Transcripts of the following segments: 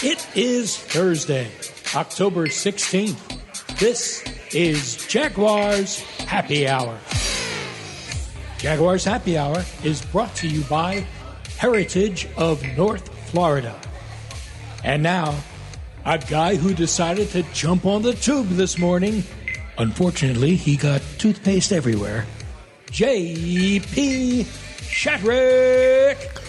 It is Thursday, October 16th. This is Jaguars Happy Hour. Jaguars Happy Hour is brought to you by Heritage of North Florida. And now, a guy who decided to jump on the tube this morning. Unfortunately, he got toothpaste everywhere. J.P. Shadrick.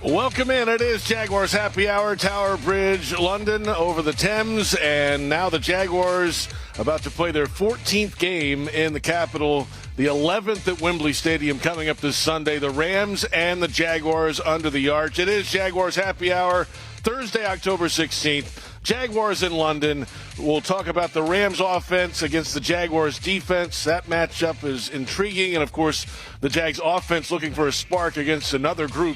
Welcome in. It is Jaguars Happy Hour, Tower Bridge, London, over the Thames. And now the Jaguars about to play their 14th game in the capital, the 11th at Wembley Stadium coming up this Sunday. The Rams and the Jaguars under the arch. It is Jaguars Happy Hour, Thursday, October 16th. Jaguars in London. We'll talk about the Rams offense against the Jaguars defense. That matchup is intriguing. And, of course, the Jags offense looking for a spark against another group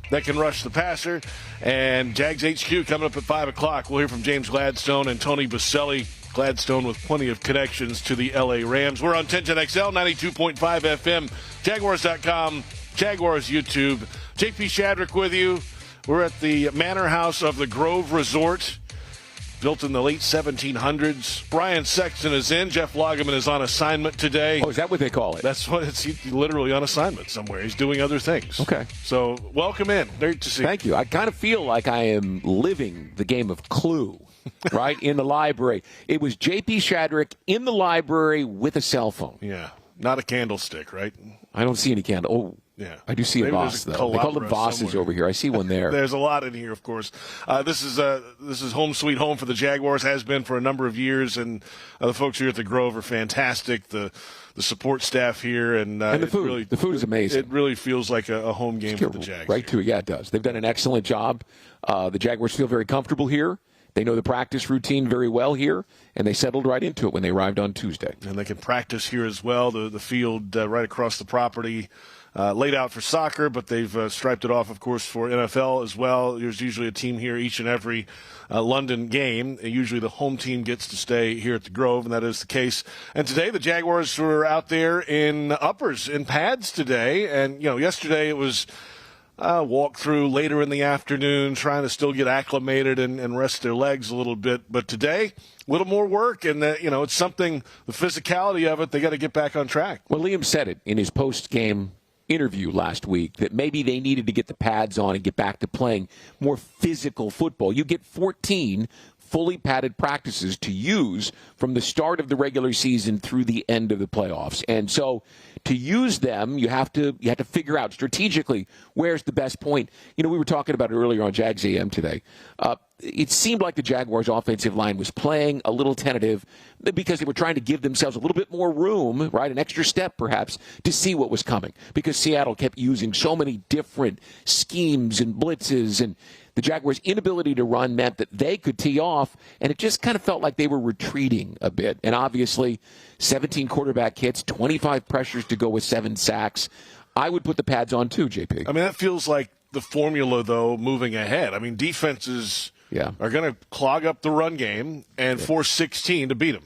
that can rush the passer. And Jags HQ coming up at 5 o'clock. We'll hear from James Gladstone and Tony Boselli. Gladstone with plenty of connections to the L.A. Rams. We're on 1010XL, 92.5 FM, Jaguars.com, Jaguars YouTube. J.P. Shadrick with you. We're at the Manor House of the Grove Resort, built in the late 1700s. Brian Sexton is in. Jeff Lageman is on assignment today. Oh, is that what they call it? That's what it's. He's literally on assignment somewhere. He's doing other things. Okay. So welcome in. Great to see you. Thank you. I kind of feel like I am living the game of Clue, right, in the library. It was J.P. Shadrick in the library with a cell phone. Yeah. Not a candlestick, right? I don't see any candle. Oh. Yeah, I do see a Voss, though. They call them Vosses over here. I see one there. There's a lot in here, of course. This is home sweet home for the Jaguars, has been for a number of years, and the folks here at the Grove are fantastic. The support staff here. And the food. Really, the food is amazing. It really feels like a home game for the Jags. Right to it. Yeah, it does. They've done an excellent job. The Jaguars feel very comfortable here. They know the practice routine very well here, and they settled right into it when they arrived on Tuesday. And they can practice here as well. The field right across the property. Laid out for soccer, but they've striped it off, of course, for NFL as well. There's usually a team here each and every London game. Usually the home team gets to stay here at the Grove, and that is the case. And today the Jaguars were out there in uppers, in pads today. And, yesterday it was walk through later in the afternoon, trying to still get acclimated and rest their legs a little bit. But today, a little more work, and it's something, the physicality of it, they got to get back on track. Well, Liam said it in his post-game interview last week that maybe they needed to get the pads on and get back to playing more physical football. You get 14 fully padded practices to use from the start of the regular season through the end of the playoffs. And so to use them, you have to figure out strategically where's the best point. We were talking about it earlier on Jags AM today. It seemed like the Jaguars' offensive line was playing a little tentative because they were trying to give themselves a little bit more room, right, an extra step perhaps, to see what was coming because Seattle kept using so many different schemes and blitzes, and the Jaguars' inability to run meant that they could tee off, and it just kind of felt like they were retreating a bit. And obviously, 17 quarterback hits, 25 pressures to go with 7 sacks. I would put the pads on too, JP. I mean, that feels like the formula, though, moving ahead. I mean, defenses are going to clog up the run game and force 16 to beat them.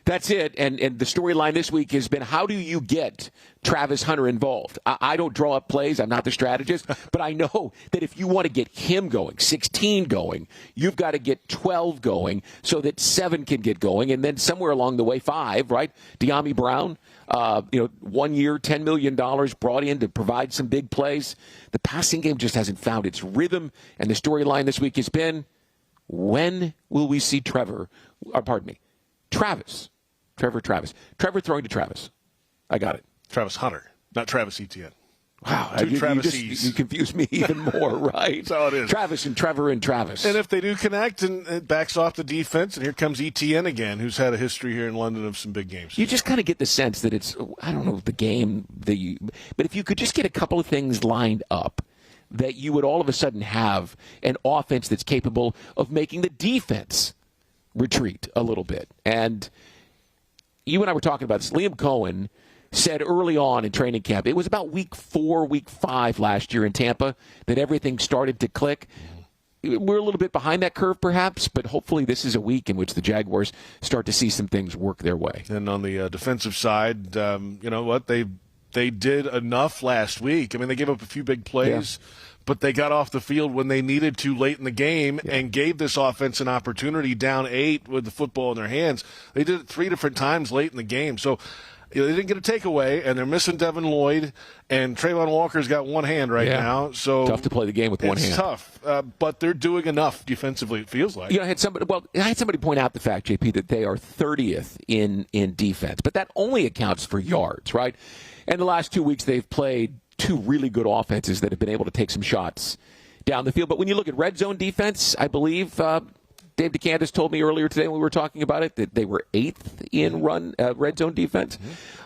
That's it. And the storyline this week has been, how do you get Travis Hunter involved? I don't draw up plays. I'm not the strategist. But I know that if you want to get him going, 16 going, you've got to get 12 going so that 7 can get going. And then somewhere along the way, 5, right? De'Ami Brown, 1 year, $10 million brought in to provide some big plays. The passing game just hasn't found its rhythm. And the storyline this week has been, when will we see Travis. Trevor throwing to Travis. I got it. Travis Hunter, not Travis Etienne. Wow. You confuse me even more, right? That's how it is. Travis and Trevor and Travis. And if they do connect and it backs off the defense, and here comes Etienne again, who's had a history here in London of some big games. You just kind of get the sense that it's, I don't know, the game, but if you could just get a couple of things lined up, that you would all of a sudden have an offense that's capable of making the defense retreat a little bit. And you and I were talking about this. Liam Cohen said early on in training camp, it was about week 4, week 5 last year in Tampa, that everything started to click. We're a little bit behind that curve, perhaps, but hopefully this is a week in which the Jaguars start to see some things work their way. And on the defensive side, you know what? They did enough last week. I mean, they gave up a few big plays, but they got off the field when they needed to late in the game and gave this offense an opportunity down 8 with the football in their hands. They did it 3 different times late in the game. So they didn't get a takeaway, and they're missing Devin Lloyd, and Trayvon Walker's got one hand now. So tough to play the game with one hand. It's tough, but they're doing enough defensively, it feels like. I had somebody point out the fact, JP, that they are 30th in defense, but that only accounts for yards, right? And the last 2 weeks they've played 2 really good offenses that have been able to take some shots down the field. But when you look at red zone defense, I believe Dave DeCantis told me earlier today when we were talking about it that they were 8th in red zone defense.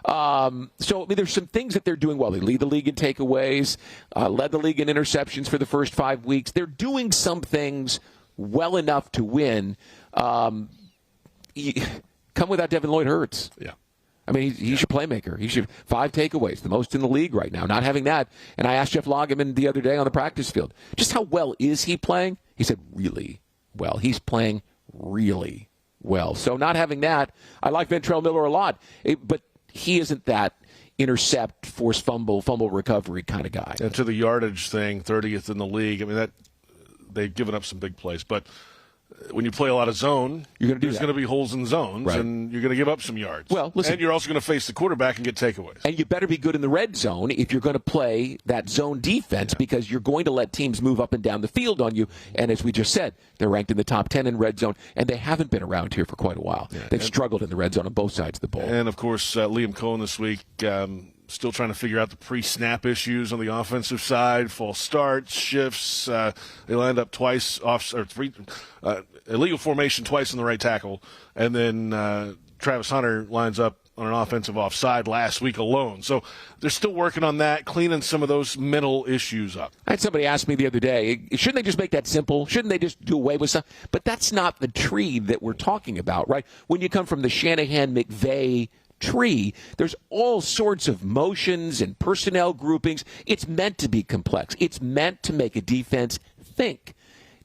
So, there's some things that they're doing well. They lead the league in takeaways, led the league in interceptions for the first 5 weeks. They're doing some things well enough to win. Come without Devin Lloyd hurts. Yeah. He's your playmaker. He's your 5 takeaways, the most in the league right now. Not having that. And I asked Jeff Loggeman the other day on the practice field, just how well is he playing? He said, really well. He's playing really well. So not having that, I like Ventrell Miller a lot. But he isn't that intercept, force fumble recovery kind of guy. And to the yardage thing, 30th in the league, that they've given up some big plays. But when you play a lot of zone, there's going to be holes in zones, right, and you're going to give up some yards. Well, listen, and you're also going to face the quarterback and get takeaways. And you better be good in the red zone if you're going to play that zone defense, because you're going to let teams move up and down the field on you. And as we just said, they're ranked in the top 10 in red zone, and they haven't been around here for quite a while. Yeah, they've struggled in the red zone on both sides of the ball. And, of course, Liam Cohen this week, still trying to figure out the pre-snap issues on the offensive side, false starts, shifts. They lined up twice illegal formation twice in the right tackle, and then Travis Hunter lines up on an offensive offside last week alone. So they're still working on that, cleaning some of those mental issues up. I had somebody ask me the other day, shouldn't they just make that simple? Shouldn't they just do away with some? But that's not the tree that we're talking about, right? When you come from the Shanahan-McVay tree, there's all sorts of motions and personnel groupings. It's meant to be complex. It's meant to make a defense think.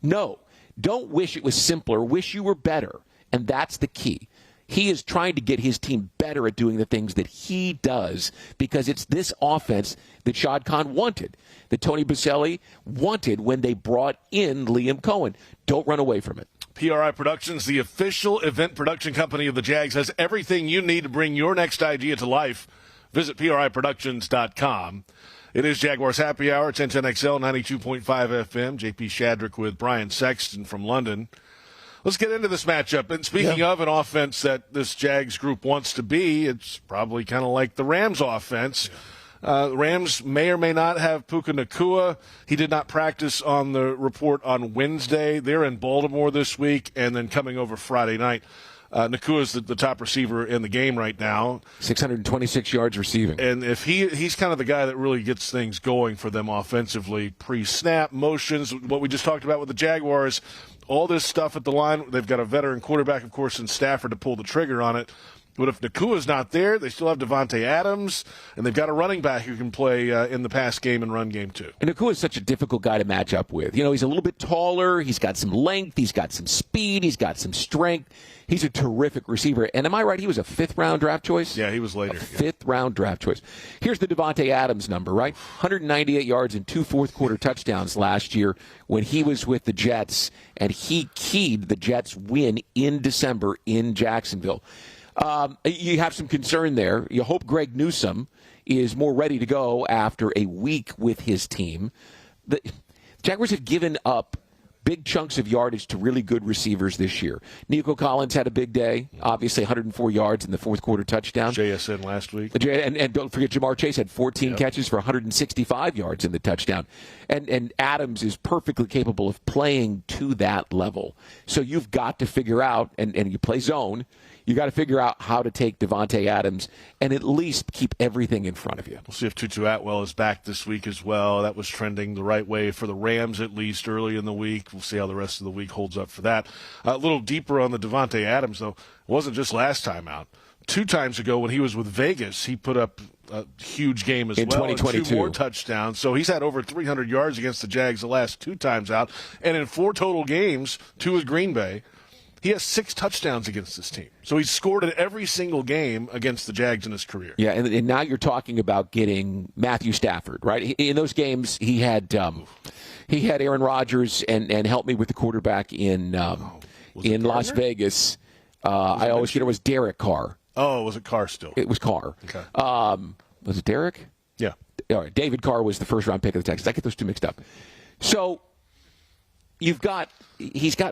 No, don't wish it was simpler. Wish you were better. And that's the key. He is trying to get his team better at doing the things that he does, because it's this offense that Shad Khan wanted, that Tony Boselli wanted when they brought in Liam Cohen. Don't run away from it. PRI Productions, the official event production company of the Jags, has everything you need to bring your next idea to life. Visit PRIProductions.com. It is Jaguars Happy Hour, 1010XL, 92.5 FM. JP Shadrick with Brian Sexton from London. Let's get into this matchup. And speaking of an offense that this Jags group wants to be, it's probably kind of like the Rams offense. The Rams may or may not have Puka Nacua. He did not practice on the report on Wednesday. They're in Baltimore this week and then coming over Friday night. Nacua is the top receiver in the game right now. 626 yards receiving. And if he's kind of the guy that really gets things going for them offensively, pre-snap, motions, what we just talked about with the Jaguars, all this stuff at the line. They've got a veteran quarterback, of course, in Stafford to pull the trigger on it. But if Nakua's not there, they still have Devontae Adams, and they've got a running back who can play in the pass game and run game too. And Nakua is such a difficult guy to match up with. He's a little bit taller. He's got some length. He's got some speed. He's got some strength. He's a terrific receiver. And am I right? He was a 5th-round draft choice? Yeah, he was later. A 5th-round draft choice. Here's the Devontae Adams number, right? 198 yards and 2 fourth-quarter touchdowns last year when he was with the Jets, and he keyed the Jets' win in December in Jacksonville. You have some concern there. You hope Greg Newsome is more ready to go after a week with his team. The Jaguars have given up big chunks of yardage to really good receivers this year. Nico Collins had a big day, obviously 104 yards in the fourth-quarter touchdown. JSN last week. And don't forget, Jamar Chase had 14 catches for 165 yards in the touchdown. And Adams is perfectly capable of playing to that level. So you've got to figure out, and you play zone, you got to figure out how to take Devontae Adams and at least keep everything in front of you. We'll see if Tutu Atwell is back this week as well. That was trending the right way for the Rams, at least early in the week. We'll see how the rest of the week holds up for that. A little deeper on the Devontae Adams, though. It wasn't just last time out. 2 times ago when he was with Vegas, he put up a huge game as in well. 2022. 2 more touchdowns. So he's had over 300 yards against the Jags the last 2 times out. And in 4 total games, 2 with Green Bay, he has 6 touchdowns against this team. So he's scored in every single game against the Jags in his career. Yeah, and now you're talking about getting Matthew Stafford, right? In those games, he had Aaron Rodgers and helped me with the quarterback in Las Vegas. I always get it was Derek Carr. Oh, was it Carr still? It was Carr. Okay. Was it Derek? Yeah. All right. David Carr was the first round pick of the Texans. I get those two mixed up. So he's got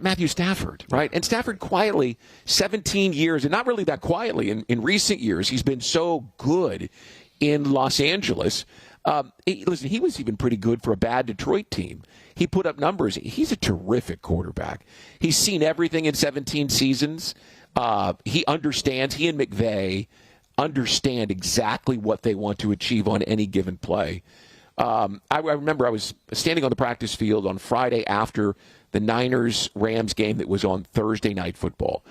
Matthew Stafford, right? And Stafford quietly, 17 years, and not really that quietly in recent years, he's been so good in Los Angeles. Listen, he was even pretty good for a bad Detroit team. He put up numbers. He's a terrific quarterback. He's seen everything in 17 seasons. He understands. He and McVay understand exactly what they want to achieve on any given play. I remember I was standing on the practice field on Friday after the Niners-Rams game that was on Thursday Night Football.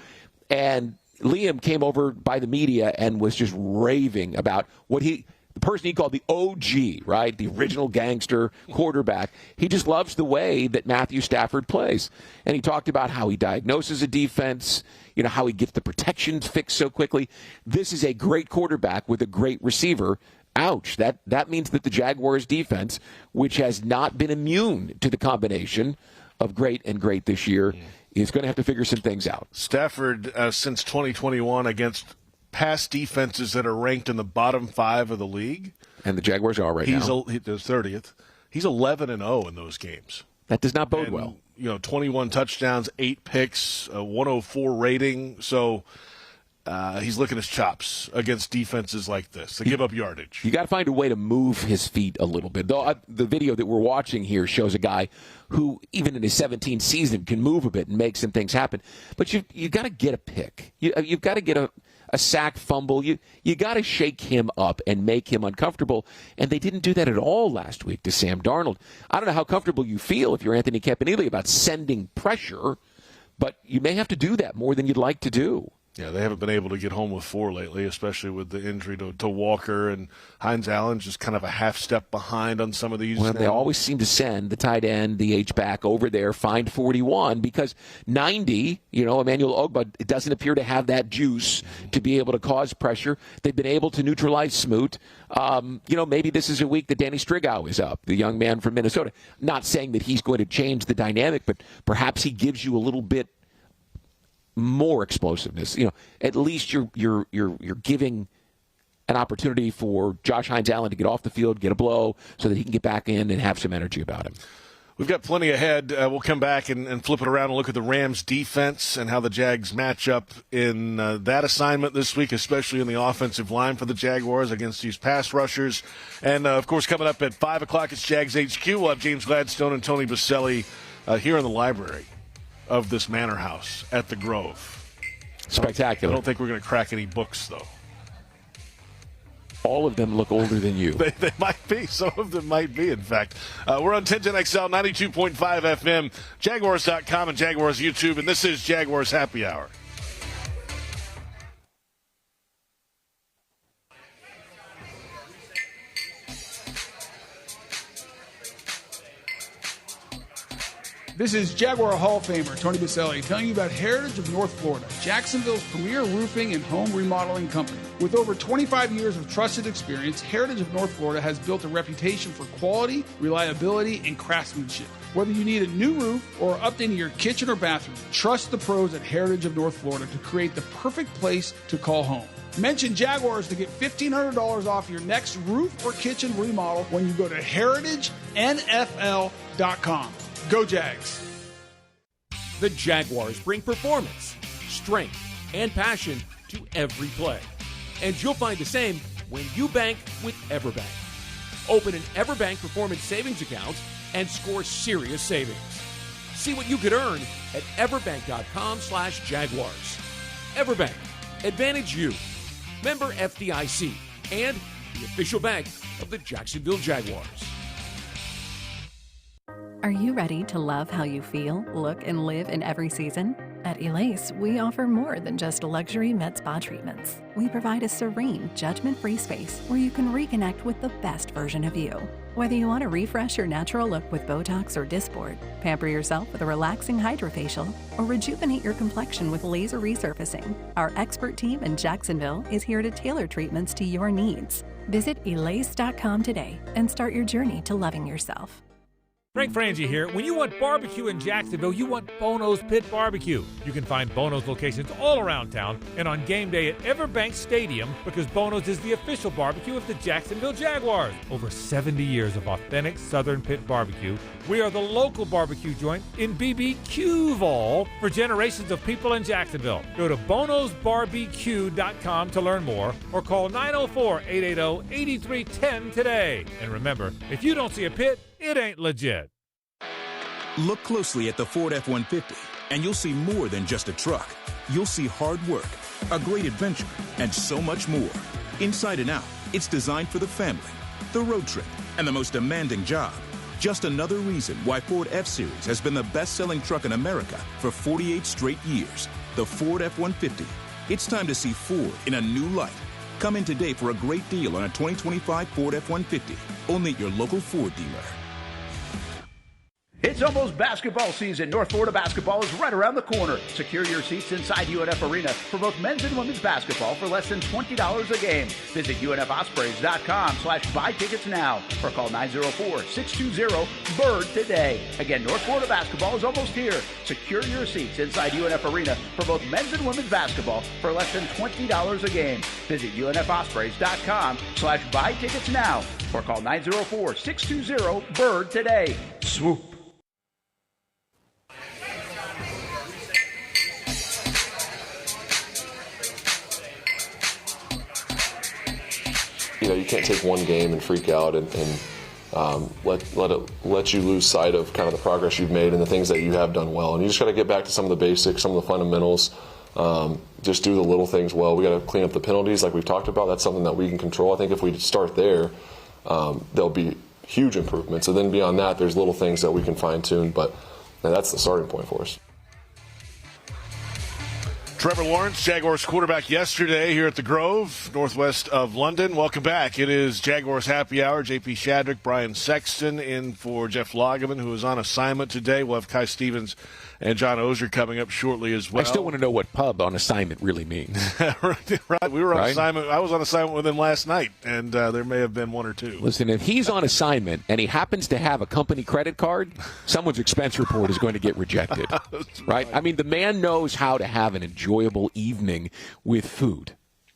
And Liam came over by the media and was just raving about the person he called the OG, right? The original gangster quarterback. He just loves the way that Matthew Stafford plays. And he talked about how he diagnoses a defense, how he gets the protections fixed so quickly. This is a great quarterback with a great receiver. Ouch. That means that the Jaguars defense, which has not been immune to the combination of great and great this year, is going to have to figure some things out. Stafford, since 2021, against past defenses that are ranked in the bottom 5 of the league. And the Jaguars are right now. He's 30th. He's 11-0 in those games. That does not bode well. 21 touchdowns, 8 picks, a 104 rating. So he's licking his chops against defenses like this. They give up yardage. You got to find a way to move his feet a little bit. Though the video that we're watching here shows a guy who, even in his 17th season, can move a bit and make some things happen. But you got to get a pick. You've got to get a sack, fumble. You got to shake him up and make him uncomfortable. And they didn't do that at all last week to Sam Darnold. I don't know how comfortable you feel if you're Anthony Campanile about sending pressure, but you may have to do that more than you'd like to do. Yeah, they haven't been able to get home with 4 lately, especially with the injury to Walker, and Hines Allen's just kind of a half step behind on some of these. Well, they always seem to send the tight end, the H-back, over there, find 41, because 90, Emmanuel Ogbah, it doesn't appear to have that juice to be able to cause pressure. They've been able to neutralize Smoot. Maybe this is a week that Danny Strigow is up, the young man from Minnesota. Not saying that he's going to change the dynamic, but perhaps he gives you a little bit more explosiveness. At least you're giving an opportunity for Josh Hines Allen to get off the field, get a blow, so that he can get back in and have some energy about him. We've got plenty ahead. We'll come back and flip it around and look at the Rams' defense and how the Jags match up in that assignment this week, especially in the offensive line for the Jaguars against these pass rushers. And, of course, coming up at 5 o'clock, it's Jags HQ. We'll have James Gladstone and Tony Boselli here in the library of this manor house at the Grove. Spectacular. I don't think we're going to crack any books, though. All of them look older than you. They might be. Some of them might be, in fact. We're on 1010XL, 92.5 FM, Jaguars.com, and Jaguars YouTube, and this is Jaguars Happy Hour. This is Jaguar Hall of Famer Tony Boselli telling you about Heritage of North Florida, Jacksonville's premier roofing and home remodeling company. With over 25 years of trusted experience, Heritage of North Florida has built a reputation for quality, reliability, and craftsmanship. Whether you need a new roof or updating your kitchen or bathroom, trust the pros at Heritage of North Florida to create the perfect place to call home. Mention Jaguars to get $1,500 off your next roof or kitchen remodel when you go to heritagenfl.com. Go Jags. The Jaguars bring performance, strength, and passion to every play. And you'll find the same when you bank with EverBank. Open an EverBank Performance Savings account and score serious savings. See what you could earn at everbank.com/Jaguars. EverBank. Advantage you. Member FDIC. And the official bank of the Jacksonville Jaguars. Are you ready to love how you feel, look, and live in every season? At Elace, we offer more than just luxury med spa treatments. We provide a serene, judgment-free space where you can reconnect with the best version of you. Whether you want to refresh your natural look with Botox or Dysport, pamper yourself with a relaxing hydrofacial, or rejuvenate your complexion with laser resurfacing, our expert team in Jacksonville is here to tailor treatments to your needs. Visit Elace.com today and start your journey to loving yourself. Frank Frangie here. When you want barbecue in Jacksonville, you want Bono's Pit Barbecue. You can find Bono's locations all around town and on game day at Everbank Stadium, because Bono's is the official barbecue of the Jacksonville Jaguars. Over 70 years of authentic Southern Pit Barbecue. We are the local barbecue joint in BBQval for generations of people in Jacksonville. Go to bonosbarbecue.com to learn more, or call 904-880-8310 today. And remember, if you don't see a pit, it ain't legit. Look closely at the Ford F-150, and you'll see more than just a truck. You'll see hard work, a great adventure, and so much more. Inside and out, it's designed for the family, the road trip, and the most demanding job. Just another reason why Ford F-Series has been the best-selling truck in America for 48 straight years. The Ford F-150. It's time to see Ford in a new light. Come in today for a great deal on a 2025 Ford F-150. Only at your local Ford dealer. It's almost basketball season. North Florida basketball is right around the corner. Secure your seats inside UNF Arena for both men's and women's basketball for less than $20 a game. Visit UNFospreys.com/buy tickets now, or call 904-620-BIRD today. Again, North Florida basketball is almost here. Secure your seats inside UNF Arena for both men's and women's basketball for less than $20 a game. Visit UNFospreys.com/buy tickets now, or call 904-620-BIRD today. Swoop. You know, you can't take one game and freak out and let you lose sight of kind of the progress you've made and the things that you have done well. And you just got to get back to some of the basics, some of the fundamentals. Just do the little things well. We got to clean up the penalties, like we've talked about. That's something that we can control. I think if we start there, there'll be huge improvements. And then beyond that, there's little things that we can fine tune. But that's the starting point for us. Trevor Lawrence, Jaguars quarterback yesterday here at the Grove, northwest of London. Welcome back. It is Jaguars Happy Hour. JP Shadrick, Brian Sexton in for Jeff Lageman, who is on assignment today. We'll have Kai Stevens and John Oehser coming up shortly as well. I still want to know what pub on assignment really means. Right. We were on assignment. I was on assignment with him last night, and there may have been one or two. Listen, if he's on assignment and he happens to have a company credit card, someone's expense report is going to get rejected. Right? I mean, the man knows how to have an enjoyable evening with food.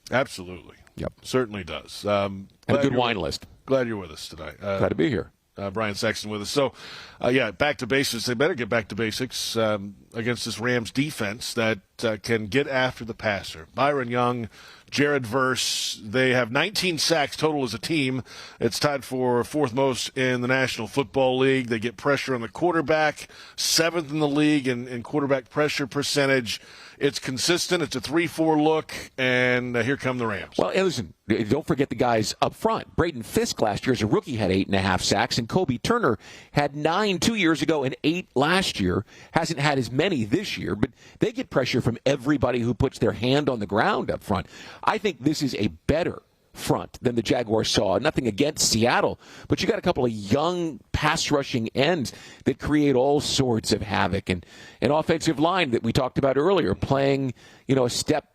Absolutely. Yep. Certainly does. And a good wine list. Glad you're with us tonight. Glad to be here. Brian Sexton with us. So, back to basics. They better get back to basics against this Rams defense that can get after the passer. Byron Young, Jared Verse, they have 19 sacks total as a team. It's tied for fourth most in the National Football League. They get pressure on the quarterback, seventh in the league in quarterback pressure percentage. It's consistent. It's a 3-4 look, and here come the Rams. Well, listen, don't forget the guys up front. Braden Fisk last year as a rookie had 8.5 sacks, and Kobe Turner had 9 2 years ago and 8 last year. Hasn't had as many this year, but they get pressure from everybody who puts their hand on the ground up front. I think this is a better front than the Jaguars saw. Nothing against Seattle, but you got a couple of young pass-rushing ends that create all sorts of havoc. And an offensive line that we talked about earlier playing, a step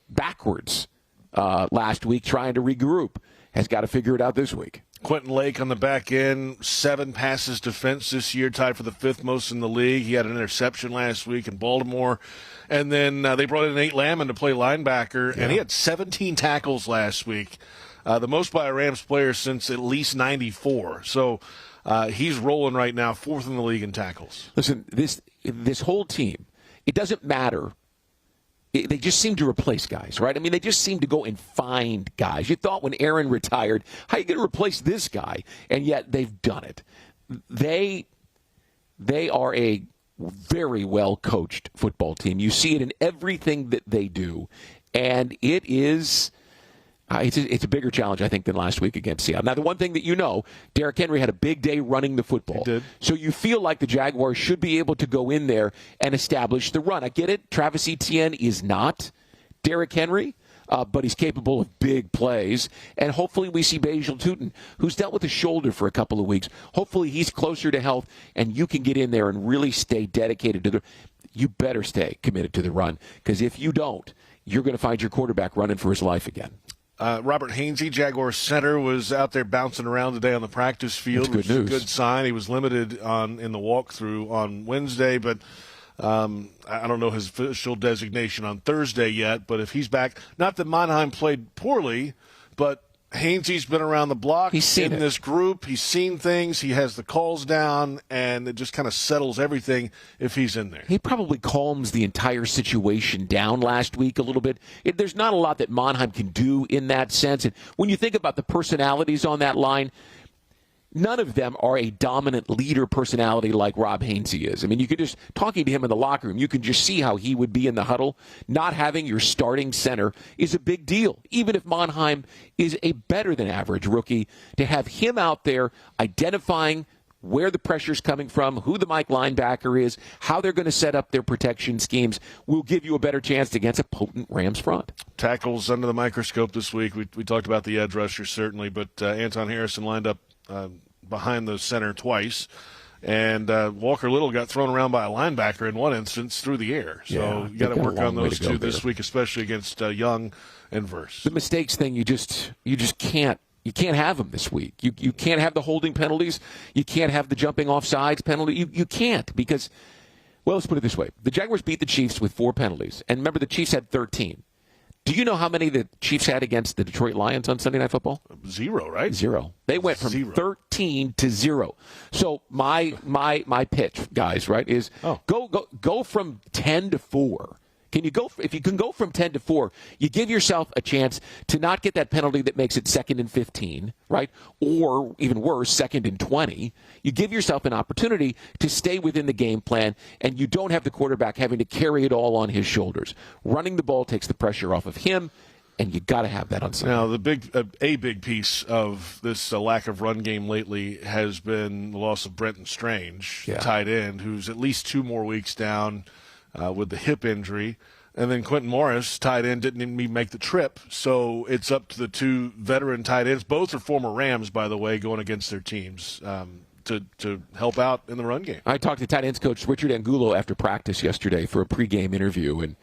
backwards last week, trying to regroup, has got to figure it out this week. Quentin Lake on the back end, 7 passes defense this year, tied for the 5th most in the league. He had an interception last week in Baltimore. And then they brought in Nate Lamon to play linebacker, and he had 17 tackles last week, the most by a Rams player since at least 94. So he's rolling right now, 4th in the league in tackles. Listen, this whole team, it doesn't matter. They just seem to replace guys, right? I mean, they just seem to go and find guys. You thought when Aaron retired, how are you going to replace this guy? And yet they've done it. They are a very well-coached football team. You see it in everything that they do, and it is it's a bigger challenge, I think, than last week against Seattle. Now, the one thing that Derrick Henry had a big day running the football. He did. So you feel like the Jaguars should be able to go in there and establish the run. I get it. Travis Etienne is not Derrick Henry, but he's capable of big plays. And hopefully we see Basil Tootin, who's dealt with a shoulder for a couple of weeks. Hopefully he's closer to health, and you can get in there and really stay dedicated to the – you better stay committed to the run, because if you don't, you're going to find your quarterback running for his life again. Robert Hainsey, Jaguars center, was out there bouncing around today on the practice field, which is a good sign. He was limited in the walkthrough on Wednesday, but I don't know his official designation on Thursday yet. But if he's back, not that Mannheim played poorly, but Hainsey's been around the block. He's seen in this group. He's seen things. He has the calls down, and it just kind of settles everything if he's in there. He probably calms the entire situation down last week a little bit. There's not a lot that Mannheim can do in that sense. And when you think about the personalities on that line, none of them are a dominant leader personality like Rob Hainsey is. I mean, you could just, talking to him in the locker room, you can just see how he would be in the huddle. Not having your starting center is a big deal. Even if Mannheim is a better than average rookie, to have him out there identifying where the pressure's coming from, who the Mike linebacker is, how they're going to set up their protection schemes, will give you a better chance against a potent Rams front. Tackles under the microscope this week. We talked about the edge rushers, certainly, but Anton Harrison lined up behind the center twice, and Walker Little got thrown around by a linebacker in one instance through the air. So you got to work on those two this week, especially against Young and Verse. The mistakes thing, you just can't. You can't have them this week. You can't have the holding penalties. You can't have the jumping off sides penalty. You can't, because, well, let's put it this way. The Jaguars beat the Chiefs with 4 penalties. And remember, the Chiefs had 13. Do you know how many the Chiefs had against the Detroit Lions on Sunday Night Football? 0, right? 0. They went from 13 to 0. So my pitch, guys, right, is go from 10 to 4. If you can go from 10 to 4, you give yourself a chance to not get that penalty that makes it 2nd and 15, right? Or even worse, 2nd and 20. You give yourself an opportunity to stay within the game plan, and you don't have the quarterback having to carry it all on his shoulders. Running the ball takes the pressure off of him, and you got to have that on Sunday. Now, a big piece of this lack of run game lately has been the loss of Brenton Strange, tight end, who's at least 2 more weeks down with the hip injury. And then Quentin Morris, tight end, didn't even make the trip. So it's up to the 2 veteran tight ends. Both are former Rams, by the way, going against their teams to help out in the run game. I talked to tight ends coach Richard Angulo after practice yesterday for a pregame interview, and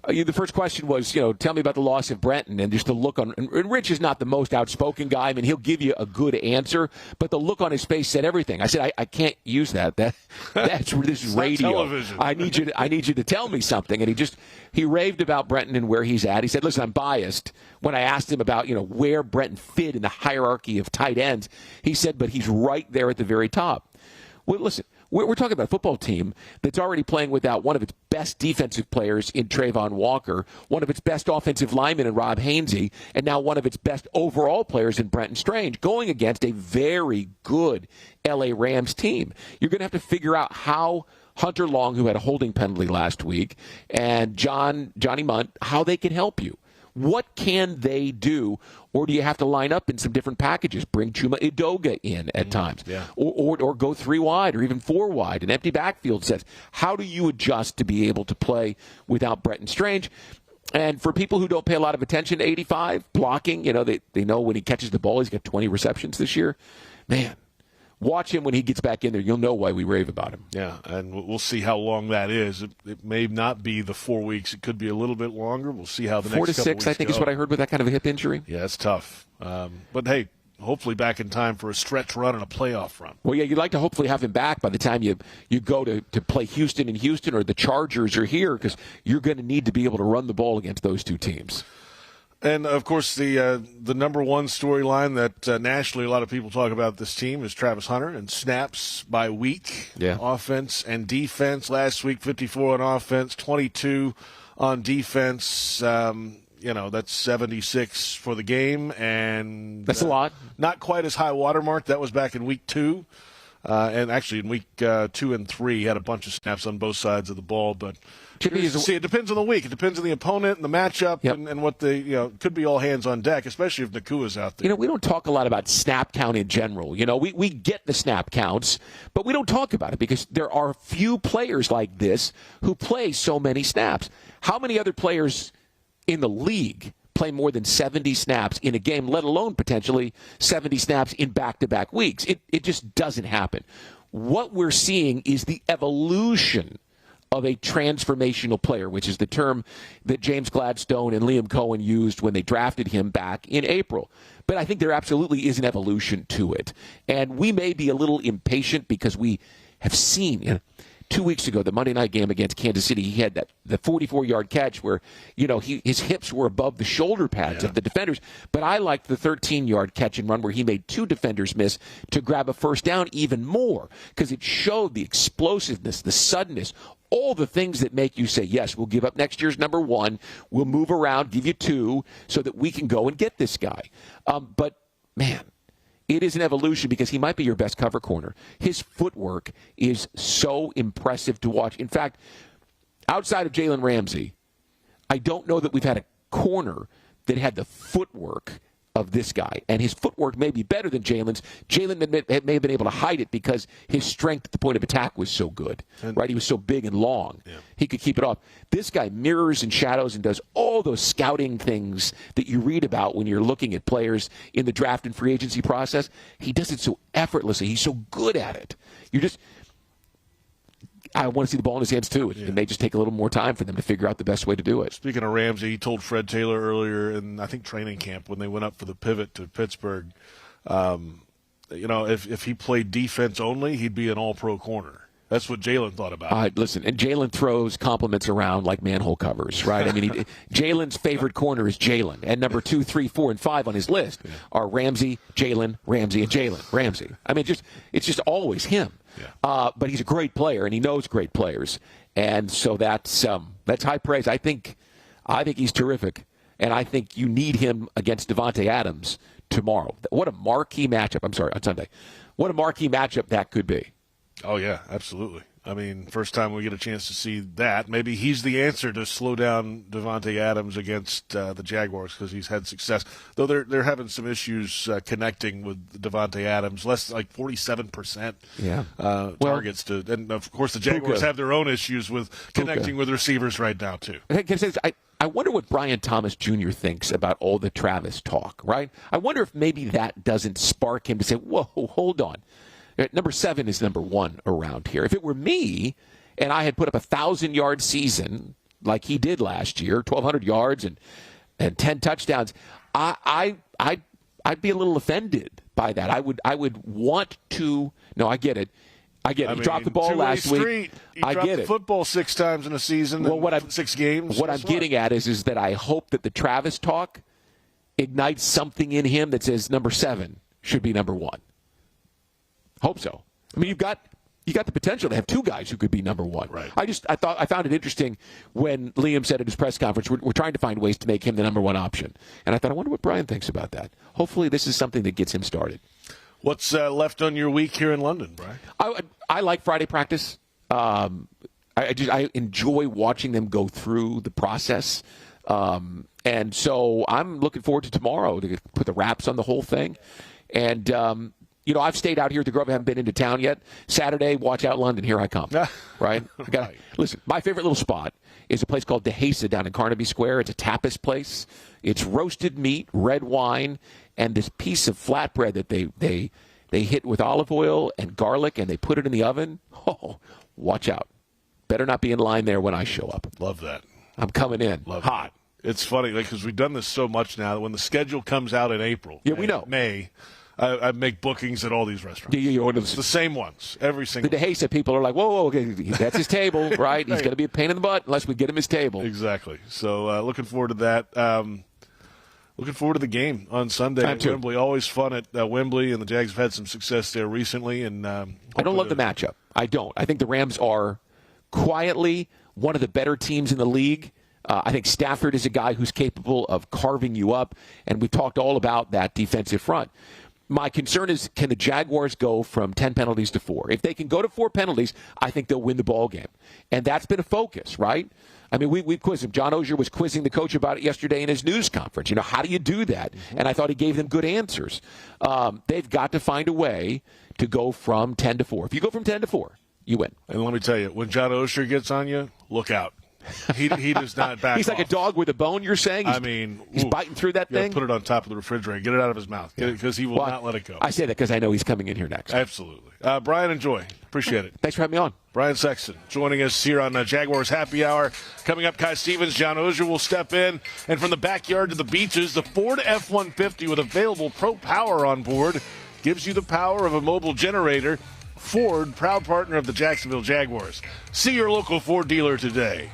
the first question was, tell me about the loss of Brenton, and just the look on. And Rich is not the most outspoken guy. I mean, he'll give you a good answer, but the look on his face said everything. I said, I can't use that. This is radio. Television. I need you to tell me something. And he raved about Brenton and where he's at. He said, listen, I'm biased. When I asked him about where Brenton fit in the hierarchy of tight ends, he said, but he's right there at the very top. Well, listen. We're talking about a football team that's already playing without one of its best defensive players in Trayvon Walker, one of its best offensive linemen in Rob Hainsey, and now one of its best overall players in Brenton Strange, going against a very good L.A. Rams team. You're going to have to figure out how Hunter Long, who had a holding penalty last week, and Johnny Munt, how they can help you. What can they do? Or do you have to line up in some different packages? Bring Chuma Edoga in at times. Yeah. Or go 3 wide or even 4 wide. An empty backfield sets. How do you adjust to be able to play without Brenton Strange? And for people who don't pay a lot of attention to 85, blocking, they know when he catches the ball, he's got 20 receptions this year. Man. Watch him when he gets back in there. You'll know why we rave about him. Yeah, and we'll see how long that is. It may not be the 4 weeks. It could be a little bit longer. We'll see how the next 4 to 6, couple weeks I think, go. is what I heard with that kind of a hip injury. Yeah, it's tough. But, hey, hopefully back in time for a stretch run and a playoff run. Well, yeah, you'd like to hopefully have him back by the time you go to play Houston in Houston, or the Chargers are here, because you're going to need to be able to run the ball against those 2 teams. And, of course, the number one storyline that nationally a lot of people talk about this team is Travis Hunter and snaps by week, offense and defense. Last week, 54 on offense, 22 on defense. That's 76 for the game. And that's a lot. Not quite as high watermark. That was back in week 2. And actually in week 2 and 3, he had a bunch of snaps on both sides of the ball. But it depends on the week. It depends on the opponent and the matchup and what could be all hands on deck, especially if Nakua's out there. We don't talk a lot about snap count in general. We get the snap counts, but we don't talk about it because there are few players like this who play so many snaps. How many other players in the league play more than 70 snaps in a game, let alone potentially 70 snaps in back-to-back weeks. It just doesn't happen. What we're seeing is the evolution of a transformational player, which is the term that James Gladstone and Liam Cohen used when they drafted him back in April. But I think there absolutely is an evolution to it. And we may be a little impatient because we have seen, 2 weeks ago, the Monday night game against Kansas City, he had the 44-yard catch where, his hips were above the shoulder pads of the defenders. But I liked the 13-yard catch and run where he made 2 defenders miss to grab a first down even more because it showed the explosiveness, the suddenness, all the things that make you say, yes, we'll give up next year's number 1, we'll move around, give you 2, so that we can go and get this guy. But, man, it is an evolution because he might be your best cover corner. His footwork is so impressive to watch. In fact, outside of Jalen Ramsey, I don't know that we've had a corner that had the footwork of this guy. And his footwork may be better than Jalen's. Jalen may have been able to hide it because his strength at the point of attack was so good, right? He was so big and long. Yeah. He could keep it off. This guy mirrors and shadows and does all those scouting things that you read about when you're looking at players in the draft and free agency process. He does it so effortlessly. He's so good at it. I want to see the ball in his hands, too. It may just take a little more time for them to figure out the best way to do it. Speaking of Ramsey, he told Fred Taylor earlier in, I think, training camp when they went up for the pivot to Pittsburgh, if he played defense only, he'd be an all-pro corner. That's what Jalen thought about it. Listen, and Jalen throws compliments around like manhole covers, right? I mean, Jalen's favorite corner is Jalen, and number 2, 3, 4, and 5 on his list are Ramsey, Jalen, Ramsey, and Jalen, Ramsey. I mean, it's just always him. Yeah. But he's a great player, and he knows great players, and so that's high praise. I think he's terrific, and I think you need him against Davante Adams tomorrow. What a marquee matchup! I'm sorry, on Sunday. What a marquee matchup that could be. Oh yeah, absolutely. I mean, first time we get a chance to see that. Maybe he's the answer to slow down Davante Adams against the Jaguars because he's had success. Though they're having some issues connecting with Davante Adams, less like 47% targets to. And of course, the Jaguars have their own issues with connecting with receivers right now too. I wonder what Brian Thomas Jr. thinks about all the Travis talk. Right? I wonder if maybe that doesn't spark him to say, "Whoa, hold on." Number 7 is number 1 around here. If it were me and I had put up a 1,000-yard season like he did last year, 1,200 yards and 10 touchdowns, I'd be a little offended by that. I would want to. No, I get it. He dropped the ball last week. I get it. Football 6 times in a season. Well, 6 games. What I'm getting at is that I hope that the Travis talk ignites something in him that says number 7 should be number 1. Hope so. I mean, you got the potential to have 2 guys who could be number 1. Right. I found it interesting when Liam said at his press conference, we're trying to find ways to make him the number 1 option. And I thought, I wonder what Brian thinks about that. Hopefully, this is something that gets him started. What's left on your week here in London, Brian? I like Friday practice. I enjoy watching them go through the process. And so I'm looking forward to tomorrow to put the wraps on the whole thing. And I've stayed out here at the Grove. I haven't been into town yet. Saturday, watch out, London. Here I come. Right? Listen, my favorite little spot is a place called the Oehser down in Carnaby Square. It's a tapas place. It's roasted meat, red wine, and this piece of flatbread that they hit with olive oil and garlic, and they put it in the oven. Oh, watch out. Better not be in line there when I show up. Love that. I'm coming in. Love hot. It. It's funny because we've done this so much now that when the schedule comes out in April, we know. May, I make bookings at all these restaurants. You order the same ones every single. The Oehser people are like, whoa, okay, that's his table, right? He's going to be a pain in the butt unless we get him his table. Exactly. So looking forward to that. Looking forward to the game on Sunday at Wembley. Always fun at Wembley, and the Jags have had some success there recently. And I don't love the matchup. I don't. I think the Rams are quietly one of the better teams in the league. I think Stafford is a guy who's capable of carving you up, and we've talked all about that defensive front. My concern is, can the Jaguars go from 10 penalties to 4? If they can go to 4 penalties, I think they'll win the ball game. And that's been a focus, right? I mean, we've quizzed him. John Oehser was quizzing the coach about it yesterday in his news conference. How do you do that? And I thought he gave them good answers. They've got to find a way to go from 10 to 4. If you go from 10 to 4, you win. And let me tell you, when John Oehser gets on you, look out. He does not back He's off. like a dog with a bone, you're saying? He's biting through that thing? Put it on top of the refrigerator. Get it out of his mouth because he will not let it go. I say that because I know he's coming in here next. Absolutely. Brian, enjoy. Appreciate it. Thanks for having me on. Brian Sexton joining us here on Jaguars Happy Hour. Coming up, Kai Stevens, John Oehser will step in. And from the backyard to the beaches, the Ford F-150 with available Pro Power on board gives you the power of a mobile generator. Ford, proud partner of the Jacksonville Jaguars. See your local Ford dealer today.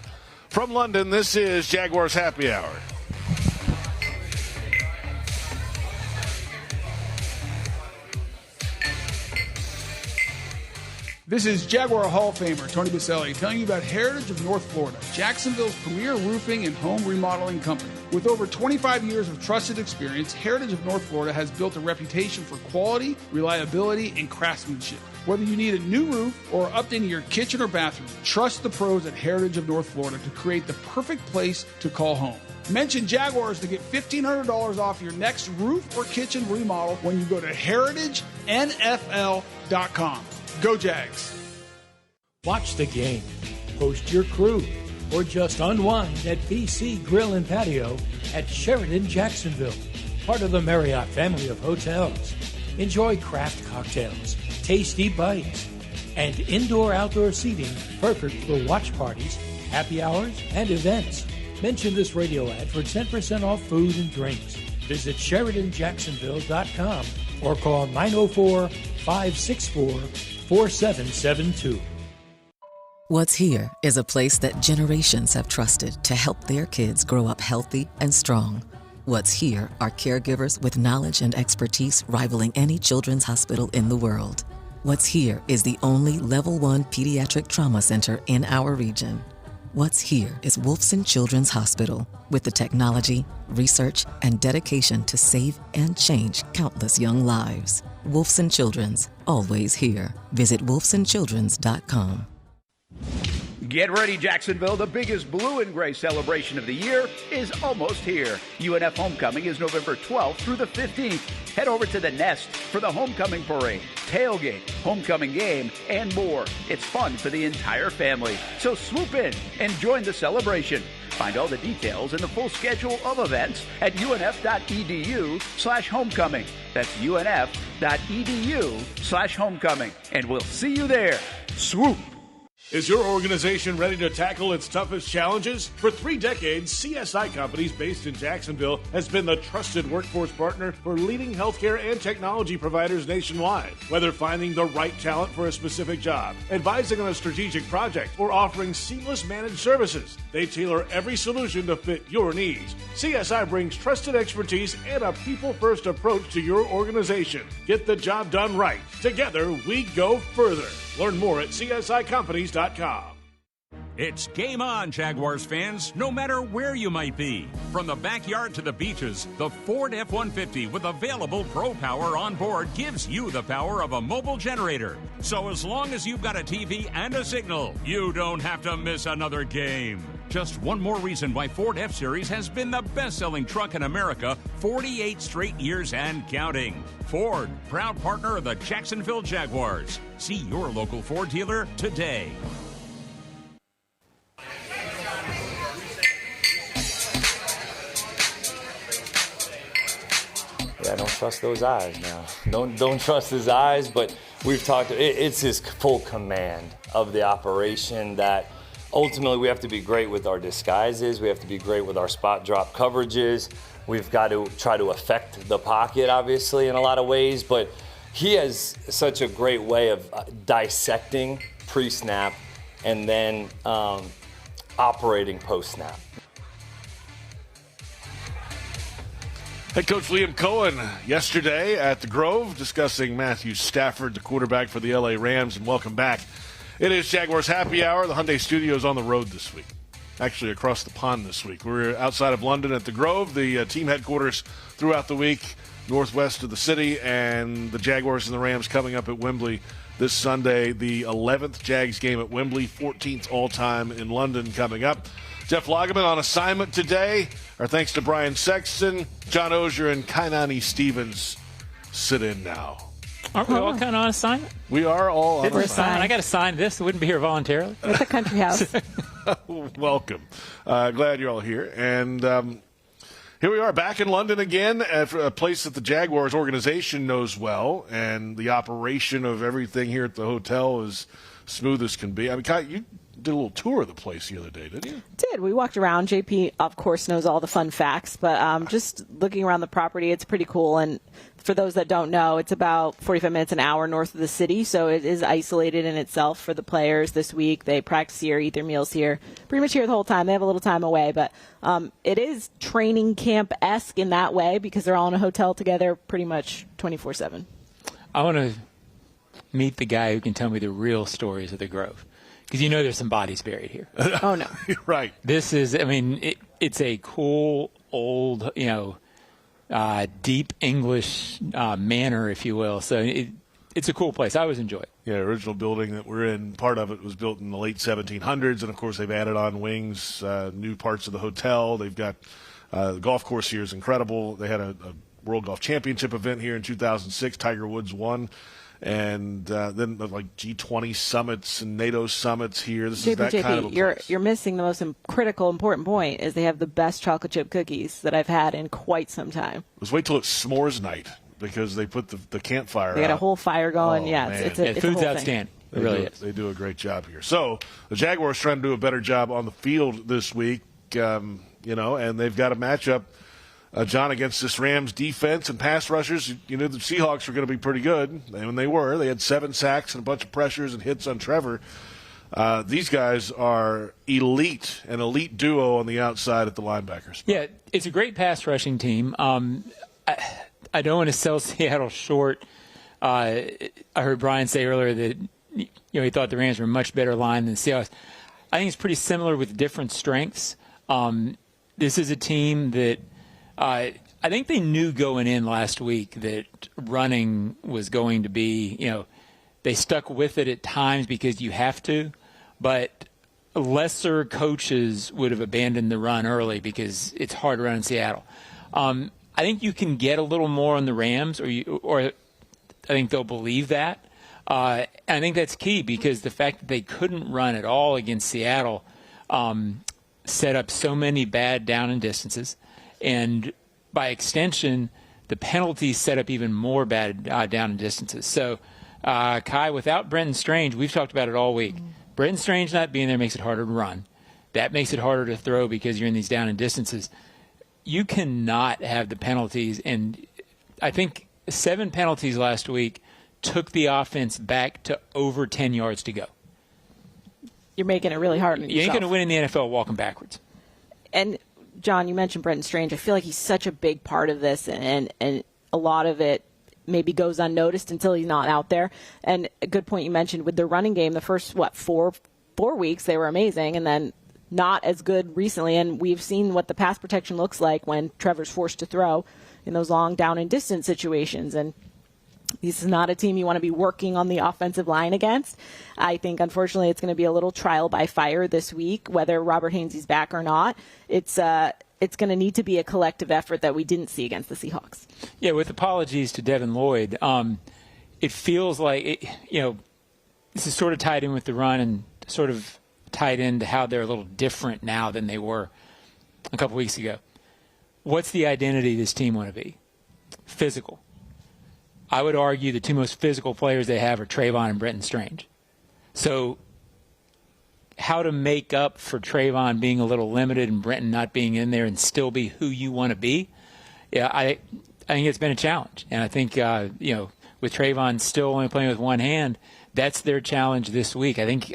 From London, this is Jaguars Happy Hour. This is Jaguar Hall of Famer Tony Boselli telling you about Heritage of North Florida, Jacksonville's premier roofing and home remodeling company. With over 25 years of trusted experience, Heritage of North Florida has built a reputation for quality, reliability, and craftsmanship. Whether you need a new roof or updating your kitchen or bathroom, trust the pros at Heritage of North Florida to create the perfect place to call home. Mention Jaguars to get $1,500 off your next roof or kitchen remodel when you go to heritagenfl.com. Go Jags. Watch the game, host your crew, or just unwind at BC Grill and Patio at Sheridan Jacksonville, part of the Marriott family of hotels. Enjoy craft cocktails, tasty bites, and indoor-outdoor seating perfect for watch parties, happy hours, and events. Mention this radio ad for 10% off food and drinks. Visit SheridanJacksonville.com or call 904-564-4772. What's Here is a place that generations have trusted to help their kids grow up healthy and strong. What's Here are caregivers with knowledge and expertise rivaling any children's hospital in the world. What's Here is the only Level 1 pediatric trauma center in our region. What's Here is Wolfson Children's Hospital with the technology, research, and dedication to save and change countless young lives. Wolfson Children's, always here. Visit wolfsonchildrens.com. Get ready, Jacksonville. The biggest blue and gray celebration of the year is almost here. UNF Homecoming is November 12th through the 15th. Head over to the Nest for the Homecoming Parade, tailgate, homecoming game, and more. It's fun for the entire family. So swoop in and join the celebration. Find all the details and the full schedule of events at unf.edu/homecoming. That's unf.edu/homecoming. And we'll see you there. Swoop! Is your organization ready to tackle its toughest challenges? For 3 decades, CSI Companies based in Jacksonville has been the trusted workforce partner for leading healthcare and technology providers nationwide. Whether finding the right talent for a specific job, advising on a strategic project, or offering seamless managed services, they tailor every solution to fit your needs. CSI brings trusted expertise and a people-first approach to your organization. Get the job done right. Together, we go further. Learn more at CSICompanies.com. It's game on, Jaguars fans, no matter where you might be. From the backyard to the beaches, the Ford F-150 with available Pro Power on board gives you the power of a mobile generator. So as long as you've got a TV and a signal, you don't have to miss another game. Just one more reason why Ford F-Series has been the best-selling truck in America 48 straight years and counting. Ford, proud partner of the Jacksonville Jaguars. See your local Ford dealer today. Yeah, don't trust those eyes now. Don't trust his eyes, but we've talked, it's his full command of the operation that ultimately we have to be great with our disguises. We have to be great with our spot drop coverages. We've got to try to affect the pocket, obviously, in a lot of ways, but he has such a great way of dissecting pre-snap and then operating post-snap. Head coach Liam Cohen yesterday at the Grove discussing Matthew Stafford, the quarterback for the LA Rams, and welcome back. It is Jaguars Happy Hour. The Hyundai Studios on the road this week. Actually, across the pond this week. We're outside of London at the Grove, the team headquarters throughout the week, northwest of the city, and the Jaguars and the Rams coming up at Wembley this Sunday, the 11th Jags game at Wembley, 14th all-time in London coming up. Jeff Lageman on assignment today. Our thanks to Brian Sexton, John Oehser, and Kainani Stevens sit in now. Aren't we all kind of on assignment? We are all on assignment. I got to sign this. I wouldn't be here voluntarily. It's a country house. Welcome. Glad you're all here. And here we are back in London again at a place that the Jaguars organization knows well, and the operation of everything here at the hotel is smooth as can be. I mean, Kai, you did a little tour of the place the other day, didn't you? Did. We walked around. JP, of course, knows all the fun facts, but just looking around the property, it's pretty cool. And for those that don't know, it's about 45 minutes, an hour north of the city, so it is isolated in itself for the players this week. They practice here, eat their meals here, pretty much here the whole time. They have a little time away, but it is training camp-esque in that way because they're all in a hotel together pretty much 24/7. I want to meet the guy who can tell me the real stories of the Grove. Because you know there's some bodies buried here. Oh, no. Right. This is, I mean, it's a cool, old, deep English manor, if you will. So it's a cool place. I always enjoy it. Yeah, original building that we're in, part of it was built in the late 1700s. And, of course, they've added on wings, new parts of the hotel. They've got the golf course here is incredible. They had a World Golf Championship event here in 2006. Tiger Woods won. And then like G20 summits and NATO summits here. This is that kind of a place. You're missing the most critical, important point is they have the best chocolate chip cookies that I've had in quite some time. Let's wait till it's s'mores night because they put the campfire They got a whole fire going. It's a food's whole outstanding. It really is. They do a great job here. So the Jaguars trying to do a better job on the field this week, and they've got a matchup. John, against this Rams defense and pass rushers, the Seahawks were going to be pretty good, and they were. They had 7 sacks and a bunch of pressures and hits on Trevor. These guys are elite, an elite duo on the outside at the linebacker spot. Yeah, it's a great pass rushing team. I don't want to sell Seattle short. I heard Brian say earlier that he thought the Rams were a much better line than the Seahawks. I think it's pretty similar with different strengths. This is a team that I think they knew going in last week that running was going to be, they stuck with it at times because you have to, but lesser coaches would have abandoned the run early because it's hard to run in Seattle. I think you can get a little more on the Rams, or I think they'll believe that. I think that's key because the fact that they couldn't run at all against Seattle set up so many bad down and distances. And by extension, the penalties set up even more bad down and distances. So, Kai, without Brenton Strange, we've talked about it all week. Brenton Strange not being there makes it harder to run. That makes it harder to throw because you're in these down and distances. You cannot have the penalties. And I think 7 penalties last week took the offense back to over 10 yards to go. You're making it really hard on yourself. You ain't going to win in the NFL walking backwards. And John, you mentioned Brenton Strange. I feel like he's such a big part of this, and a lot of it maybe goes unnoticed until he's not out there. And a good point you mentioned with the running game, the first, 4 weeks, they were amazing, and then not as good recently. And we've seen what the pass protection looks like when Trevor's forced to throw in those long down and distance situations. And this is not a team you want to be working on the offensive line against. I think, unfortunately, it's going to be a little trial by fire this week, whether Robert Hainsey's back or not. It's going to need to be a collective effort that we didn't see against the Seahawks. Yeah, with apologies to Devin Lloyd, it feels like, this is sort of tied in with the run and sort of tied into how they're a little different now than they were a couple weeks ago. What's the identity of this team want to be? Physical. I would argue the 2 most physical players they have are Trayvon and Brenton Strange. So how to make up for Trayvon being a little limited and Brenton not being in there and still be who you want to be, I think it's been a challenge. And I think, with Trayvon still only playing with one hand, that's their challenge this week. I think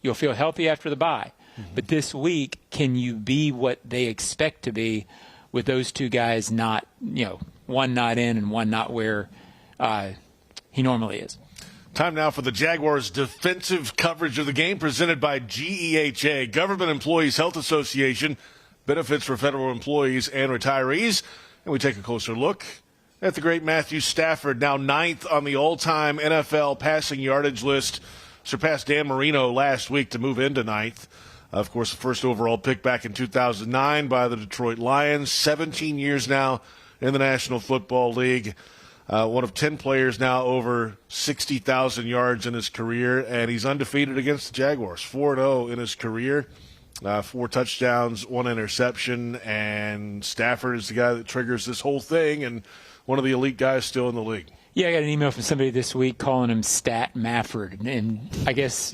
you'll feel healthy after the bye. Mm-hmm. But this week, can you be what they expect to be with those 2 guys not, one not in and one not where he normally is. Time now for the Jaguars defensive coverage of the game presented by GEHA, Government Employees Health Association, benefits for federal employees and retirees. And we take a closer look at the great Matthew Stafford, now 9th on the all-time NFL passing yardage list, surpassed Dan Marino last week to move into 9th. Of course, the first overall pick back in 2009 by the Detroit Lions, 17 years now in the National Football League. One of 10 players now over 60,000 yards in his career, and he's undefeated against the Jaguars, 4-0 in his career. 4 touchdowns, 1 interception, and Stafford is the guy that triggers this whole thing and one of the elite guys still in the league. Yeah, I got an email from somebody this week calling him Stat Mafford, and I guess,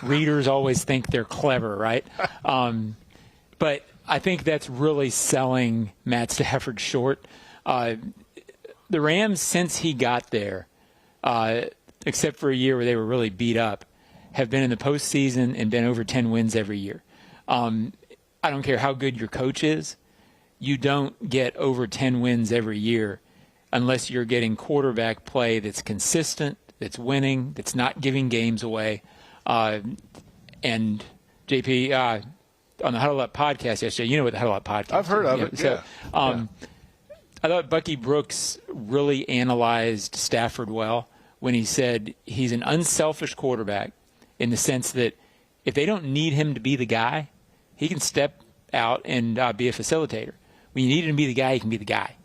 readers always think they're clever, right? But I think that's really selling Matt Stafford short. The Rams, since he got there, except for a year where they were really beat up, have been in the postseason and been over 10 wins every year. I don't care how good your coach is. You don't get over 10 wins every year unless you're getting quarterback play that's consistent, that's winning, that's not giving games away. And JP, on the Huddle Up podcast yesterday, you know what the Huddle Up podcast is. I've heard of it, so, I thought Bucky Brooks really analyzed Stafford well when he said he's an unselfish quarterback in the sense that if they don't need him to be the guy, he can step out and be a facilitator. When you need him to be the guy, he can be the guy.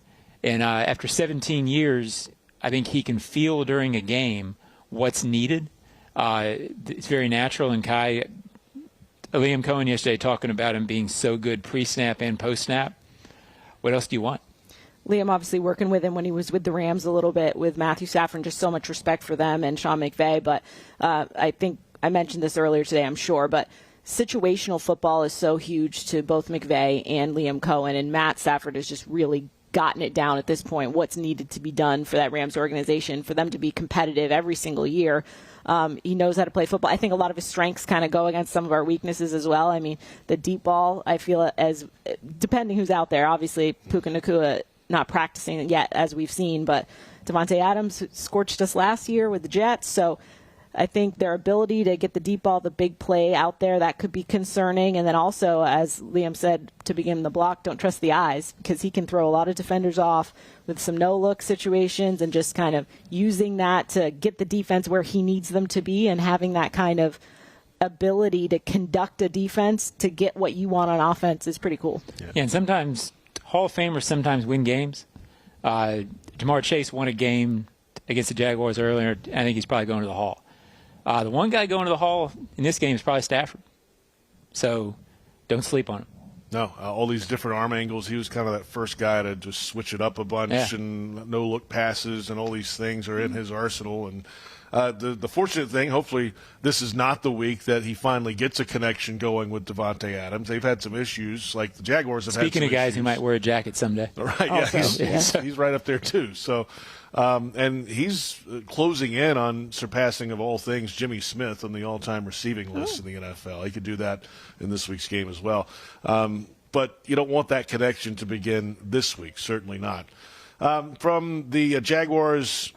And after 17 years, I think he can feel during a game what's needed. It's very natural. And Kai, Liam Cohen yesterday talking about him being so good pre-snap and post-snap. What else do you want? Liam obviously working with him when he was with the Rams a little bit with Matthew Stafford, and just so much respect for them and Sean McVay. But I think I mentioned this earlier today, I'm sure, but situational football is so huge to both McVay and Liam Cohen, and Matt Stafford has just really gotten it down at this point, what's needed to be done for that Rams organization, for them to be competitive every single year. He knows how to play football. I think a lot of his strengths kind of go against some of our weaknesses as well. I mean, the deep ball, I feel, as depending who's out there, obviously Puka Nacua not practicing yet, as we've seen, but Devontae Adams scorched us last year with the Jets, so I think their ability to get the deep ball, the big play out there, that could be concerning. And then also, as Liam said to begin the block, don't trust the eyes, because he can throw a lot of defenders off with some no-look situations and just kind of using that to get the defense where he needs them to be, and having that kind of ability to conduct a defense to get what you want on offense is pretty cool. Yeah, and sometimes Hall of Famers sometimes win games. Jamar Chase won a game against the Jaguars earlier. I think he's probably going to the Hall. The one guy going to the Hall in this game is probably Stafford. So don't sleep on him. No, all these different arm angles. He was kind of that first guy to just switch it up a bunch, and no-look passes and all these things are in his arsenal. And the fortunate thing, hopefully this is not the week that he finally gets a connection going with Devontae Adams. They've had some issues, like the Jaguars have had some issues. Speaking of guys who might wear a jacket someday. Right, he's right up there too. So, and he's closing in on surpassing, of all things, Jimmy Smith on the all-time receiving list in the NFL. He could do that in this week's game as well. But you don't want that connection to begin this week, certainly not. From the Jaguars'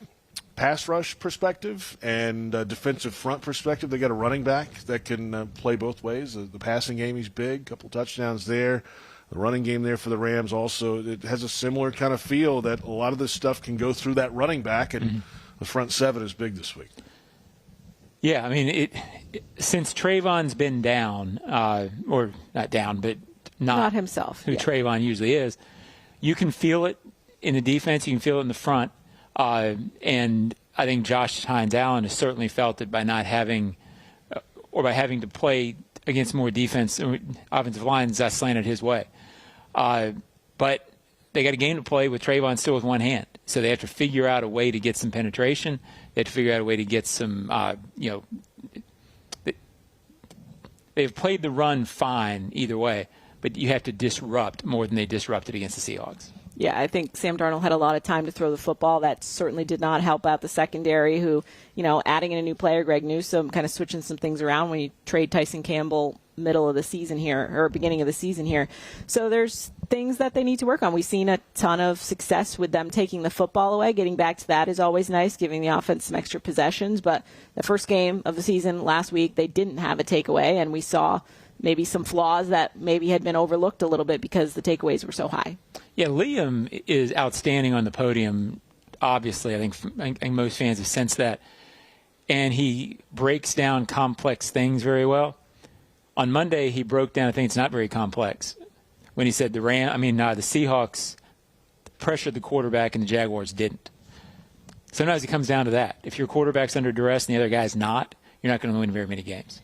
pass rush perspective and defensive front perspective, they got a running back that can play both ways. The passing game, he's big, a couple touchdowns there. The running game there for the Rams also, it has a similar kind of feel that a lot of this stuff can go through that running back, and the front seven is big this week. Yeah, I mean, since Trayvon's been down, or not down, but not himself, who Trayvon usually is, you can feel it in the defense, you can feel it in the front, and I think Josh Hines-Allen has certainly felt it by not having, or by having to play against more defense, offensive lines that slanted his way. But they got a game to play with Trayvon still with one hand. So they have to figure out a way to get some penetration. They have to figure out a way to get some, they've played the run fine either way, but you have to disrupt more than they disrupted against the Seahawks. Yeah, I think Sam Darnold had a lot of time to throw the football. That certainly did not help out the secondary, who, adding in a new player, Greg Newsome, kind of switching some things around when you trade Tyson Campbell middle of the season here, or beginning of the season here. So there's things that they need to work on. We've seen a ton of success with them taking the football away. Getting back to that is always nice, giving the offense some extra possessions. But the first game of the season last week, they didn't have a takeaway, and we saw maybe some flaws that maybe had been overlooked a little bit because the takeaways were so high. Yeah, Liam is outstanding on the podium, obviously. I think most fans have sensed that. And he breaks down complex things very well. On Monday, he broke down, I think it's not very complex, when he said the Seahawks pressured the quarterback and the Jaguars didn't. Sometimes it comes down to that. If your quarterback's under duress and the other guy's not, you're not going to win very many games.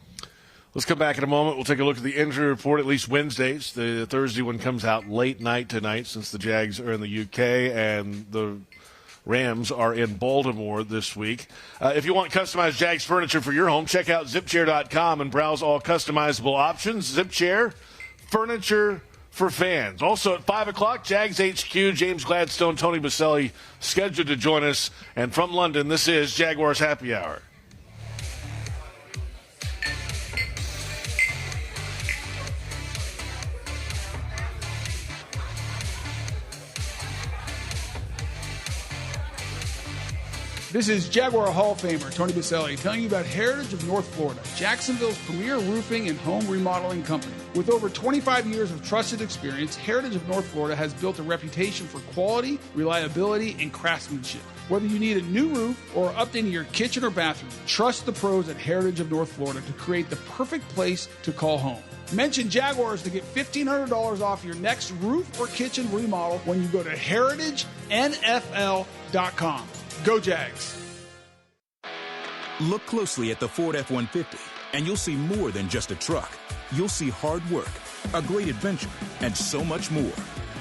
Let's come back in a moment. We'll take a look at the injury report, at least Wednesdays. The Thursday one comes out late night tonight since the Jags are in the UK and the Rams are in Baltimore this week. If you want customized Jags furniture for your home, check out zipchair.com and browse all customizable options. ZipChair, furniture for fans. Also at 5 o'clock, Jags HQ, James Gladstone, Tony Boselli scheduled to join us. And from London, this is Jaguars Happy Hour. This is Jaguar Hall of Famer Tony Boselli telling you about Heritage of North Florida, Jacksonville's premier roofing and home remodeling company. With over 25 years of trusted experience, Heritage of North Florida has built a reputation for quality, reliability, and craftsmanship. Whether you need a new roof or updating your kitchen or bathroom, trust the pros at Heritage of North Florida to create the perfect place to call home. Mention Jaguars to get $1,500 off your next roof or kitchen remodel when you go to heritagenfl.com. Go Jags. Look closely at the Ford F-150, and you'll see more than just a truck. You'll see hard work, a great adventure, and so much more.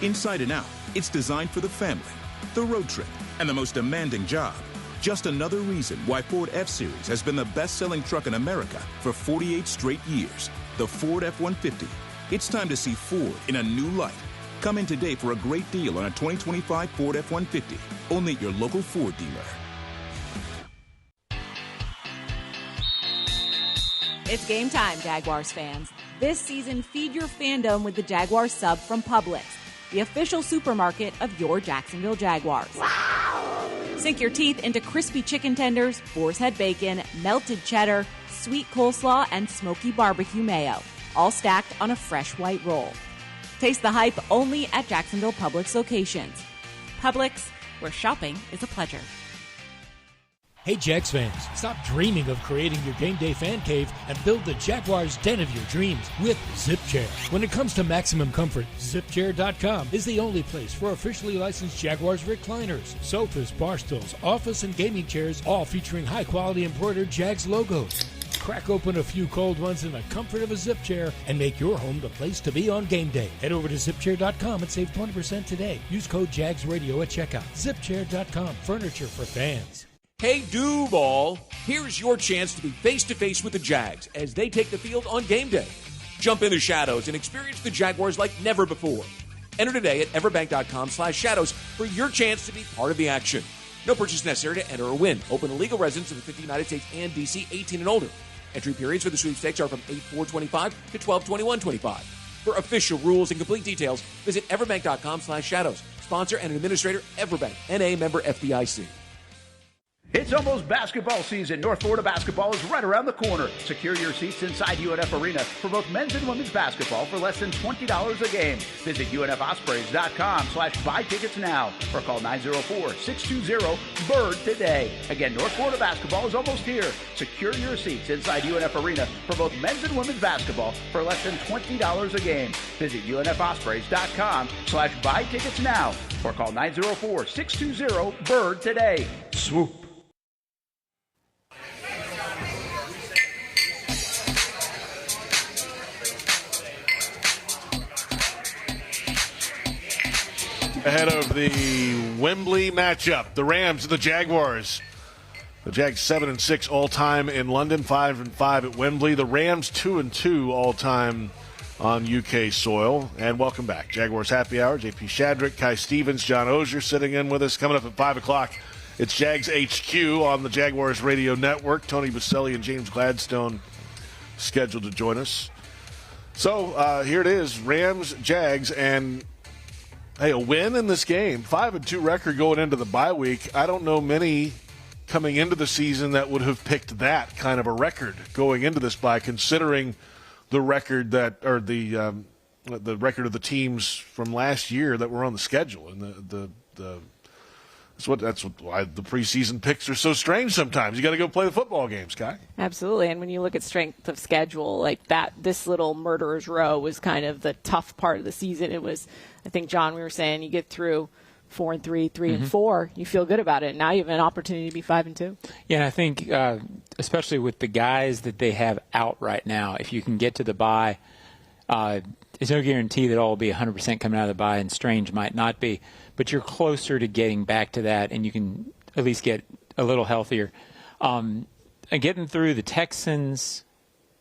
Inside and out, it's designed for the family, the road trip, and the most demanding job. Just another reason why Ford F-Series has been the best-selling truck in America for 48 straight years. The Ford F-150. It's time to see Ford in a new light. Come in today for a great deal on a 2025 Ford F-150. Only at your local Ford dealer. It's game time, Jaguars fans. This season, feed your fandom with the Jaguars sub from Publix, the official supermarket of your Jacksonville Jaguars. Wow. Sink your teeth into crispy chicken tenders, boar's head bacon, melted cheddar, sweet coleslaw, and smoky barbecue mayo, all stacked on a fresh white roll. Taste the hype only at Jacksonville Publix locations. Publix, where shopping is a pleasure. Hey Jags fans, stop dreaming of creating your game day fan cave and build the Jaguars den of your dreams with ZipChair. When it comes to maximum comfort, ZipChair.com is the only place for officially licensed Jaguars recliners, sofas, bar stools, office and gaming chairs, all featuring high-quality embroidered Jags logos. Crack open a few cold ones in the comfort of a Zip Chair and make your home the place to be on game day. Head over to ZipChair.com and save 20% today. Use code JagsRadio at checkout. ZipChair.com, furniture for fans. Hey, Duval, here's your chance to be face-to-face with the Jags as they take the field on game day. Jump in the shadows and experience the Jaguars like never before. Enter today at everbank.com/shadows for your chance to be part of the action. No purchase necessary to enter or win. Open to legal residents of the 50 United States and D.C., 18 and older. Entry periods for the sweepstakes are from 8/4/25 to 12/21/25. For official rules and complete details, visit everbank.com/shadows. Sponsor and administrator, Everbank, N.A. member FDIC. It's almost basketball season. North Florida basketball is right around the corner. Secure your seats inside UNF Arena for both men's and women's basketball for less than $20 a game. Visit UNFospreys.com/buy tickets now or call 904-620-BIRD today. Again, North Florida basketball is almost here. Secure your seats inside UNF Arena for both men's and women's basketball for less than $20 a game. Visit UNFospreys.com/buy tickets now or call 904-620-BIRD today. Swoop. Ahead of the Wembley matchup, the Rams and the Jaguars. The Jags 7-6 all-time in London, 5-5 at Wembley. The Rams 2-2 all-time on UK soil. And welcome back. Jaguars Happy Hour. JP Shadrick, Kai Stevens, John Oehser sitting in with us. Coming up at 5 o'clock, it's Jags HQ on the Jaguars Radio Network. Tony Boselli and James Gladstone scheduled to join us. So here it is, Rams, Jags, and hey, a win in this game, 5-2 record going into the bye week. I don't know many coming into the season that would have picked that kind of a record going into this bye, considering the record that, or the record of the teams from last year that were on the schedule. And that's why the preseason picks are so strange sometimes. You got to go play the football games, Kai. Absolutely. And when you look at strength of schedule like that, this little murderer's row was kind of the tough part of the season. It was, I think, John, we were saying you get through 4-3, 3-4, you feel good about it. Now you have an opportunity to be 5-2. Yeah, and I think especially with the guys that they have out right now, if you can get to the bye, there's no guarantee that all will be 100% coming out of the bye, and Strange might not be. But you're closer to getting back to that, and you can at least get a little healthier. And getting through the Texans,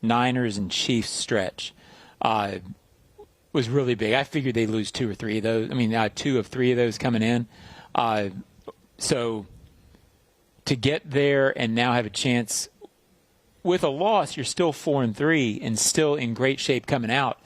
Niners, and Chiefs stretch was really big. I figured they'd lose 2 or 3 of those. I mean, 2 of 3 of those coming in. So to get there and now have a chance with a loss, you're still 4-3 and still in great shape coming out.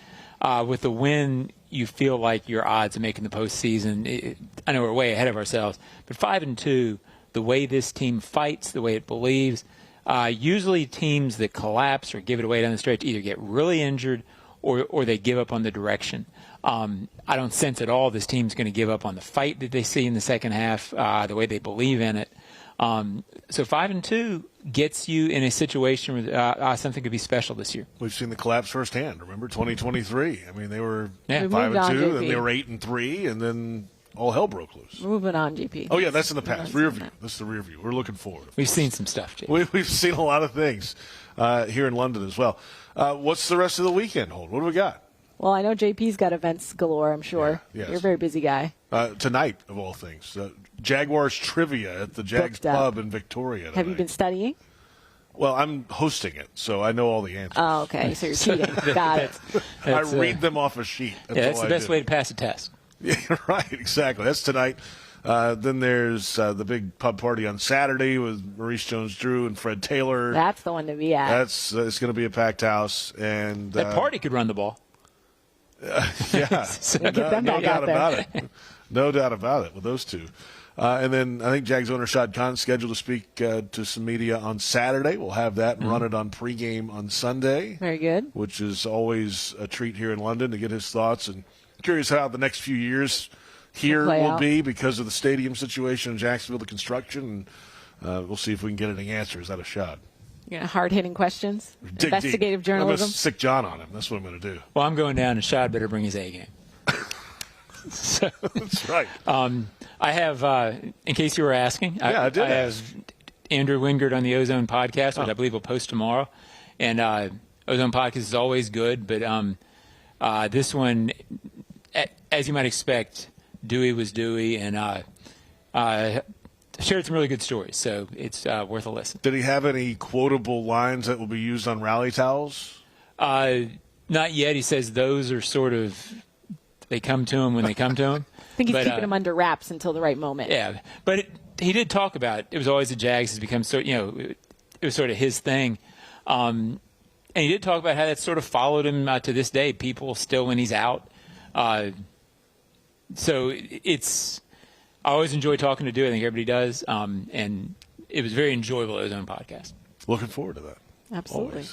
With a win, you feel like your odds of making the postseason. I know we're way ahead of ourselves, but 5-2, the way this team fights, the way it believes. Usually teams that collapse or give it away down the stretch either get really injured or they give up on the direction. I don't sense at all this team's going to give up on the fight that they see in the second half, the way they believe in it. So 5-2 gets you in a situation where something could be special this year. We've seen the collapse firsthand. Remember 2023? I mean, they were 5-2, then they were 8-3, and then all hell broke loose. We're moving on, GP. Oh yeah, that's in the past. Rear view. This is the rear view. We're looking forward. We've seen some stuff, Jay. We've seen a lot of things here in London as well. What's the rest of the weekend hold? What do we got? Well, I know JP's got events galore, I'm sure. Yeah, yes. You're a very busy guy. Tonight, of all things, Jaguars trivia at the Jags Pub in Victoria tonight. Have you been studying? Well, I'm hosting it, so I know all the answers. Oh, okay. So you're cheating. Got it. I read them off a sheet. That's the best way to pass a test. Yeah, right. Exactly. That's tonight. Then there's the big pub party on Saturday with Maurice Jones-Drew and Fred Taylor. That's the one to be at. It's going to be a packed house, and that party could run the ball. Yeah, Get them no back doubt out there. about it. No doubt about it with those two. And then I think Jags owner Shad Khan's scheduled to speak to some media on Saturday. We'll have that and run it on pregame on Sunday. Very good. Which is always a treat here in London to get his thoughts. And curious how the next few years here will be because of the stadium situation in Jacksonville, the construction. And we'll see if we can get any answers out of Shad. Yeah, hard-hitting questions. Dig Investigative deep. journalism. I'm going to stick John on him. That's what I'm going to do. Well, I'm going down, and Shad better bring his A game. So, that's right. I have, in case you were asking, I did have Andrew Wingard on the Ozone podcast, which I believe will post tomorrow. And Ozone podcast is always good, but this one, as you might expect, Dewey was Dewey, and shared some really good stories, so it's worth a listen. Did he have any quotable lines that will be used on rally towels? Not yet. He says those are sort of, they come to him when they come to him. I think he's keeping them under wraps until the right moment. Yeah, but he did talk about it. It was always the Jags has become so, it was sort of his thing. And he did talk about how that sort of followed him to this day. People still, when he's out. So I always enjoy talking to Dewey. I think everybody does. And it was very enjoyable at his own podcast. Looking forward to that. Absolutely.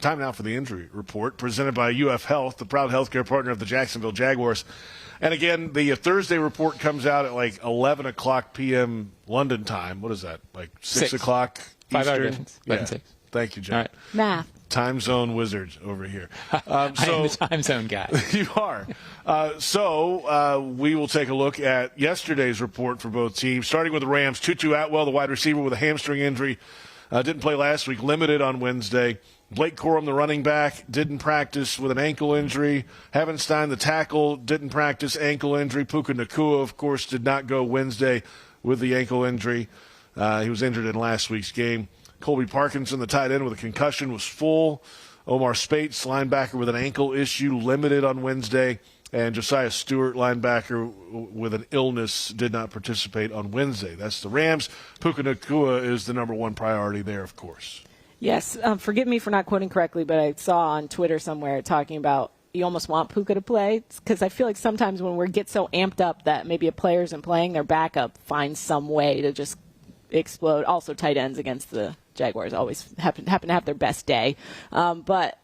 Time now for the injury report presented by UF Health, the proud healthcare partner of the Jacksonville Jaguars. And again, the Thursday report comes out at like 11 o'clock p.m. London time. What is that? Like 6 o'clock Eastern? 5 hour difference. Yeah. 6. Thank you, John. All right. Math. Time zone wizards over here. I am the time zone guy. You are. So we will take a look at yesterday's report for both teams, starting with the Rams. Tutu Atwell, the wide receiver with a hamstring injury, didn't play last week, limited on Wednesday. Blake Corum, the running back, didn't practice with an ankle injury. Havenstein, the tackle, didn't practice, ankle injury. Puka Nacua, of course, did not go Wednesday with the ankle injury. He was injured in last week's game. Colby Parkinson, the tight end with a concussion, was full. Omar Spates, linebacker with an ankle issue, limited on Wednesday. And Josiah Stewart, linebacker with an illness, did not participate on Wednesday. That's the Rams. Puka Nacua is the number one priority there, of course. Yes. Forgive me for not quoting correctly, but I saw on Twitter somewhere talking about you almost want Puka to play, because I feel like sometimes when we get so amped up that maybe a player isn't playing, their backup finds some way to just explode. Also, tight ends against the Jaguars always happen to have their best day. But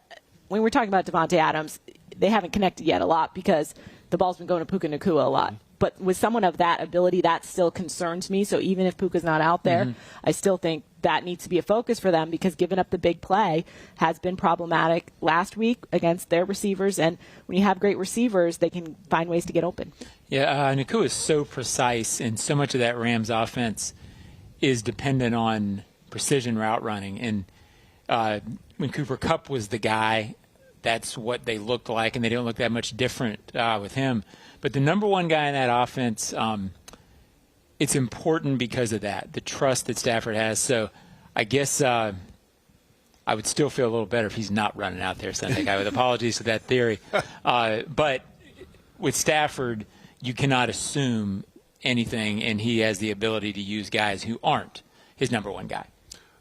when we're talking about Devontae Adams, they haven't connected yet a lot because the ball's been going to Puka Nacua a lot. But with someone of that ability, that still concerns me. So even if Puka's not out there, I still think that needs to be a focus for them, because giving up the big play has been problematic last week against their receivers. And when you have great receivers, they can find ways to get open. Yeah, Nakua is so precise, and so much of that Rams offense is dependent on precision route running. And when Cooper Kupp was the guy, that's what they looked like, and they don't look that much different with him. But the number one guy in that offense, it's important because of that, the trust that Stafford has. So I guess I would still feel a little better if he's not running out there Sunday, guy, with apologies to that theory. But with Stafford, you cannot assume anything, and he has the ability to use guys who aren't his number one guy.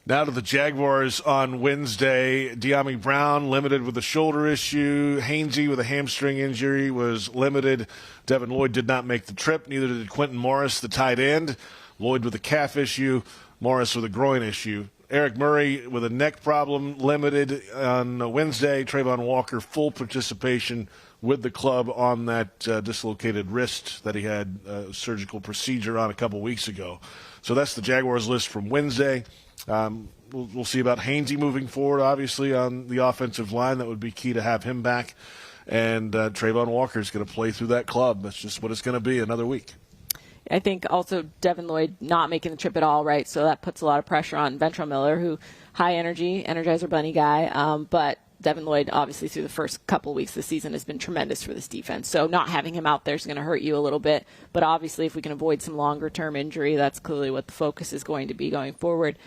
Now to the Jaguars on Wednesday. De'Ami Brown limited with a shoulder issue. Hainsey with a hamstring injury was limited. Devin Lloyd did not make the trip. Neither did Quentin Morris, the tight end. Lloyd with a calf issue. Morris with a groin issue. Eric Murray with a neck problem, limited on Wednesday. Trayvon Walker, full participation with the club on that dislocated wrist that he had a surgical procedure on a couple weeks ago. So that's the Jaguars list from Wednesday. We'll see about Hainsey moving forward, obviously, on the offensive line. That would be key to have him back. And Trayvon Walker is going to play through that club. That's just what it's going to be, another week. I think also Devin Lloyd not making the trip at all, right? So that puts a lot of pressure on Ventrell Miller, who high energy, Energizer Bunny guy. But Devin Lloyd, obviously, through the first couple of weeks of the season has been tremendous for this defense. So not having him out there is going to hurt you a little bit. But obviously, if we can avoid some longer-term injury, that's clearly what the focus is going to be going forward.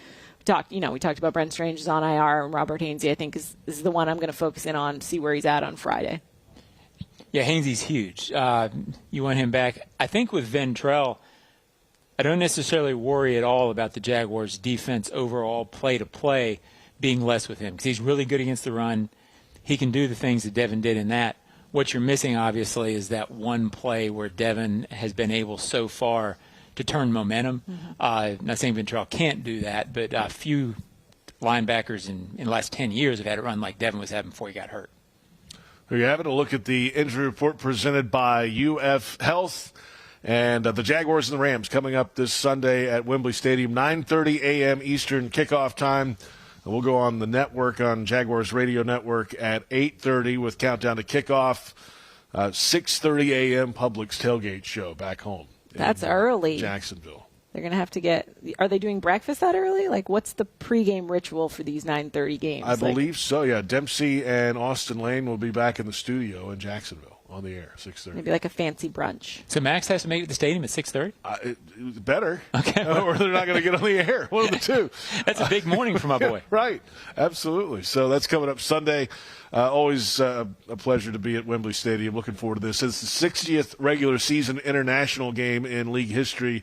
We talked about Brent Strange is on IR, and Robert Hainsey, I think, is the one I'm going to focus in on, see where he's at on Friday. Yeah, Hainsey's huge. You want him back. I think with Ventrell, I don't necessarily worry at all about the Jaguars' defense overall play-to-play being less with him, because he's really good against the run. He can do the things that Devin did in that. What you're missing, obviously, is that one play where Devin has been able so far to turn momentum. Not saying Ventrell can't do that, but few linebackers in the last 10 years have had a run like Devin was having before he got hurt. There you have it, a look at the injury report presented by UF Health. And the Jaguars and the Rams coming up this Sunday at Wembley Stadium, 9:30 a.m. Eastern kickoff time. And we'll go on the network, on Jaguars Radio Network, at 8:30 with countdown to kickoff. 6:30 a.m. Publix tailgate show back home. That's early. Jacksonville. They're going to have to get – are they doing breakfast that early? Like, what's the pregame ritual for these 9:30 games? I believe so, yeah. Dempsey and Austin Lane will be back in the studio in Jacksonville on the air, 6:30. Maybe like a fancy brunch. So Max has to make it to the stadium at 6:30? Better. Okay. Or they're not going to get on the air. One of the two. That's a big morning for my boy. Right. Absolutely. So that's coming up Sunday. Always a pleasure to be at Wembley Stadium. Looking forward to this. It's the 60th regular season international game in league history,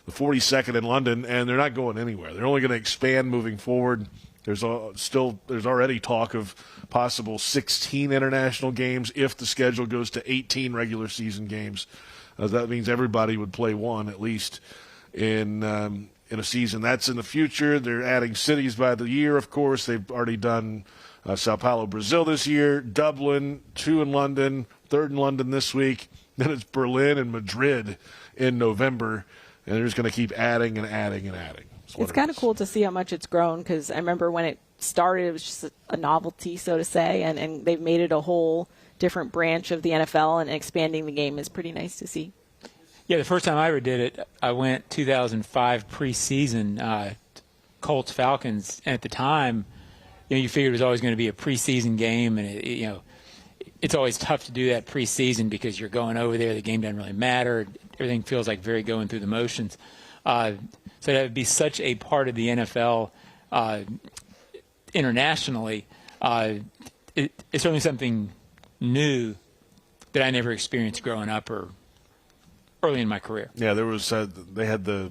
the 42nd in London, and they're not going anywhere. They're only going to expand moving forward. There's already talk of possible 16 international games if the schedule goes to 18 regular season games. That means everybody would play one at least in a season. That's in the future. They're adding cities by the year, of course. They've already done Sao Paulo, Brazil this year, Dublin, 2 in London, 3rd in London this week. Then it's Berlin and Madrid in November, and they're just going to keep adding and adding and adding. It's kind of cool to see how much it's grown, because I remember when it started, it was just a novelty, so to say, and they've made it a whole different branch of the NFL, and expanding the game is pretty nice to see. Yeah, the first time I ever did it, I went 2005 preseason, Colts-Falcons, and at the time, you figured it was always going to be a preseason game, and it's always tough to do that preseason because you're going over there, the game doesn't really matter, everything feels like very going through the motions. So that would be such a part of the NFL internationally. It's certainly something new that I never experienced growing up or early in my career. Yeah, there was they had the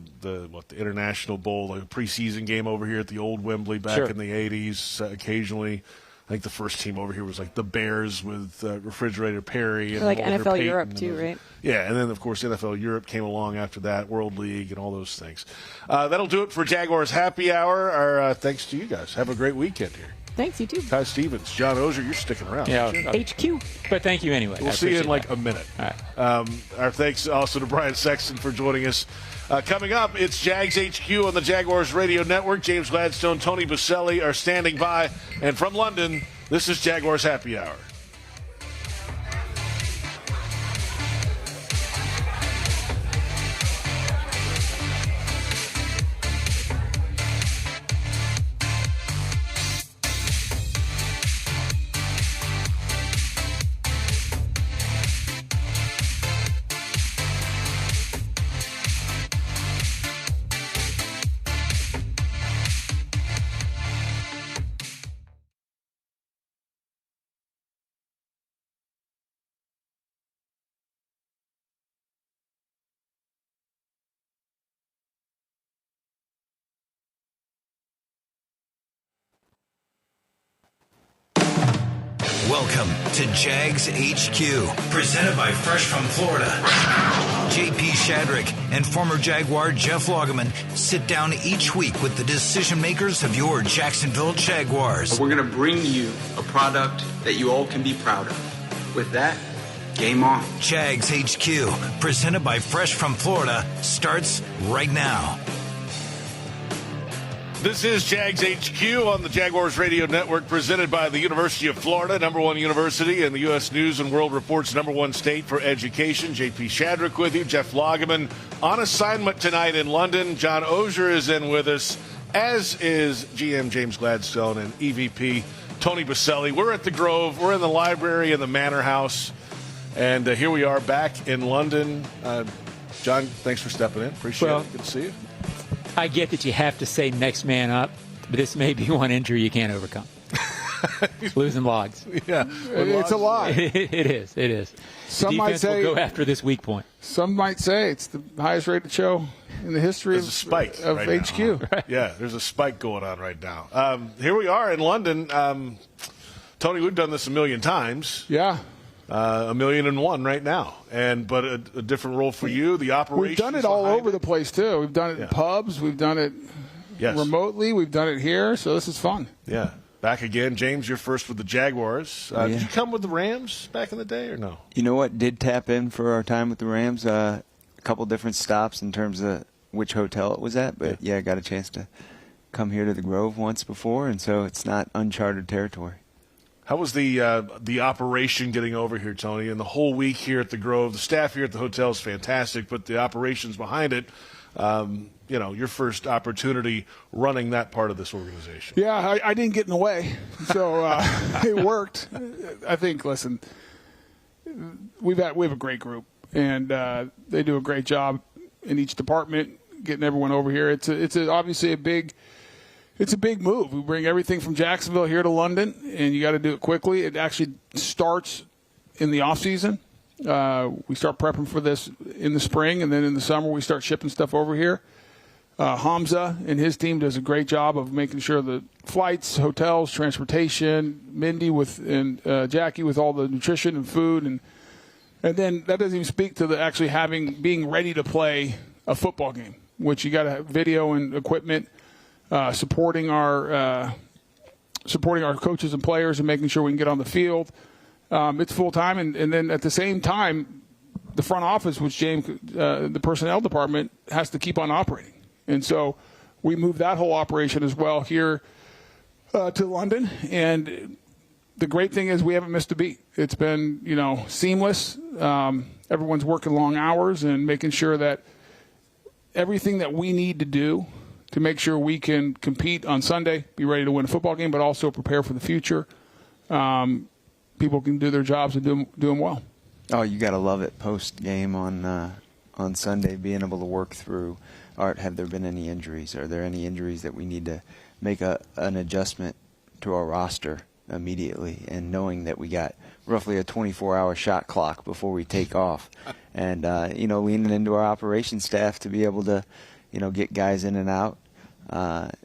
International Bowl, the preseason game over here at the old Wembley back in the 80s. Occasionally, I think the first team over here was like the Bears with Refrigerator Perry. And like Walter NFL Payton Europe too, right? Yeah, and then, of course, NFL Europe came along after that, World League and all those things. That'll do it for Jaguars Happy Hour. Our thanks to you guys. Have a great weekend here. Thanks, you too. Ty Stevens, John Oehser, you're sticking around. Yeah. HQ. But thank you anyway. We'll see you in like a minute. All right. Our thanks also to Brian Sexton for joining us. Coming up, it's Jags HQ on the Jaguars Radio Network. James Gladstone, Tony Boselli are standing by. And from London, this is Jaguars Happy Hour. Welcome to Jags HQ, presented by Fresh from Florida. JP Shadrick and former Jaguar Jeff Lageman sit down each week with the decision makers of your Jacksonville Jaguars. We're going to bring you a product that you all can be proud of. With that, game on. Jags HQ, presented by Fresh from Florida, starts right now. This is Jags HQ on the Jaguars Radio Network, presented by the University of Florida, #1 university in the U.S. News and World Report's #1 state for education. JP Shadrick with you, Jeff Lageman on assignment tonight in London. John Oehser is in with us, as is GM James Gladstone and EVP Tony Boselli. We're at the Grove. We're in the library in the Manor House. And here we are back in London. John, thanks for stepping in. Appreciate it. Good to see you. I get that you have to say next man up, but this may be one injury you can't overcome. Losing logs. Yeah. It's a lot. It is. Some Defense might say will go after this weak point. Some might say it's the highest rated show in the history there's a spike of right HQ. Now. Yeah, there's a spike going on right now. Here we are in London. Tony, we've done this a million times. Yeah. 1,000,001 right now, but a different role for you. The operation. We've done it all over the place too. We've done it in pubs. We've done it remotely. We've done it here. So this is fun. Yeah, back again, James. You're first with the Jaguars. Did you come with the Rams back in the day, or no? You know what? Did tap in for our time with the Rams. A couple different stops in terms of which hotel it was at, but I got a chance to come here to the Grove once before, and so it's not uncharted territory. How was the operation getting over here, Tony, and the whole week here at the Grove? The staff here at the hotel is fantastic, but the operations behind it, your first opportunity running that part of this organization. Yeah, I didn't get in the way, so it worked. I think, listen, we have a great group, and they do a great job in each department getting everyone over here. It's obviously a big move. We bring everything from Jacksonville here to London, and you got to do it quickly. It actually starts in the off season. We start prepping for this in the spring, and then in the summer we start shipping stuff over here. Hamza and his team does a great job of making sure the flights, hotels, transportation, Mindy and Jackie with all the nutrition and food, and then that doesn't even speak to the actually being ready to play a football game, which you got to have video and equipment. Supporting our coaches and players and making sure we can get on the field. It's full time, and then at the same time, the front office, which James, the personnel department, has to keep on operating, and so we moved that whole operation as well here to London. And the great thing is we haven't missed a beat. It's been seamless. Everyone's working long hours and making sure that everything that we need to do to make sure we can compete on Sunday, be ready to win a football game, but also prepare for the future. People can do their jobs and do them well. Oh, you got to love it post-game on Sunday, being able to work through, have there been any injuries? Are there any injuries that we need to make an adjustment to our roster immediately, and knowing that we got roughly a 24-hour shot clock before we take off, and leaning into our operations staff to be able to get guys in and out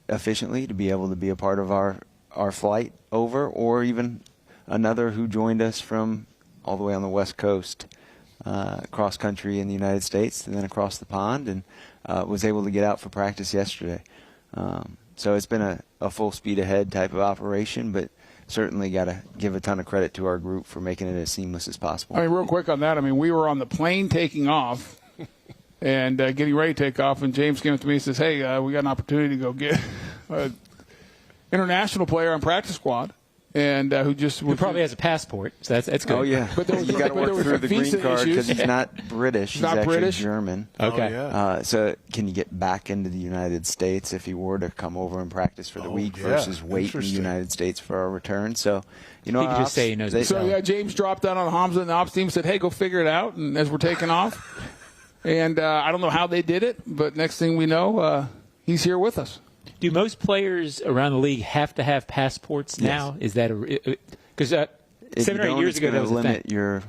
efficiently, to be able to be a part of our flight over, or even another who joined us from all the way on the West Coast, cross country in the United States and then across the pond, and was able to get out for practice yesterday. So it's been a full speed ahead type of operation, but certainly got to give a ton of credit to our group for making it as seamless as possible. I mean, real quick on that, we were on the plane taking off and getting ready to take off, and James came up to me and says, hey, we got an opportunity to go get an international player on practice squad. And who probably has a passport, so that's good. Oh yeah, but you got to work through the green card because he's not British. He's not actually British? German. Okay. Yeah. So can you get back into the United States if he were to come over and practice for the week versus wait in the United States for our return? So he could just say he knows. So yeah, James dropped down on Hamza and the ops team, said, "Hey, go figure it out." And as we're taking off, and I don't know how they did it, but next thing we know, he's here with us. Do most players around the league have to have passports now? Is that because 7 or 8 years ago that was a thing? Limit your,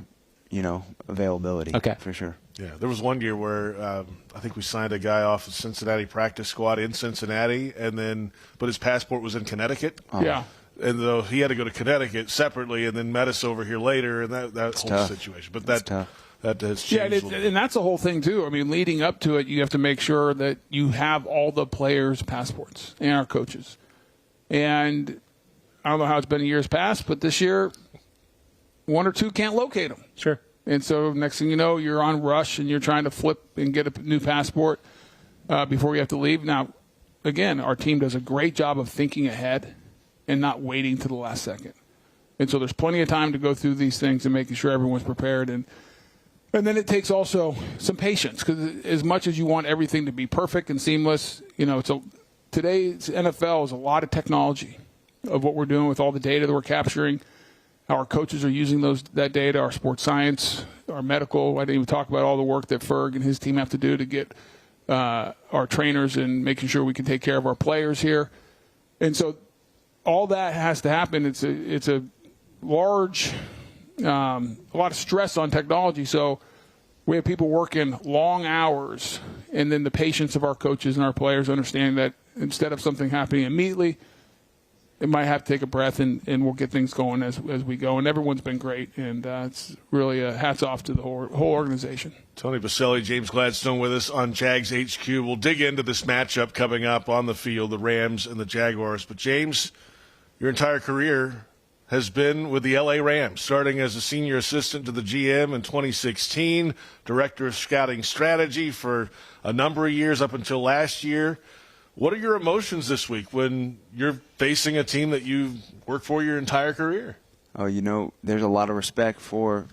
availability. Okay, for sure. Yeah, there was one year where I think we signed a guy off the Cincinnati practice squad in Cincinnati, but his passport was in Connecticut. Oh. Yeah. And though he had to go to Connecticut separately and then met us over here later, and that whole tough. situation. But that's tough. That has changed. Yeah, and that's the whole thing, too. Leading up to it, you have to make sure that you have all the players' passports and our coaches. And I don't know how it's been in years past, but this year, one or two can't locate them. Sure. And so next thing you know, you're on rush and you're trying to flip and get a new passport before you have to leave. Now, again, our team does a great job of thinking ahead and not waiting to the last second. And so there's plenty of time to go through these things and making sure everyone's prepared. And then it takes also some patience, because as much as you want everything to be perfect and seamless, today's NFL is a lot of technology of what we're doing with all the data that we're capturing, how our coaches are using that data, our sports science, our medical. I didn't even talk about all the work that Ferg and his team have to do to get our trainers and making sure we can take care of our players here. And so all that has to happen. It's a large a lot of stress on technology, so we have people working long hours, and then the patience of our coaches and our players understanding that instead of something happening immediately, it might have to take a breath, and we'll get things going as we go. And everyone's been great, and it's really hats off to the whole organization. Tony Boselli, James Gladstone with us on Jags HQ. We'll dig into this matchup coming up on the field, the Rams and the Jaguars. But, James, your entire career has been with the L.A. Rams, starting as a senior assistant to the GM in 2016, director of scouting strategy for a number of years up until last year. What are your emotions this week when you're facing a team that you've worked for your entire career? Oh, there's a lot of respect for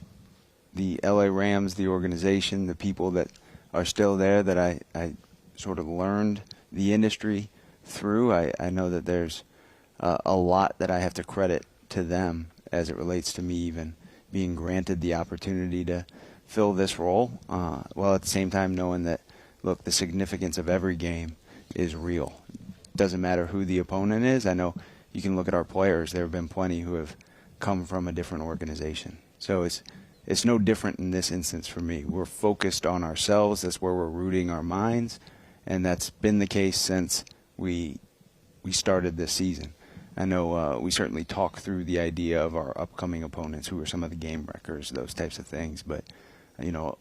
the L.A. Rams, the organization, the people that are still there that I sort of learned the industry through. I know that there's a lot that I have to credit to them as it relates to me even being granted the opportunity to fill this role, while at the same time knowing that, look, the significance of every game is real. Doesn't matter who the opponent is. I know you can look at our players. There have been plenty who have come from a different organization. So it's no different in this instance for me. We're focused on ourselves. That's where we're rooting our minds, and that's been the case since we started this season. I know we certainly talk through the idea of our upcoming opponents, who are some of the game wreckers, those types of things. But,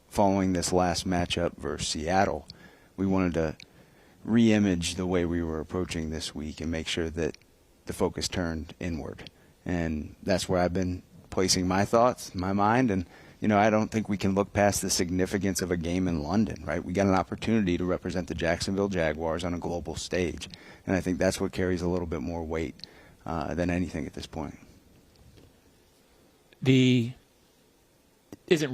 following this last matchup versus Seattle, we wanted to re-image the way we were approaching this week and make sure that the focus turned inward. And that's where I've been placing my thoughts, my mind. And, I don't think we can look past the significance of a game in London, right? We got an opportunity to represent the Jacksonville Jaguars on a global stage. And I think that's what carries a little bit more weight than anything at this point. Isn't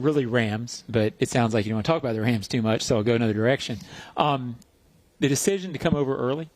really Rams, but it sounds like you don't want to talk about the Rams too much, so I'll go another direction. The decision to come over early,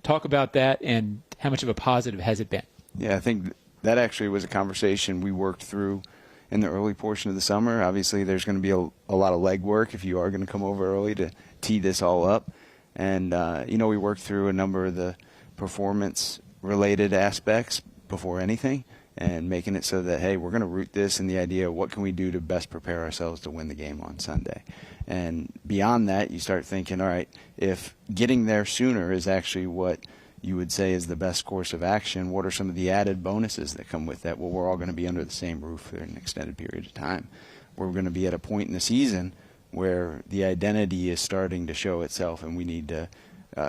talk about that and how much of a positive has it been? Yeah, I think that actually was a conversation we worked through in the early portion of the summer. Obviously, there's going to be a lot of legwork if you are going to come over early to tee this all up. And, we worked through a number of the performance-related aspects before anything and making it so that, hey, we're going to root this in the idea of what can we do to best prepare ourselves to win the game on Sunday. And beyond that, you start thinking, all right, if getting there sooner is actually what you would say is the best course of action, what are some of the added bonuses that come with that? Well, we're all going to be under the same roof for an extended period of time. We're going to be at a point in the season where the identity is starting to show itself, and we need to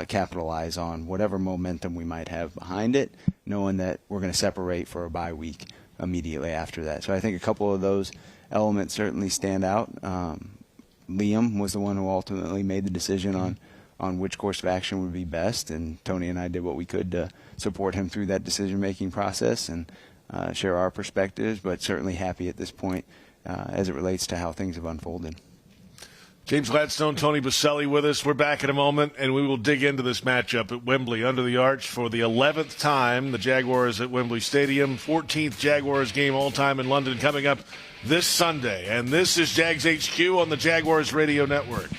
capitalize on whatever momentum we might have behind it, knowing that we're going to separate for a bye week immediately after that. So I think a couple of those elements certainly stand out. Liam was the one who ultimately made the decision on which course of action would be best, and Tony and I did what we could to support him through that decision-making process and share our perspectives, but certainly happy at this point as it relates to how things have unfolded. James Gladstone, Tony Boselli with us. We're back in a moment, and we will dig into this matchup at Wembley under the arch for the 11th time. The Jaguars at Wembley Stadium, 14th Jaguars game all-time in London coming up this Sunday. And this is Jags HQ on the Jaguars Radio Network.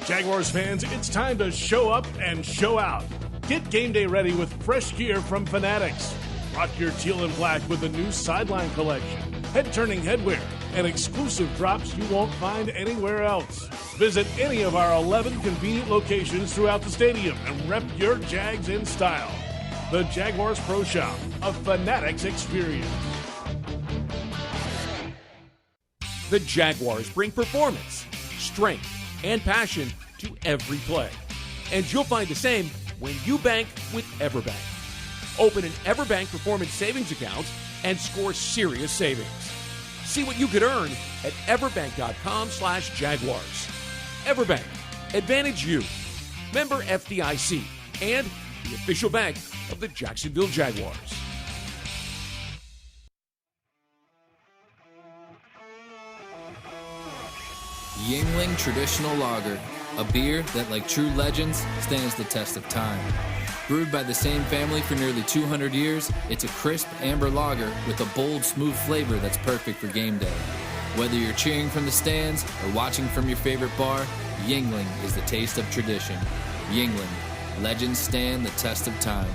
Jaguars fans, it's time to show up and show out. Get game day ready with fresh gear from Fanatics. Rock your teal and black with the new Sideline collection, head-turning headwear, and exclusive drops you won't find anywhere else. Visit any of our 11 convenient locations throughout the stadium and rep your Jags in style. The Jaguars Pro Shop, a Fanatics experience. The Jaguars bring performance, strength, and passion to every play. And you'll find the same when you bank with EverBank. Open an EverBank Performance Savings account and score serious savings. See what you could earn at everbank.com/Jaguars. EverBank, advantage you. Member FDIC and the official bank of the Jacksonville Jaguars. Yuengling Traditional Lager, a beer that, like true legends, stands the test of time. Brewed by the same family for nearly 200 years, it's a crisp amber lager with a bold, smooth flavor that's perfect for game day. Whether you're cheering from the stands or watching from your favorite bar, Yuengling is the taste of tradition. Yuengling, legends stand the test of time.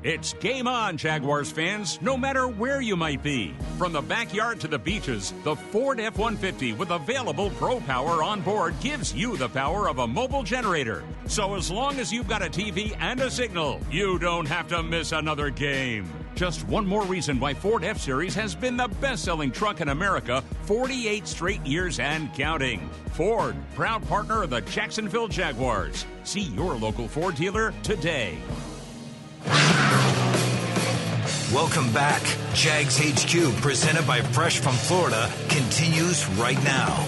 It's game on, Jaguars fans, no matter where you might be. From the backyard to the beaches, the Ford F-150 with available Pro Power on board gives you the power of a mobile generator. So as long as you've got a TV and a signal, you don't have to miss another game. Just one more reason why Ford F-Series has been the best-selling truck in America 48 straight years and counting. Ford, proud partner of the Jacksonville Jaguars. See your local Ford dealer today. Welcome back. Jags HQ, presented by Fresh from Florida, continues right now.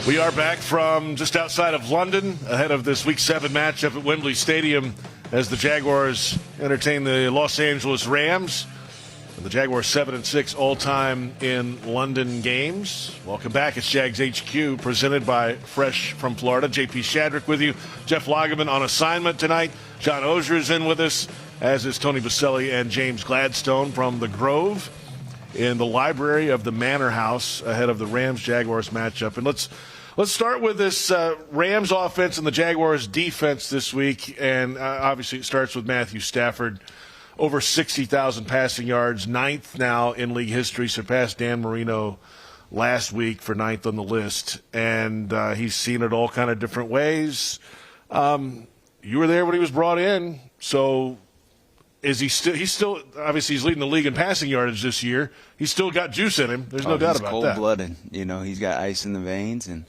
We are back from just outside of London ahead of this Week 7 matchup at Wembley Stadium as the Jaguars entertain the Los Angeles Rams. The Jaguars 7-6 all-time in London games. Welcome back. It's Jags HQ, presented by Fresh from Florida. JP Shadrick with you. Jeff Lageman on assignment tonight. John Oehser is in with us, as is Tony Boselli and James Gladstone from the Grove in the library of the Manor House ahead of the Rams-Jaguars matchup. And let's start with this Rams offense and the Jaguars defense this week. And obviously it starts with Matthew Stafford. Over 60,000 passing yards, 9th now in league history, surpassed Dan Marino last week for 9th on the list. And he's seen it all kind of different ways. You were there when he was brought in, so is he's still obviously he's leading the league in passing yardage this year. He's still got juice in him. There's no doubt about that. He's cold-blooded. You know, he's got ice in the veins, and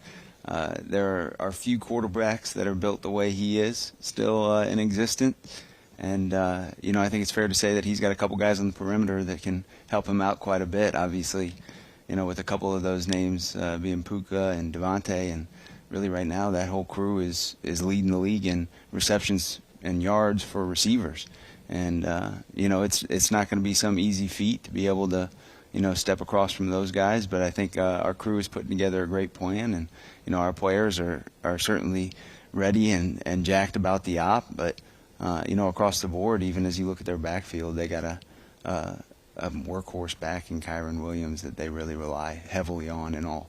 there are few quarterbacks that are built the way he is still in existence. And, you know, I think it's fair to say that he's got a couple guys on the perimeter that can help him out quite a bit. Obviously, you know, with a couple of those names being Puka and Devontae, and really right now that whole crew is leading the league in receptions and yards for receivers. And, you know, it's not going to be some easy feat to be able to, you know, step across from those guys. But I think our crew is putting together a great plan. And, you know, our players are certainly ready and jacked about the op. But, you know, across the board, even as you look at their backfield, they got a workhorse back in Kyron Williams that they really rely heavily on in all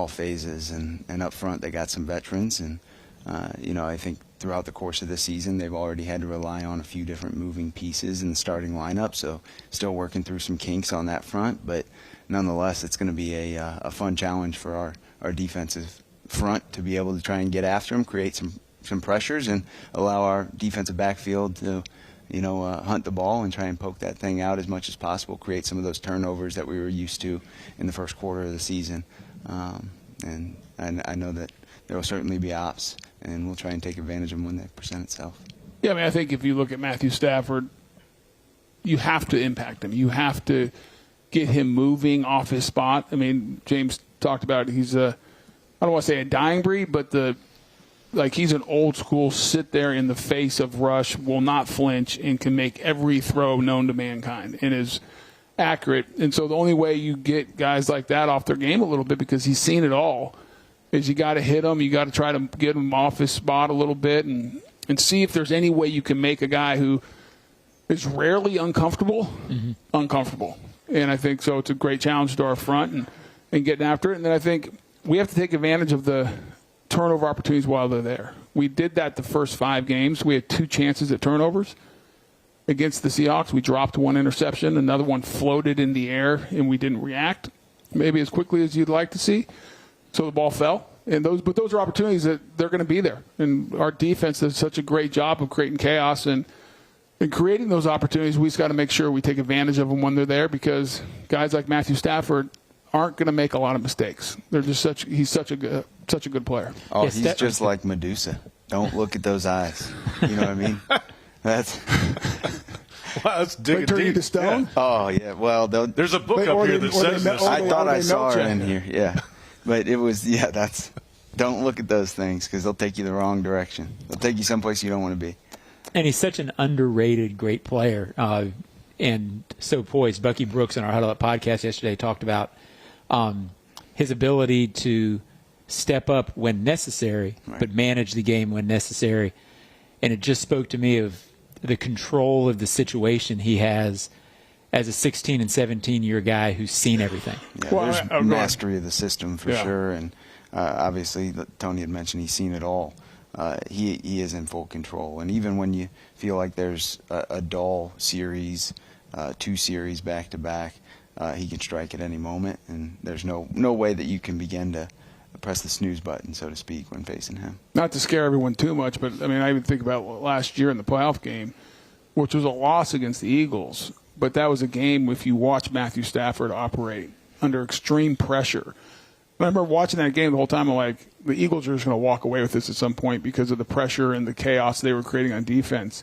phases. And up front, they got some veterans. And, you know, I think throughout the course of the season, they've already had to rely on a few different moving pieces in the starting lineup. So still working through some kinks on that front. But nonetheless, it's going to be a fun challenge for our defensive front to be able to try and get after him, create some pressures, and allow our defensive backfield to hunt the ball and try and poke that thing out as much as possible, create some of those turnovers that we were used to in the first quarter of the season. And I know that there will certainly be ops, and we'll try and take advantage of them when they present itself. Yeah, I mean, I think if you look at Matthew Stafford, you have to impact him. You have to get him moving off his spot. I mean, James talked about it. He's I don't want to say a dying breed, but he's an old school, sit there in the face of rush, will not flinch, and can make every throw known to mankind and is accurate. And so the only way you get guys like that off their game a little bit, because he's seen it all, is you got to hit him. You got to try to get him off his spot a little bit and see if there's any way you can make a guy who is rarely uncomfortable, uncomfortable. And I think so it's a great challenge to our front and getting after it. And then I think we have to take advantage of the turnover opportunities while they're there. We did that the first 5 games. We had 2 chances at turnovers. Against the Seahawks, we dropped 1 interception. Another one floated in the air, and we didn't react maybe as quickly as you'd like to see. So the ball fell. But those are opportunities that they're going to be there. And our defense does such a great job of creating chaos and creating those opportunities. We just got to make sure we take advantage of them when they're there, because guys like Matthew Stafford aren't going to make a lot of mistakes. He's such a good player. Oh, he's just like Medusa. Don't look at those eyes. You know what I mean? That's wow, that's digging turn deep. You to stone? Yeah. Oh yeah. Well, there's a book up here that says this. I thought I saw it in here. Yeah, but it was that's. Don't look at those things, because they'll take you the wrong direction. They'll take you someplace you don't want to be. And he's such an underrated great player and so poised. Bucky Brooks on our Huddle Up podcast yesterday talked about his ability to step up when necessary, but manage the game when necessary. And it just spoke to me of the control of the situation he has as a 16 and 17-year guy who's seen everything. Yeah, there's mastery of the system for sure. And obviously, Tony had mentioned he's seen it all. He is in full control. And even when you feel like there's a dull series, 2 series back-to-back, he can strike at any moment. And there's no way that you can begin to press the snooze button, so to speak, when facing him. Not to scare everyone too much, but, I mean, I even think about last year in the playoff game, which was a loss against the Eagles. But that was a game, if you watch Matthew Stafford operate under extreme pressure. And I remember watching that game the whole time, I'm like, the Eagles are just going to walk away with this at some point because of the pressure and the chaos they were creating on defense.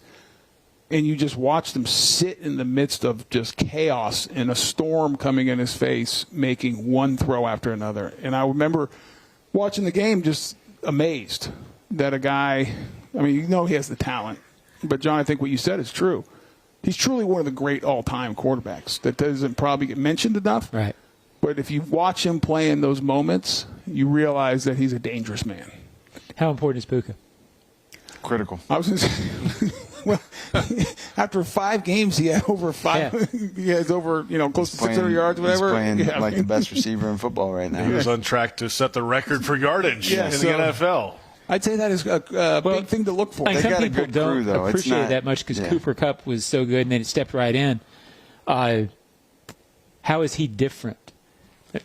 And you just watch them sit in the midst of just chaos and a storm coming in his face, making one throw after another. And I remember watching the game just amazed that a guy, I mean, he has the talent. But, John, I think what you said is true. He's truly one of the great all-time quarterbacks that doesn't probably get mentioned enough. Right. But if you watch him play in those moments, you realize that he's a dangerous man. How important is Puka? Critical. I was going to say, well, after 5 games, he had over 5. Yeah. He has over, close to 600 yards, whatever. He's playing like the best receiver in football right now. He was on track to set the record for yardage in the NFL. I'd say that is a big thing to look for. And some people don't appreciate it that much because Cooper Kupp was so good and then it stepped right in. How is he different?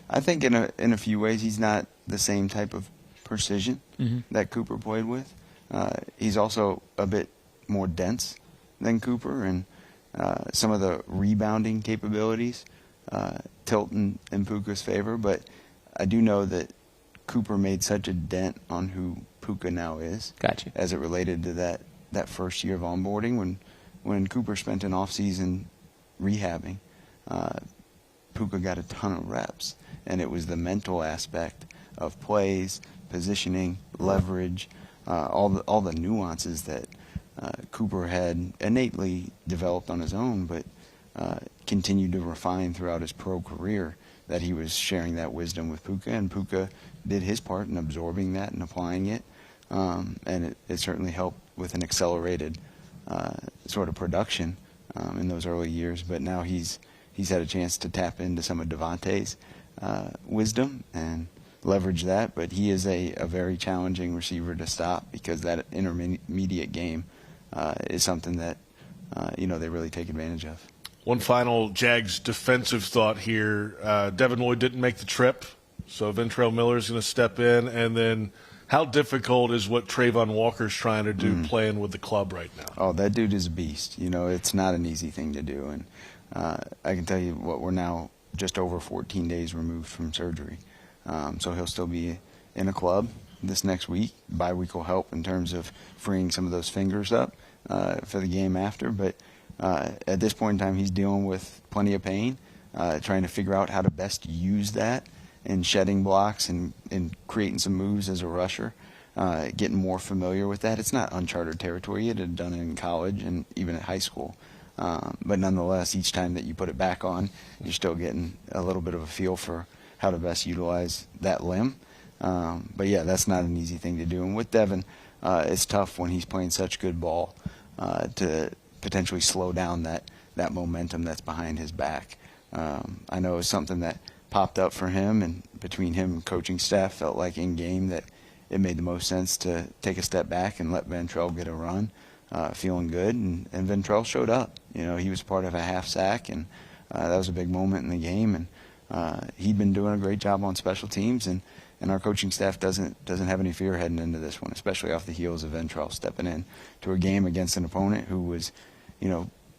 I think in a few ways he's not the same type of precision that Cooper played with. He's also a bit more dense than Cooper, and some of the rebounding capabilities tilt in Puka's favor. But I do know that Cooper made such a dent on who Puka now is. Gotcha. As it related to that first year of onboarding when Cooper spent an offseason rehabbing, Puka got a ton of reps, and it was the mental aspect of plays, positioning, leverage, all the nuances that Cooper had innately developed on his own, but continued to refine throughout his pro career, that he was sharing that wisdom with Puka, and Puka did his part in absorbing that and applying it, and it certainly helped with an accelerated sort of production in those early years. But now he's had a chance to tap into some of Devontae's wisdom and leverage that, but he is a very challenging receiver to stop because that intermediate game is something that they really take advantage of. One final Jags defensive thought here. Devin Lloyd didn't make the trip, So Ventrell Miller's going to step in, and then how difficult is what Trayvon Walker's trying to do playing with the club right now? Oh, that dude is a beast. It's not an easy thing to do. And I can tell you what, we're now just over 14 days removed from surgery. So he'll still be in a club this next week. Bye week will help in terms of freeing some of those fingers up for the game after. But at this point in time, he's dealing with plenty of pain, trying to figure out how to best use that in shedding blocks and creating some moves as a rusher, getting more familiar with that. It's not uncharted territory. He had done it in college and even at high school. But nonetheless, each time that you put it back on, you're still getting a little bit of a feel for how to best utilize that limb. But yeah, that's not an easy thing to do. And with Devin, it's tough when he's playing such good ball to potentially slow down that momentum that's behind his back. I know it's something that popped up for him, and between him and coaching staff felt like in game that it made the most sense to take a step back and let Ventrell get a run, feeling good. And Ventrell showed up. He was part of a half sack, and that was a big moment in the game. And he'd been doing a great job on special teams, and our coaching staff doesn't have any fear heading into this one, especially off the heels of Ventrell stepping in to a game against an opponent who was,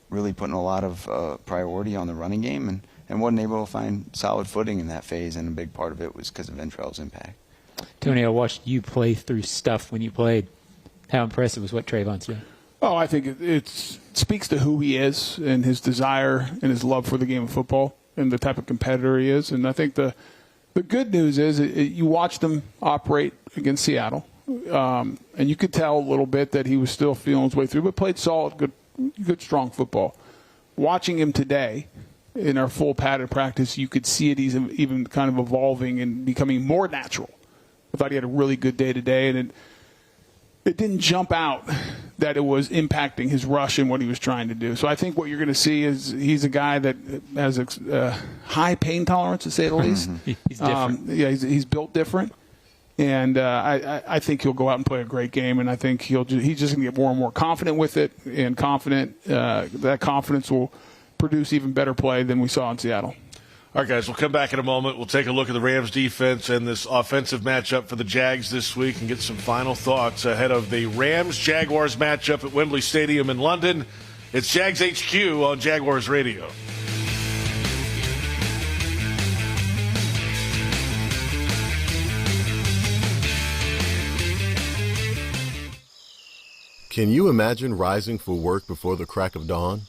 really putting a lot of priority on the running game and wasn't able to find solid footing in that phase, and a big part of it was because of Ventrell's impact. Tony, I watched you play through stuff when you played. How impressive was what Trayvon's doing? Oh, I think it speaks to who he is and his desire and his love for the game of football and the type of competitor he is. And I think the good news is you watched him operate against Seattle, and you could tell a little bit that he was still feeling his way through, but played solid, good, strong football. Watching him today in our full padded practice, you could see it. He's even kind of evolving and becoming more natural. I thought he had a really good day today, and it didn't jump out that it was impacting his rush and what he was trying to do. So I think what you're going to see is he's a guy that has a high pain tolerance, to say the least. He's different. He's built different. And I think he'll go out and play a great game, and I think he's just going to get more and more confident with it, and that confidence will produce even better play than we saw in Seattle. All right, guys, we'll come back in a moment. We'll take a look at the Rams defense and this offensive matchup for the Jags this week and get some final thoughts ahead of the Rams-Jaguars matchup at Wembley Stadium in London. It's Jags HQ on Jaguars Radio. Can you imagine rising for work before the crack of dawn?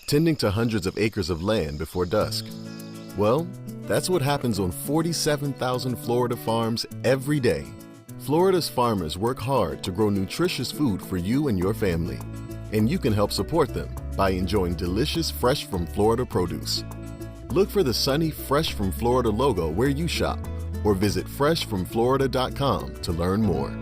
Tending to hundreds of acres of land before dusk? Well, that's what happens on 47,000 Florida farms every day. Florida's farmers work hard to grow nutritious food for you and your family. And you can help support them by enjoying delicious Fresh from Florida produce. Look for the sunny Fresh from Florida logo where you shop, or visit freshfromflorida.com to learn more.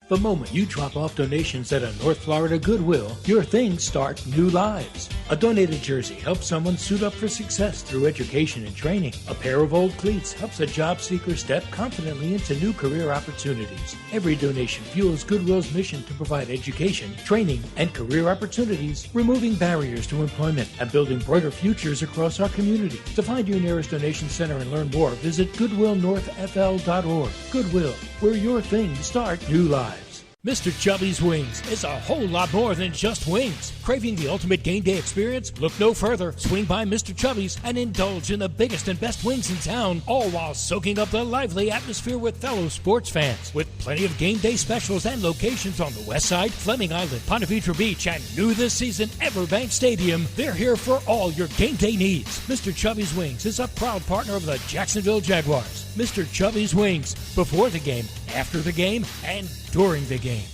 The moment you drop off donations at a North Florida Goodwill, your things start new lives. A donated jersey helps someone suit up for success through education and training. A pair of old cleats helps a job seeker step confidently into new career opportunities. Every donation fuels Goodwill's mission to provide education, training, and career opportunities, removing barriers to employment and building brighter futures across our community. To find your nearest donation center and learn more, visit goodwillnorthfl.org. Goodwill, where your things start new lives. Mr. Chubby's Wings is a whole lot more than just wings. Craving the ultimate game day experience? Look no further. Swing by Mr. Chubby's and indulge in the biggest and best wings in town, all while soaking up the lively atmosphere with fellow sports fans. With plenty of game day specials and locations on the West Side, Fleming Island, Ponte Vedra Beach, and new this season, Everbank Stadium, they're here for all your game day needs. Mr. Chubby's Wings is a proud partner of the Jacksonville Jaguars. Mr. Chubby's Wings, before the game, after the game, and during the game.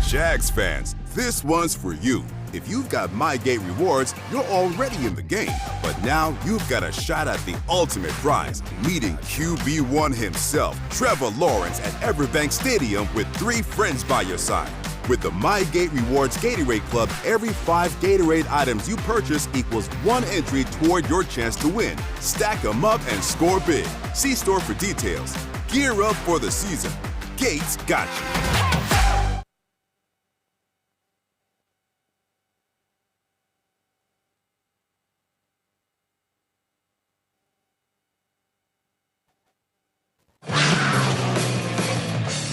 Jags fans, this one's for you. If you've got MyGate rewards, you're already in the game. But now you've got a shot at the ultimate prize, meeting QB1 himself, Trevor Lawrence, at Everbank Stadium with 3 friends by your side. With the MyGate Rewards Gatorade Club, every 5 Gatorade items you purchase equals 1 entry toward your chance to win. Stack them up and score big. See store for details. Gear up for the season. Gates got you.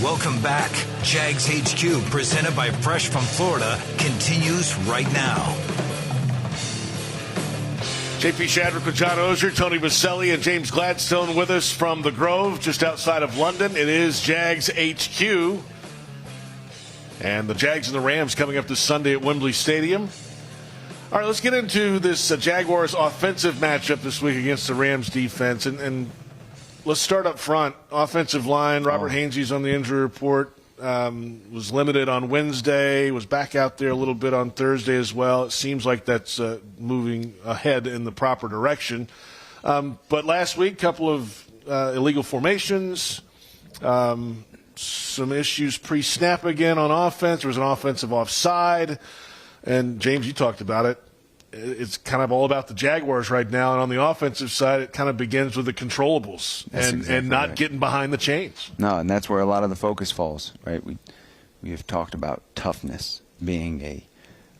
Welcome back. Jags HQ, presented by Fresh from Florida, continues right now. JP Shadrick with John Oehser, Tony Boselli, and James Gladstone with us from the Grove, just outside of London. It is Jags HQ. And the Jags and the Rams coming up this Sunday at Wembley Stadium. All right, let's get into this Jaguars offensive matchup this week against the Rams defense. And let's start up front. Offensive line, Robert Hainsey's on the injury report. Was limited on Wednesday, was back out there a little bit on Thursday as well. It seems like that's moving ahead in the proper direction. But last week, a couple of illegal formations, some issues pre-snap again on offense. There was an offensive offside. And, James, you talked about it. It's kind of all about the Jaguars right now. And on the offensive side, it kind of begins with the controllables and not getting behind the chains. No, and that's where a lot of the focus falls, right? We have talked about toughness being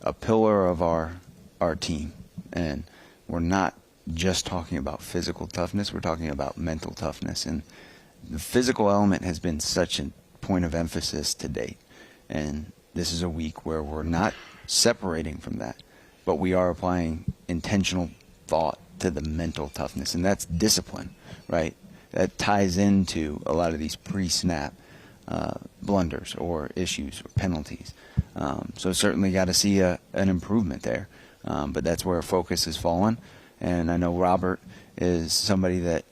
a pillar of our team. And we're not just talking about physical toughness. We're talking about mental toughness. And the physical element has been such a point of emphasis to date. And this is a week where we're not separating from that, but we are applying intentional thought to the mental toughness, and that's discipline, right? That ties into a lot of these pre-snap blunders or issues or penalties. So certainly got to see an improvement there, but that's where our focus has fallen. And I know Robert is somebody that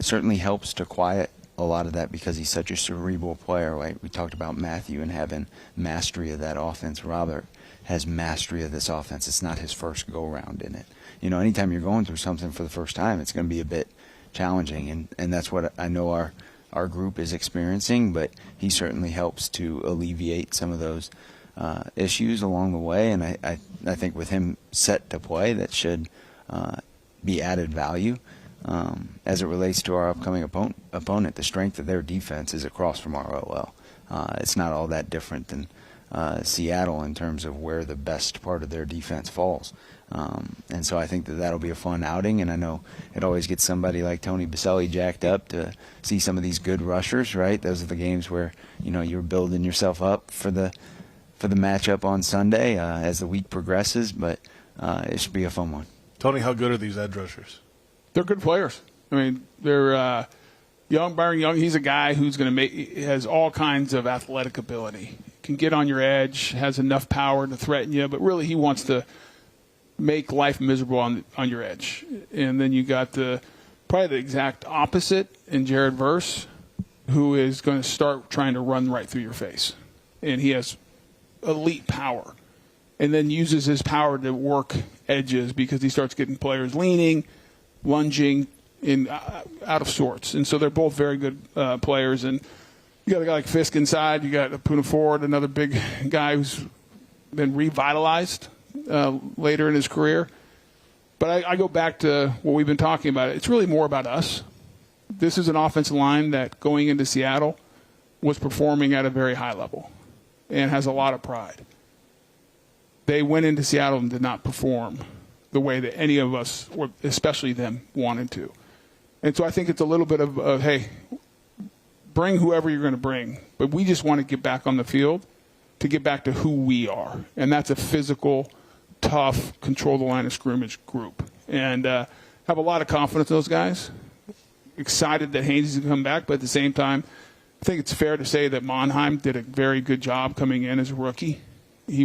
certainly helps to quiet a lot of that because he's such a cerebral player, right? We talked about Matthew and having mastery of that offense. Robert has mastery of this offense. It's not his first go-around in it. You know, anytime you're going through something for the first time, it's going to be a bit challenging, and that's what I know our group is experiencing, but he certainly helps to alleviate some of those issues along the way, and I think with him set to play, that should be added value. As it relates to our upcoming opponent, the strength of their defense is across from our OL. It's not all that different than Seattle in terms of where the best part of their defense falls. And so I think that'll be a fun outing, and I know it always gets somebody like Tony Boselli jacked up to see some of these good rushers, right? Those are the games where, you know, you're building yourself up for the matchup on Sunday as the week progresses, but it should be a fun one. Tony, how good are these edge rushers? They're good players. I mean, they're young. Byron Young, he's a guy who's going to has all kinds of athletic ability. Can get on your edge, has enough power to threaten you, but really he wants to make life miserable on your edge. And then you got probably the exact opposite in Jared Verse, who is going to start trying to run right through your face. And he has elite power. And then uses his power to work edges because he starts getting players leaning, lunging, out of sorts. And so they're both very good players. And you got a guy like Fisk inside. You got Puna Ford, another big guy who's been revitalized later in his career. But I go back to what we've been talking about. It's really more about us. This is an offensive line that going into Seattle was performing at a very high level and has a lot of pride. They went into Seattle and did not perform the way that any of us, or especially them, wanted to. And so I think it's a little bit of hey, bring whoever you're going to bring, but we just want to get back on the field to get back to who we are. And that's a physical, tough, control the line of scrimmage group. And have a lot of confidence in those guys. Excited that Hainsey's going to come back, but at the same time, I think it's fair to say that Monheim did a very good job coming in as a rookie. He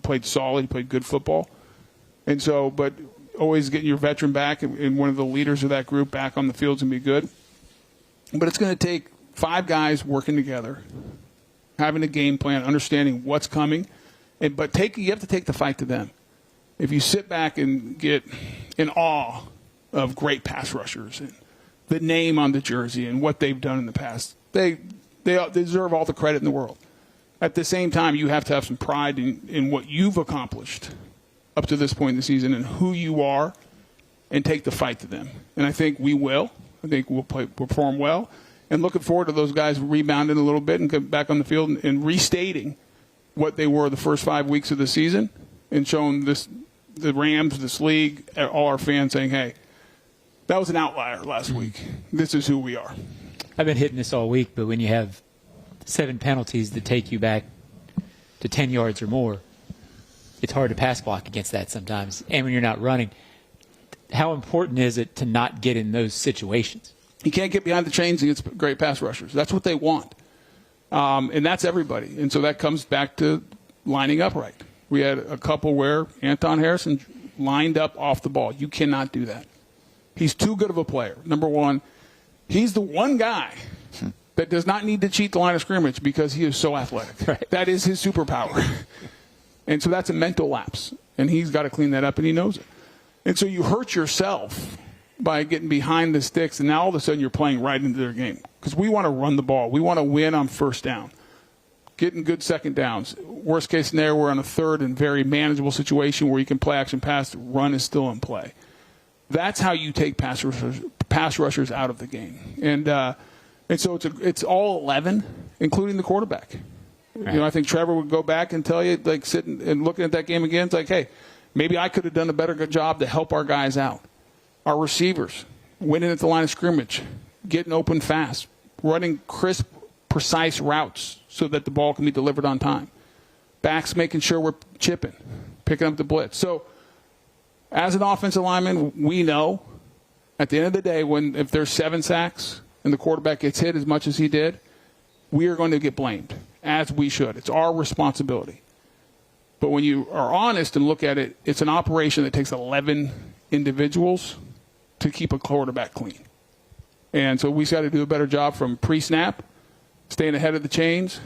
played solid, he played good football. And so, but always getting your veteran back and one of the leaders of that group back on the field is going to be good. But it's going to take 5 guys working together, having a game plan, understanding what's coming. But you have to take the fight to them. If you sit back and get in awe of great pass rushers and the name on the jersey and what they've done in the past, they deserve all the credit in the world. At the same time, you have to have some pride in what you've accomplished up to this point in the season and who you are, and take the fight to them. And I think we will. I think we'll perform well. And looking forward to those guys rebounding a little bit and get back on the field and restating what they were the first 5 weeks of the season and showing the Rams, this league, all our fans saying, hey, that was an outlier last week. This is who we are. I've been hitting this all week, but when you have 7 penalties that take you back to 10 yards or more, it's hard to pass block against that sometimes. And when you're not running, how important is it to not get in those situations? You can't get behind the chains against great pass rushers. That's what they want. And that's everybody. And so that comes back to lining up right. We had a couple where Anton Harrison lined up off the ball. You cannot do that. He's too good of a player. Number one, he's the one guy that does not need to cheat the line of scrimmage because he is so athletic. Right. That is his superpower. And so that's a mental lapse. And he's got to clean that up, and he knows it. And so you hurt yourself by getting behind the sticks, and now all of a sudden you're playing right into their game. Because we want to run the ball. We want to win on first down. Getting good second downs. Worst case scenario, we're on a third and very manageable situation where you can play action pass. Run is still in play. That's how you take pass rushers out of the game. And so it's all 11, including the quarterback. Right. You know, I think Trevor would go back and tell you, like, sitting and looking at that game again, it's like, hey, maybe I could have done a better job to help our guys out. Our receivers, winning at the line of scrimmage, getting open fast, running crisp, precise routes so that the ball can be delivered on time. Backs making sure we're chipping, picking up the blitz. So as an offensive lineman, we know at the end of the day, if there's 7 sacks and the quarterback gets hit as much as he did, we are going to get blamed, as we should. It's our responsibility. But when you are honest and look at it, it's an operation that takes 11 individuals to keep a quarterback clean. And so we've got to do a better job from pre-snap, staying ahead of the chains.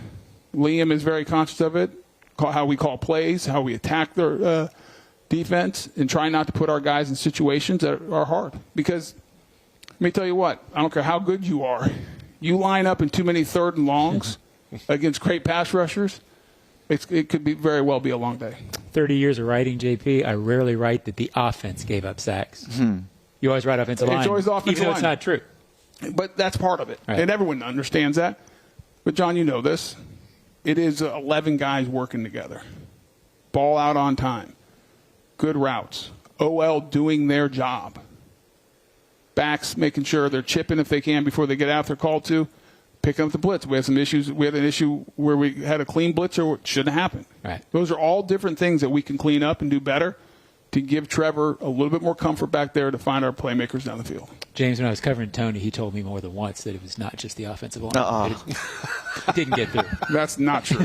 Liam is very conscious of it, how we call plays, how we attack their defense, and try not to put our guys in situations that are hard. Because let me tell you what, I don't care how good you are, you line up in too many third and longs against great pass rushers, it could be very well be a long day. 30 years of writing, JP, I rarely write that the offense gave up sacks. You always write offensive line, it's always offensive even though line. It's not true. But that's part of it, right. And everyone understands that. But, John, you know this. It is 11 guys working together. Ball out on time. Good routes. OL doing their job. Backs making sure they're chipping if they can before they get out if they're called to. Picking up the blitz. We had some issues. We had an issue where we had a clean blitzer. It shouldn't happen. Right. Those are all different things that we can clean up and do better to give Trevor a little bit more comfort back there to find our playmakers down the field. James, when I was covering Tony, he told me more than once that it was not just the offensive line. It didn't get through. That's not true.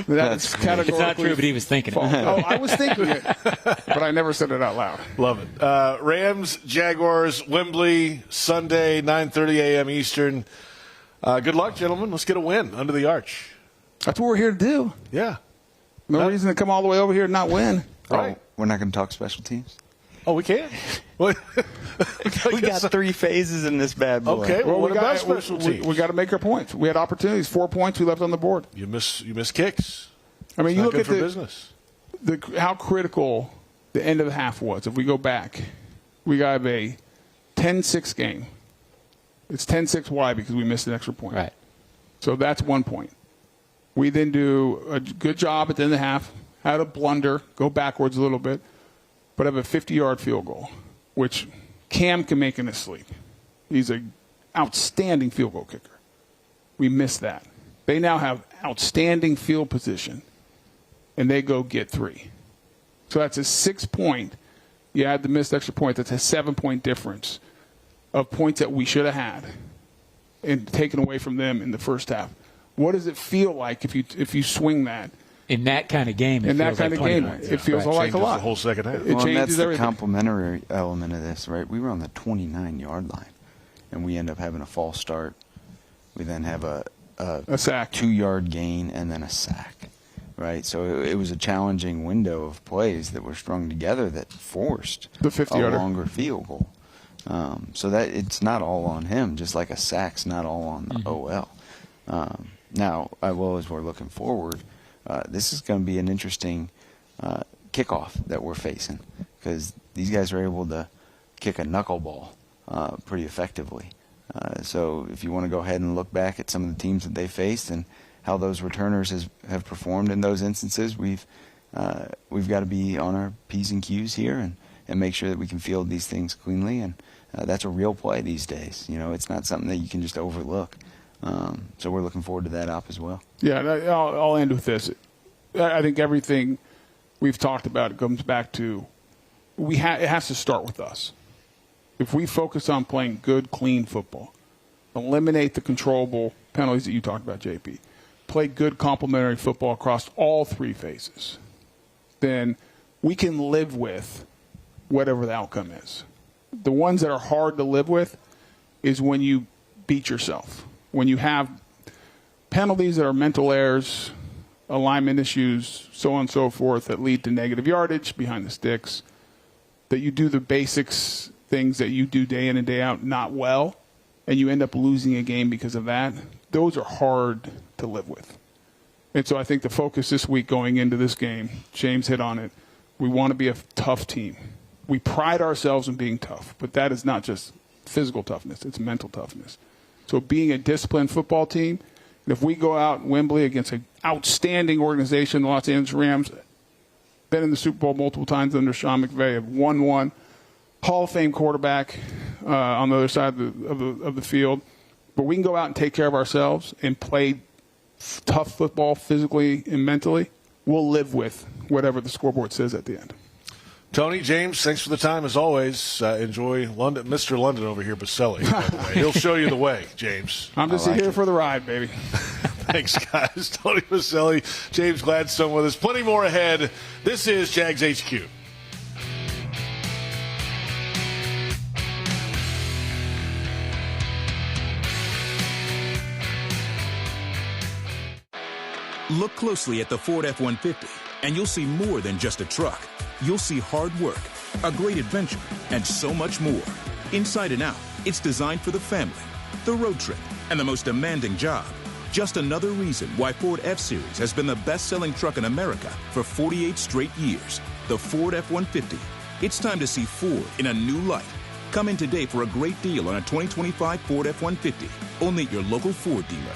That's categorically it's not true, but he was thinking it. Oh, I was thinking it, but I never said it out loud. Love it. Rams, Jaguars, Wembley, Sunday, 9:30 a.m. Eastern. Good luck, gentlemen. Let's get a win under the arch. That's what we're here to do. Yeah. No reason to come all the way over here and not win. Right. We're not going to talk special teams? Oh, we can. We got 3 phases in this bad boy. Okay, well, what about special teams? We got to make our points. We had opportunities. 4 points we left on the board. You miss kicks. I mean, it's you not look good at for business. how critical the end of the half was. If we go back, we got a 10-6 game. It's 10-6. Why? Because we missed an extra point. Right. So that's 1 point. We then do a good job at the end of the half, had a blunder, go backwards a little bit, but have a 50-yard field goal, which Cam can make in his sleep. He's an outstanding field goal kicker. We missed that. They now have outstanding field position, and they go get 3. So that's a 6-point. You add the missed extra point, that's a 7-point difference of points that we should have had and taken away from them in the first half. What does it feel like if you swing that? In that kind of game, it feels like a lot. The whole second half. It changes that's the everything. complementary element of this, right? We were on the 29-yard line, and we end up having a false start. We then have a sack, 2-yard gain, and then a sack, right? So it was a challenging window of plays that were strung together that forced the 50-yarder. A longer field goal. So that it's not all on him, just like a sack's not all on the OL. Now, as we're looking forward, this is going to be an interesting kickoff that we're facing because these guys are able to kick a knuckleball pretty effectively. So if you want to go ahead and look back at some of the teams that they faced and how those returners have performed in those instances, we've got to be on our P's and Q's here and make sure that we can field these things cleanly. And that's a real play these days. You know, it's not something that you can just overlook. So we're looking forward to that op as well. Yeah, and I'll end with this. I think everything we've talked about comes back to it has to start with us. If we focus on playing good, clean football, eliminate the controllable penalties that you talked about, JP, play good complementary football across all three phases, then we can live with whatever the outcome is. The ones that are hard to live with is when you beat yourself, when you have penalties that are mental errors, alignment issues, so on and so forth, that lead to negative yardage behind the sticks, that you do the basics, things that you do day in and day out not well, and you end up losing a game because of that. Those are hard to live with. And so I think the focus this week going into this game, James hit on it, we want to be a tough team. We pride ourselves in being tough, but that is not just physical toughness, it's mental toughness. So being a disciplined football team, and if we go out in Wembley against an outstanding organization, the Los Angeles Rams, been in the Super Bowl multiple times under Sean McVay, have won one, Hall of Fame quarterback on the other side of the field, but we can go out and take care of ourselves and play tough football physically and mentally, we'll live with whatever the scoreboard says at the end. Tony, James, thanks for the time as always. Enjoy London, Mr. London over here, Boselli. He'll show you the way, James. I'm just here for the ride, baby. Thanks, guys. Tony Boselli, James Gladstone with us. Plenty more ahead. This is Jags HQ. Look closely at the Ford F-150, and you'll see more than just a truck. You'll see hard work, a great adventure, and so much more. Inside and out, it's designed for the family, the road trip, and the most demanding job. Just another reason why Ford F-Series has been the best-selling truck in America for 48 straight years. The Ford F-150. It's time to see Ford in a new light. Come in today for a great deal on a 2025 Ford F-150. Only at your local Ford dealer.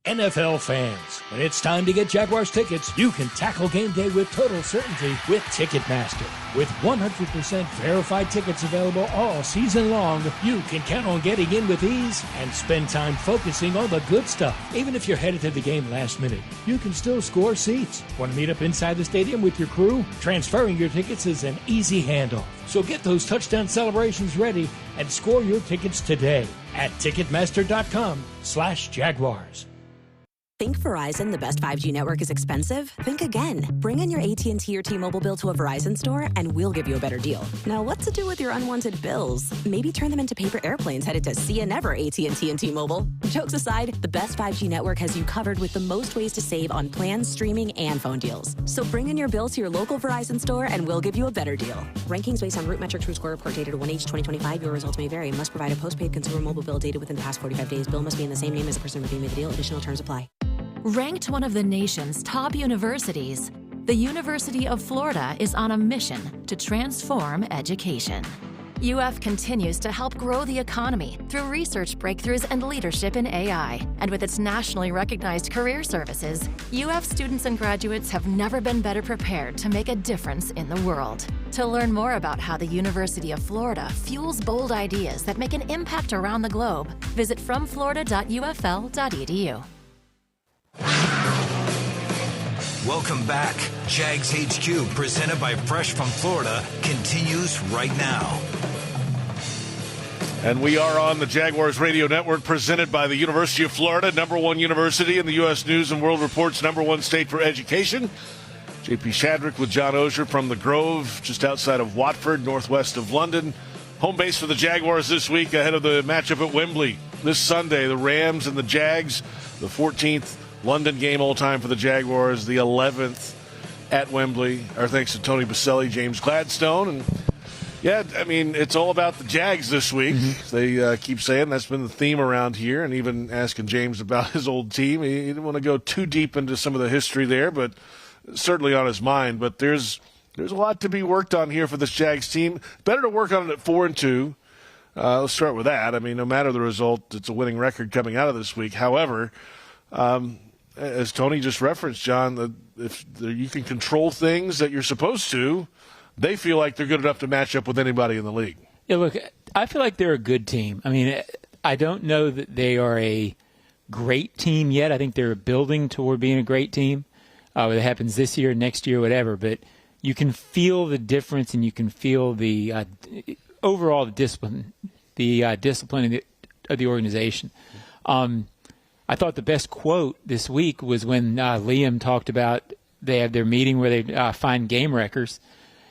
NFL fans, when it's time to get Jaguars tickets, you can tackle game day with total certainty with Ticketmaster. With 100% verified tickets available all season long, you can count on getting in with ease and spend time focusing on the good stuff. Even if you're headed to the game last minute, you can still score seats. Want to meet up inside the stadium with your crew? Transferring your tickets is an easy handoff. So get those touchdown celebrations ready and score your tickets today at Ticketmaster.com/Jaguars. Think Verizon, the best 5G network, is expensive? Think again. Bring in your AT&T or T-Mobile bill to a Verizon store and we'll give you a better deal. Now, what to do with your unwanted bills? Maybe turn them into paper airplanes headed to see you never, AT&T and T-Mobile. Jokes aside, the best 5G network has you covered with the most ways to save on plans, streaming, and phone deals. So bring in your bill to your local Verizon store and we'll give you a better deal. Rankings based on Root Metrics Root Score report dated 1H2025. Your results may vary. Must provide a postpaid consumer mobile bill dated within the past 45 days. Bill must be in the same name as the person redeeming the deal. Additional terms apply. Ranked one of the nation's top universities, the University of Florida is on a mission to transform education. UF continues to help grow the economy through research breakthroughs and leadership in AI. And with its nationally recognized career services, UF students and graduates have never been better prepared to make a difference in the world. To learn more about how the University of Florida fuels bold ideas that make an impact around the globe, visit fromflorida.ufl.edu. Welcome back. Jags HQ, presented by Fresh from Florida, continues right now. And we are on the Jaguars Radio Network, presented by the University of Florida, #1 university in the U.S. News and World Report's #1 state for education. JP Shadrick with John Oehser from the Grove, just outside of Watford, northwest of London. Home base for the Jaguars this week ahead of the matchup at Wembley this Sunday. The Rams and the Jags, the 14th London game all time for the Jaguars, the 11th at Wembley. Our thanks to Tony Boselli, James Gladstone. And yeah, I mean, it's all about the Jags this week. Mm-hmm. They keep saying that's been the theme around here, and even asking James about his old team. He didn't want to go too deep into some of the history there, but certainly on his mind. But there's a lot to be worked on here for this Jags team. Better to work on it at 4-2. Let's start with that. I mean, no matter the result, it's a winning record coming out of this week. However, as Tony just referenced, John, if you can control things that you're supposed to, they feel like they're good enough to match up with anybody in the league. Yeah, look, I feel like they're a good team. I mean, I don't know that they are a great team yet. I think they're building toward being a great team. Whether it happens this year, next year, whatever. But you can feel the difference, and you can feel the overall discipline, discipline of the organization. I thought the best quote this week was when Liam talked about they have their meeting where they find game wreckers.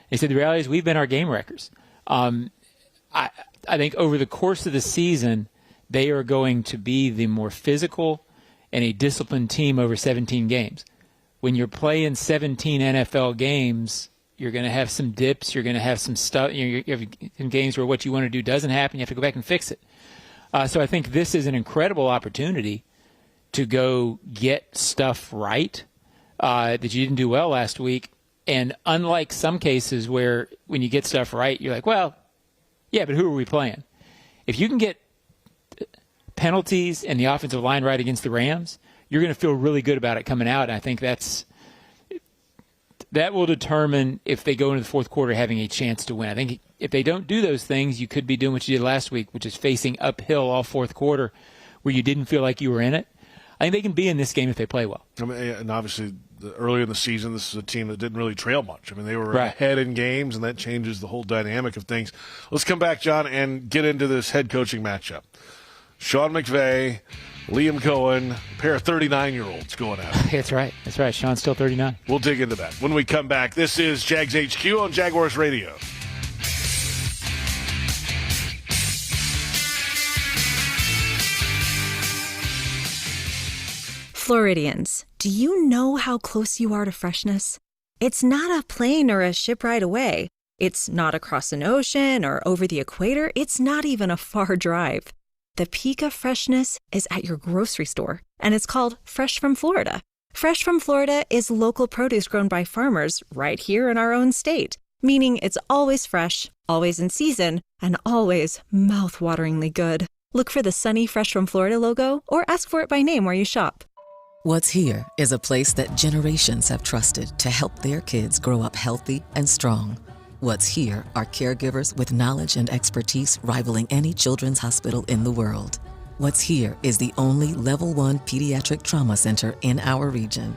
He said the reality is we've been our game wreckers. I think over the course of the season, they are going to be the more physical and a disciplined team over 17 games. When you're playing 17 NFL games, you're going to have some dips. You're going to have some stuff. You have some games where what you want to do doesn't happen. You have to go back and fix it. So I think this is an incredible opportunity to go get stuff right that you didn't do well last week. And unlike some cases where when you get stuff right, you're like, well, yeah, but who are we playing? If you can get penalties and the offensive line right against the Rams, you're going to feel really good about it coming out. And I think that will determine if they go into the fourth quarter having a chance to win. I think if they don't do those things, you could be doing what you did last week, which is facing uphill all fourth quarter where you didn't feel like you were in it. I think they can be in this game if they play well. I mean, and obviously, earlier in the season, this is a team that didn't really trail much. I mean, they were ahead in games, and that changes the whole dynamic of things. Let's come back, John, and get into this head coaching matchup. Sean McVay, Liam Cohen, a pair of 39-year-olds going at it. That's right. That's right. Sean's still 39. We'll dig into that when we come back. This is Jags HQ on Jaguars Radio. Floridians, do you know how close you are to freshness? It's not a plane or a ship ride away. It's not across an ocean or over the equator. It's not even a far drive. The peak of freshness is at your grocery store, and it's called Fresh from Florida. Fresh from Florida is local produce grown by farmers right here in our own state, meaning it's always fresh, always in season, and always mouth-wateringly good. Look for the sunny Fresh from Florida logo or ask for it by name where you shop. What's Here is a place that generations have trusted to help their kids grow up healthy and strong. What's Here are caregivers with knowledge and expertise rivaling any children's hospital in the world. What's Here is the only Level 1 pediatric trauma center in our region.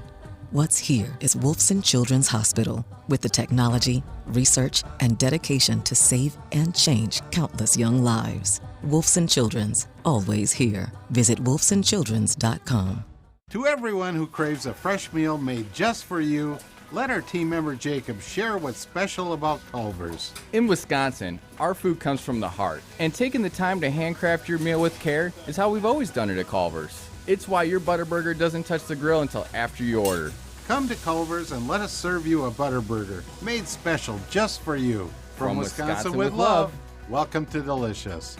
What's Here is Wolfson Children's Hospital with the technology, research, and dedication to save and change countless young lives. Wolfson Children's, always here. Visit wolfsonchildrens.com. To everyone who craves a fresh meal made just for you, let our team member Jacob share what's special about Culver's. In Wisconsin, our food comes from the heart, and taking the time to handcraft your meal with care is how we've always done it at Culver's. It's why your Butterburger doesn't touch the grill until after you order. Come to Culver's and let us serve you a Butterburger, made special just for you. From Wisconsin with love, welcome to Delicious.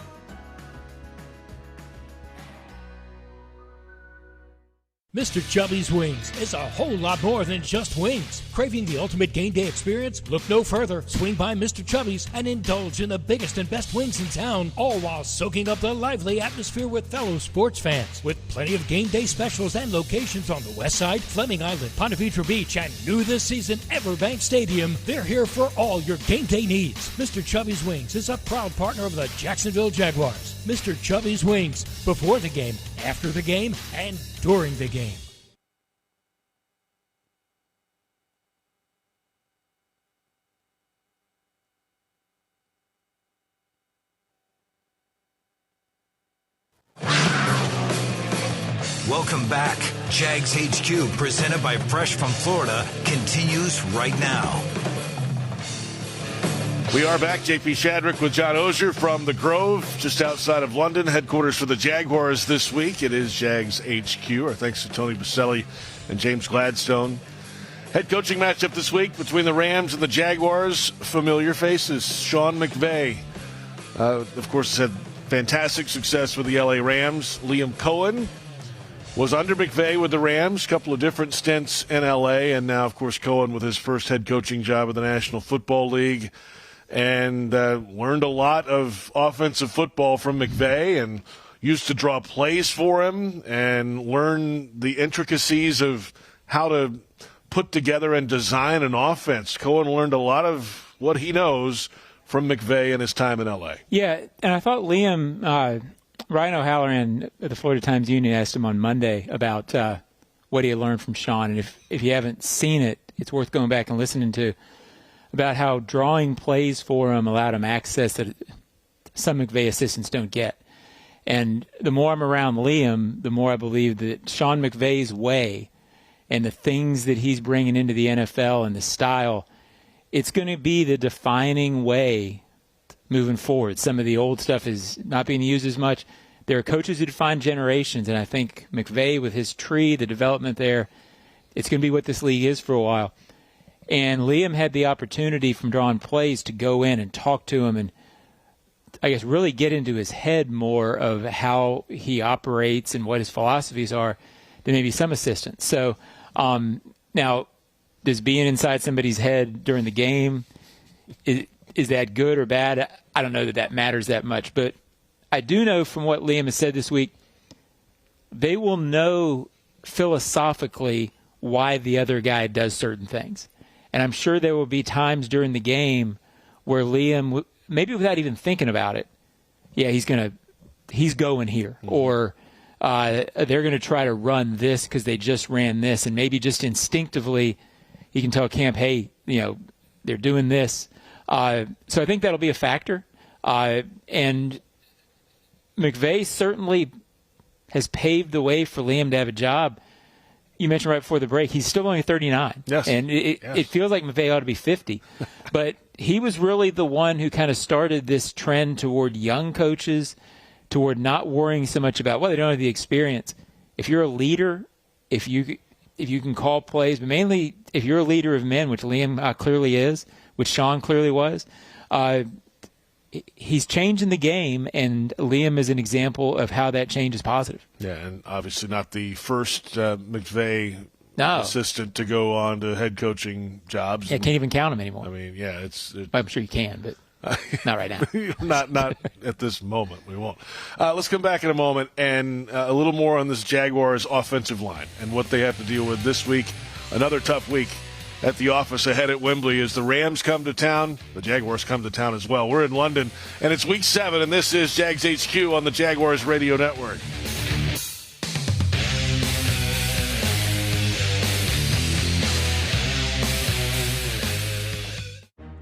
Mr. Chubby's Wings is a whole lot more than just wings. Craving the ultimate game day experience? Look no further. Swing by Mr. Chubby's and indulge in the biggest and best wings in town, all while soaking up the lively atmosphere with fellow sports fans. With plenty of game day specials and locations on the West Side, Fleming Island, Ponte Vedra Beach, and new this season, Everbank Stadium, they're here for all your game day needs. Mr. Chubby's Wings is a proud partner of the Jacksonville Jaguars. Mr. Chubby's Wings, before the game, after the game, and during the game. Welcome back. Jags HQ, presented by Fresh from Florida, continues right now. We are back. JP Shadrick with John Oehser from the Grove, just outside of London, headquarters for the Jaguars this week. It is Jags HQ. Our thanks to Tony Boselli and James Gladstone. Head coaching matchup this week between the Rams and the Jaguars. Familiar faces. Sean McVay, of course, has had fantastic success with the LA Rams. Liam Cohen was under McVay with the Rams, a couple of different stints in LA, and now, of course, Cohen with his first head coaching job with the National Football League. And learned a lot of offensive football from McVay and used to draw plays for him and learn the intricacies of how to put together and design an offense. Cohen learned a lot of what he knows from McVay in his time in L.A. Yeah, and I thought Liam Ryan O'Halloran at the Florida Times-Union asked him on Monday about what he had learned from Sean. And if you haven't seen it, it's worth going back and listening to, about how drawing plays for him allowed him access that some McVay assistants don't get. And the more I'm around Liam, the more I believe that Sean McVay's way and the things that he's bringing into the NFL and the style, it's going to be the defining way moving forward. Some of the old stuff is not being used as much. There are coaches who define generations, and I think McVay, with his tree, the development there, it's going to be what this league is for a while. And Liam had the opportunity from drawing plays to go in and talk to him and, I guess, really get into his head more of how he operates and what his philosophies are than maybe some assistants. So now, does being inside somebody's head during the game, is that good or bad? I don't know that matters that much. But I do know from what Liam has said this week, they will know philosophically why the other guy does certain things. And I'm sure there will be times during the game where Liam, maybe without even thinking about it, yeah, he's going here. Mm-hmm. Or they're going to try to run this because they just ran this. And maybe just instinctively he can tell Camp, hey, they're doing this. So I think that'll be a factor. And McVay certainly has paved the way for Liam to have a job. You mentioned right before the break, he's still only 39. Yes. And it feels like McVay ought to be 50. But he was really the one who kind of started this trend toward young coaches, toward not worrying so much about, well, they don't have the experience. If you're a leader, if you can call plays, but mainly if you're a leader of men, which Liam clearly is, which Sean clearly was, he's changing the game, and Liam is an example of how that change is positive. Yeah, and obviously not the first McVay assistant to go on to head coaching jobs. Yeah, can't even count him anymore. I mean, yeah, I'm sure you can, but not right now. not at this moment. We won't. Let's come back in a moment and a little more on this Jaguars offensive line and what they have to deal with this week. Another tough week at the office ahead at Wembley as the Rams come to town. The Jaguars come to town as well. We're in London, and it's Week 7, and this is Jags HQ on the Jaguars Radio Network.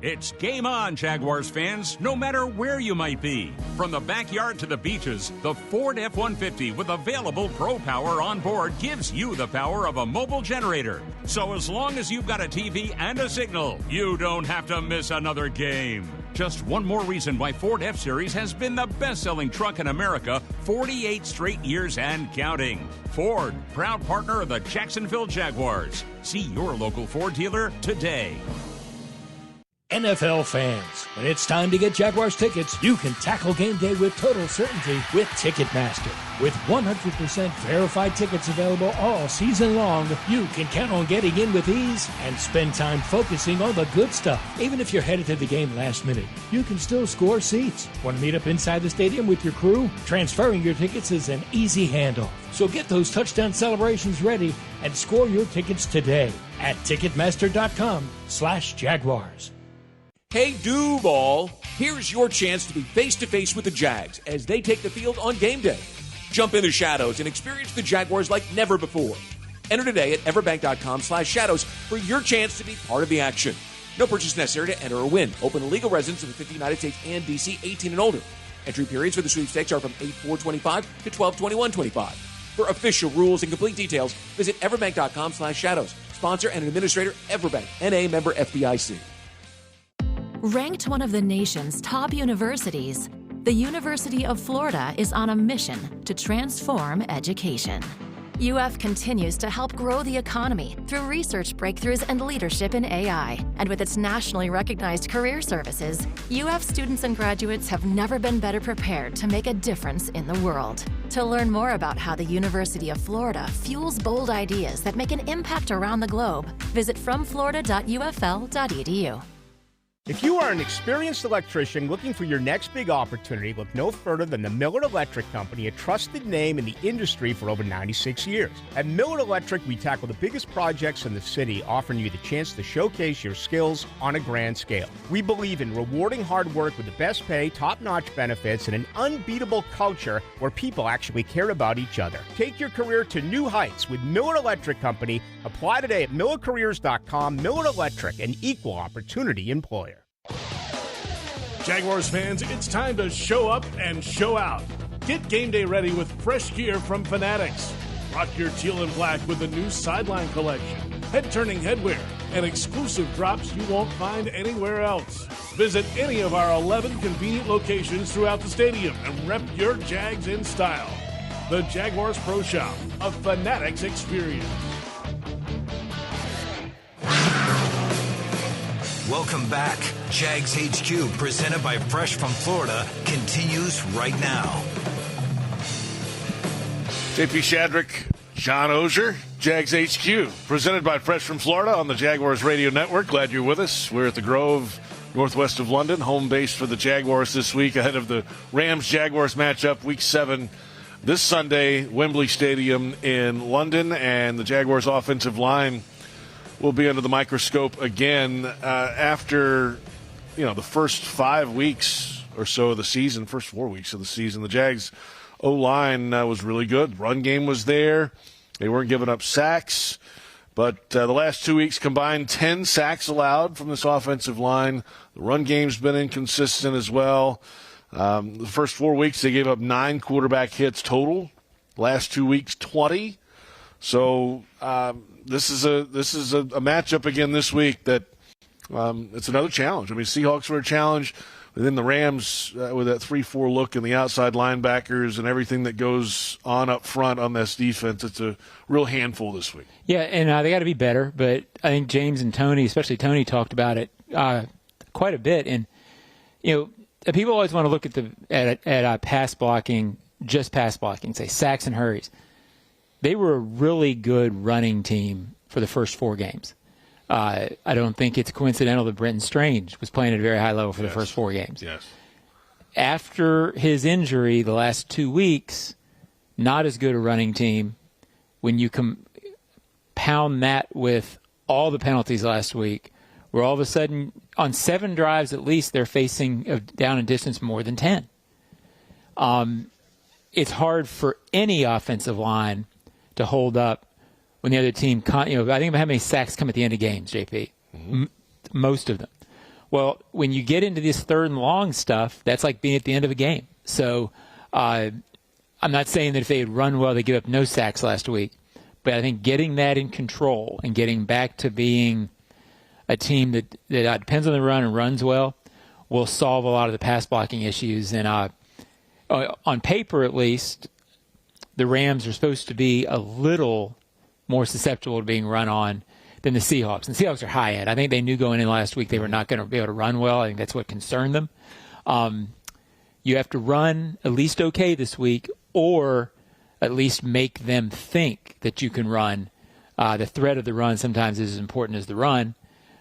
It's game on, Jaguars fans, no matter where you might be. From the backyard to the beaches, the Ford F-150 with available Pro Power on board gives you the power of a mobile generator. So as long as you've got a TV and a signal, you don't have to miss another game. Just one more reason why Ford F-Series has been the best-selling truck in America 48 straight years and counting. Ford, proud partner of the Jacksonville Jaguars. See your local Ford dealer today. NFL fans, when it's time to get Jaguars tickets, you can tackle game day with total certainty with Ticketmaster. With 100% verified tickets available all season long, you can count on getting in with ease and spend time focusing on the good stuff. Even if you're headed to the game last minute, you can still score seats. Want to meet up inside the stadium with your crew? Transferring your tickets is an easy handoff. So get those touchdown celebrations ready and score your tickets today at Ticketmaster.com/Jaguars. Hey, Duval, here's your chance to be face-to-face with the Jags as they take the field on game day. Jump in the shadows and experience the Jaguars like never before. Enter today at everbank.com/shadows for your chance to be part of the action. No purchase necessary to enter or win. Open to legal residents of the 50 United States and D.C., 18 and older. Entry periods for the sweepstakes are from 8/4/25 to 12/21/25. For official rules and complete details, visit everbank.com/shadows. Sponsor and administrator, Everbank, N.A. member FDIC. Ranked one of the nation's top universities, the University of Florida is on a mission to transform education. UF continues to help grow the economy through research breakthroughs and leadership in AI. And with its nationally recognized career services, UF students and graduates have never been better prepared to make a difference in the world. To learn more about how the University of Florida fuels bold ideas that make an impact around the globe, visit fromflorida.ufl.edu. If you are an experienced electrician looking for your next big opportunity, look no further than the Miller Electric Company, a trusted name in the industry for over 96 years. At Miller Electric, we tackle the biggest projects in the city, offering you the chance to showcase your skills on a grand scale. We believe in rewarding hard work with the best pay, top-notch benefits, and an unbeatable culture where people actually care about each other. Take your career to new heights with Miller Electric Company. Apply today at millercareers.com. Miller Electric, an equal opportunity employer. Jaguars fans, it's time to show up and show out. Get game day ready with fresh gear from Fanatics. Rock your teal and black with the new sideline collection, head-turning headwear, and exclusive drops you won't find anywhere else. Visit any of our 11 convenient locations throughout the stadium and rep your Jags in style. The Jaguars Pro Shop, a Fanatics experience. Welcome back. Jags HQ, presented by Fresh from Florida, continues right now. JP Shadrick, John Oehser, Jags HQ, presented by Fresh from Florida on the Jaguars Radio Network. Glad you're with us. We're at the Grove, northwest of London, home base for the Jaguars this week ahead of the Rams-Jaguars matchup, Week 7, this Sunday, Wembley Stadium in London, and the Jaguars' offensive line will be under the microscope again after, the first 5 weeks or so of the season, first 4 weeks of the season. The Jags' O-line was really good. Run game was there. They weren't giving up sacks. But the last 2 weeks combined, 10 sacks allowed from this offensive line. The run game's been inconsistent as well. The first 4 weeks, they gave up 9 quarterback hits total. Last 2 weeks, 20. So this is a matchup again this week that it's another challenge. I mean, Seahawks were a challenge. But then the Rams, with that 3-4 look and the outside linebackers and everything that goes on up front on this defense, it's a real handful this week. Yeah, and they got to be better. But I think James and Tony, especially Tony, talked about it quite a bit. And people always want to look at pass blocking, just pass blocking, say sacks and hurries. They were a really good running team for the first 4 games. I don't think it's coincidental that Brenton Strange was playing at a very high level for the first 4 games. Yes. After his injury the last 2 weeks, not as good a running team. When you compound that with all the penalties last week, where all of a sudden, on 7 drives at least, they're facing a down and distance more than 10. It's hard for any offensive line to hold up when the other team, I think about how many sacks come at the end of games, JP. Mm-hmm. Most of them. Well, when you get into this 3rd and long stuff, that's like being at the end of a game. So I'm not saying that if they had run well, they give up no sacks last week. But I think getting that in control and getting back to being a team that depends on the run and runs well will solve a lot of the pass blocking issues. And on paper, at least, the Rams are supposed to be a little more susceptible to being run on than the Seahawks. And the Seahawks are high end. I think they knew going in last week they were not going to be able to run well. I think that's what concerned them. You have to run at least okay this week, or at least make them think that you can run. The threat of the run sometimes is as important as the run.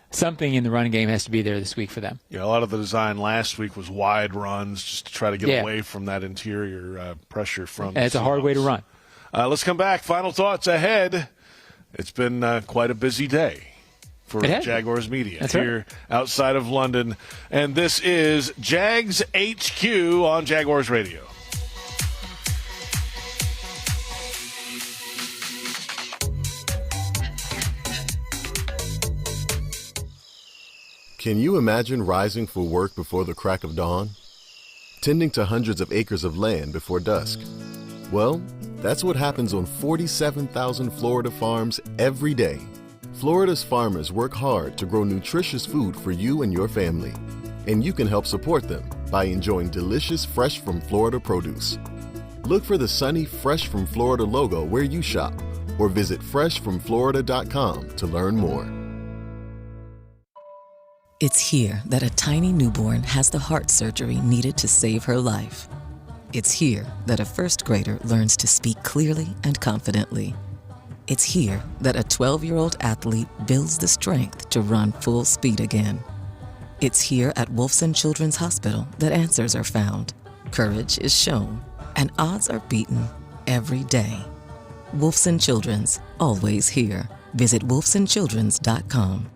Something in the run game has to be there this week for them. Yeah, a lot of the design last week was wide runs just to try to get away from that interior pressure from and it's a hard way to run. Let's come back. Final thoughts ahead. It's been quite a busy day for Jaguars media here outside of London. And this is Jags HQ on Jaguars Radio. Can you imagine rising for work before the crack of dawn? Tending to hundreds of acres of land before dusk? Well, that's what happens on 47,000 Florida farms every day. Florida's farmers work hard to grow nutritious food for you and your family. And you can help support them by enjoying delicious Fresh from Florida produce. Look for the sunny Fresh from Florida logo where you shop, or visit freshfromflorida.com to learn more. It's here that a tiny newborn has the heart surgery needed to save her life. It's here that a first grader learns to speak clearly and confidently. It's here that a 12-year-old athlete builds the strength to run full speed again. It's here at Wolfson Children's Hospital that answers are found, courage is shown, and odds are beaten every day. Wolfson Children's, always here. Visit wolfsonchildrens.com.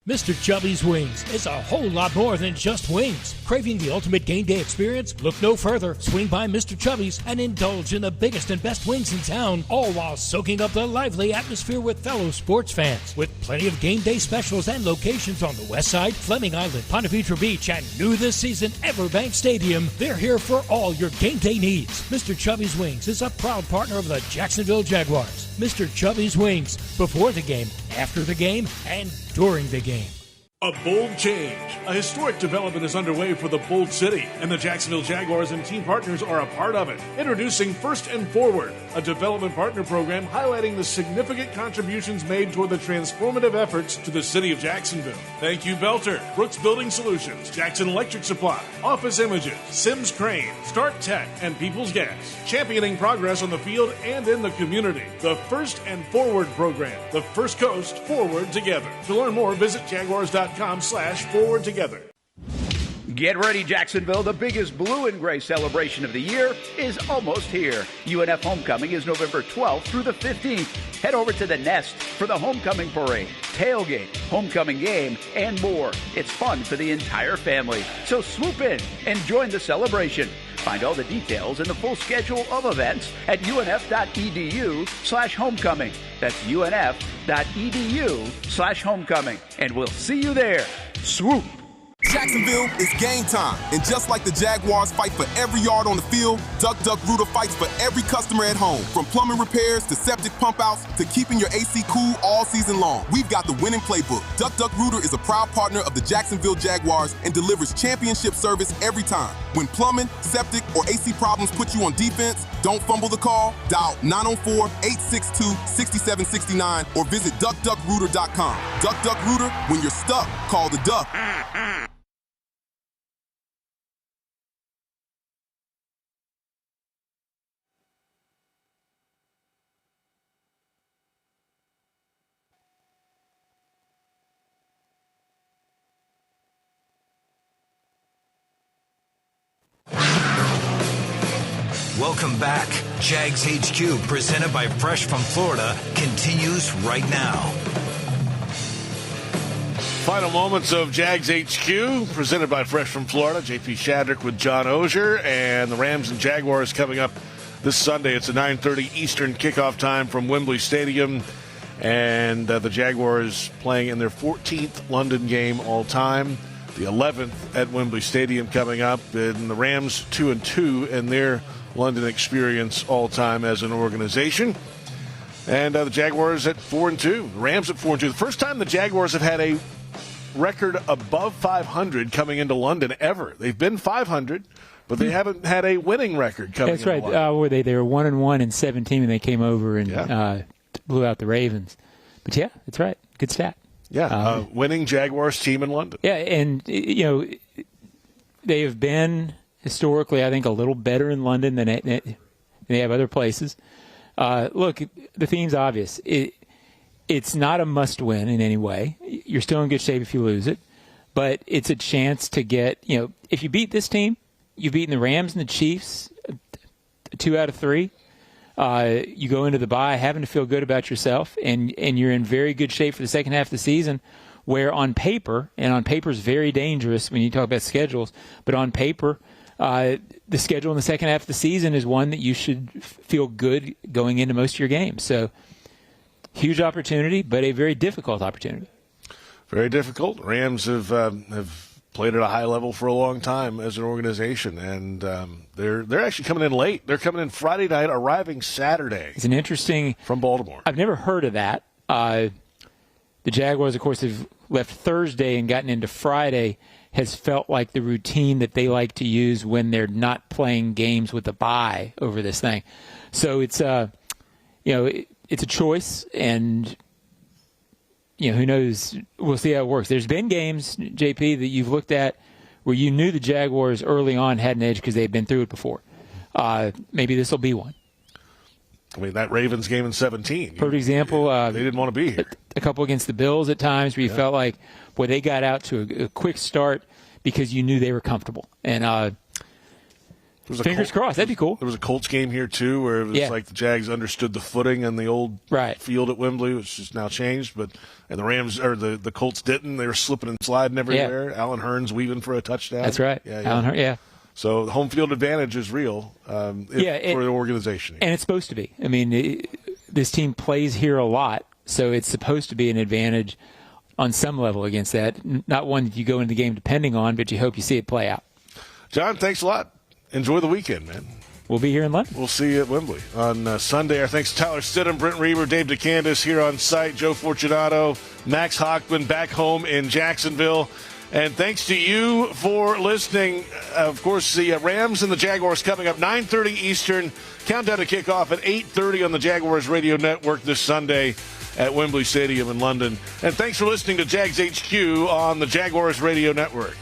Mr. Chubby's Wings is a whole lot more than just wings. Craving the ultimate game day experience? Look no further. Swing by Mr. Chubby's and indulge in the biggest and best wings in town, all while soaking up the lively atmosphere with fellow sports fans. With plenty of game day specials and locations on the West Side, Fleming Island, Ponte Vedra Beach, and new this season, Everbank Stadium, they're here for all your game day needs. Mr. Chubby's Wings is a proud partner of the Jacksonville Jaguars. Mr. Chubby's Wings, before the game, after the game, and during the game. A bold change. A historic development is underway for the Bold City, and the Jacksonville Jaguars and team partners are a part of it. Introducing First and Forward, a development partner program highlighting the significant contributions made toward the transformative efforts to the city of Jacksonville. Thank you, Belter, Brooks Building Solutions, Jackson Electric Supply, Office Images, Sims Crane, Start Tech, and People's Gas. Championing progress on the field and in the community. The First and Forward program. The First Coast Forward Together. To learn more, visit jaguars.com/forward together. Get ready, Jacksonville. The biggest blue and gray celebration of the year is almost here. UNF Homecoming is November 12th through the 15th. Head over to the Nest for the homecoming parade, tailgate, homecoming game, and more. It's fun for the entire family. So swoop in and join the celebration. Find all the details and the full schedule of events at unf.edu/homecoming. That's unf.edu/homecoming. And we'll see you there. Swoop! Jacksonville is game time, and just like the Jaguars fight for every yard on the field, Duck Duck Rooter fights for every customer at home. From plumbing repairs to septic pump outs to keeping your AC cool all season long, we've got the winning playbook. Duck Duck Rooter is a proud partner of the Jacksonville Jaguars and delivers championship service every time. When plumbing, septic, or AC problems put you on defense, don't fumble the call. Dial 904-862-6769 or visit duckduckrooter.com. Duck Duck Rooter, when you're stuck, call the Duck. Welcome back. Jags HQ, presented by Fresh from Florida, continues right now. Final moments of Jags HQ, presented by Fresh from Florida. JP Shadrick with John Oehser, and the Rams and Jaguars coming up this Sunday. It's a 9:30 Eastern kickoff time from Wembley Stadium, and the Jaguars playing in their 14th London game all time, the 11th at Wembley Stadium coming up, and the Rams 2-2 in their London experience all time as an organization. And the Jaguars at 4-2, Rams at 4-2. The first time the Jaguars have had a record above 500 coming into London ever. They've been 500, but they haven't had a winning record coming into London. That's right. Were they were 1-1 in 17 and they came over and blew out the Ravens. But yeah, that's right. Good stat. Yeah, winning Jaguars team in London. Yeah, and they have been historically, I think, a little better in London than they have other places. Look, the theme's obvious. It's not a must-win in any way. You're still in good shape if you lose it. But it's a chance to get, if you beat this team, you've beaten the Rams and the Chiefs 2 out of 3. You go into the bye having to feel good about yourself, and you're in very good shape for the second half of the season, where on paper, and on paper is very dangerous when you talk about schedules, but on paper, the schedule in the second half of the season is one that you should feel good going into most of your games. So, huge opportunity, but a very difficult opportunity. Very difficult. Rams have played at a high level for a long time as an organization, and they're actually coming in late. They're coming in Friday night, arriving Saturday. It's an interesting from Baltimore. I've never heard of that. The Jaguars, of course, have left Thursday and gotten into Friday. Has felt like the routine that they like to use when they're not playing games with a bye over this thing. So it's it's a choice, and who knows? We'll see how it works. There's been games, JP, that you've looked at where you knew the Jaguars early on had an edge because they had been through it before. Maybe this will be one. I mean, that Ravens game in 17. Perfect example. They didn't want to be here. A couple against the Bills at times where you felt like, boy, they got out to a quick start because you knew they were comfortable. And fingers crossed. That'd be cool. There was a Colts game here, too, where it was like the Jags understood the footing in the old field at Wembley, which is now changed. And the Rams, or the Colts didn't. They were slipping and sliding everywhere. Yeah. Alan Hearns weaving for a touchdown. That's right. Alan Hearns, So the home field advantage is real for the organization. And it's supposed to be. I mean, this team plays here a lot, so it's supposed to be an advantage on some level against that. Not one that you go into the game depending on, but you hope you see it play out. John, thanks a lot. Enjoy the weekend, man. We'll be here in London. We'll see you at Wembley on Sunday. Our thanks to Tyler Stidham, Brent Reber, Dave DeCandis here on site, Joe Fortunato, Max Hochman back home in Jacksonville. And thanks to you for listening. Of course, the Rams and the Jaguars coming up 9:30 Eastern. Countdown to kickoff at 8:30 on the Jaguars Radio Network this Sunday at Wembley Stadium in London. And thanks for listening to Jags HQ on the Jaguars Radio Network.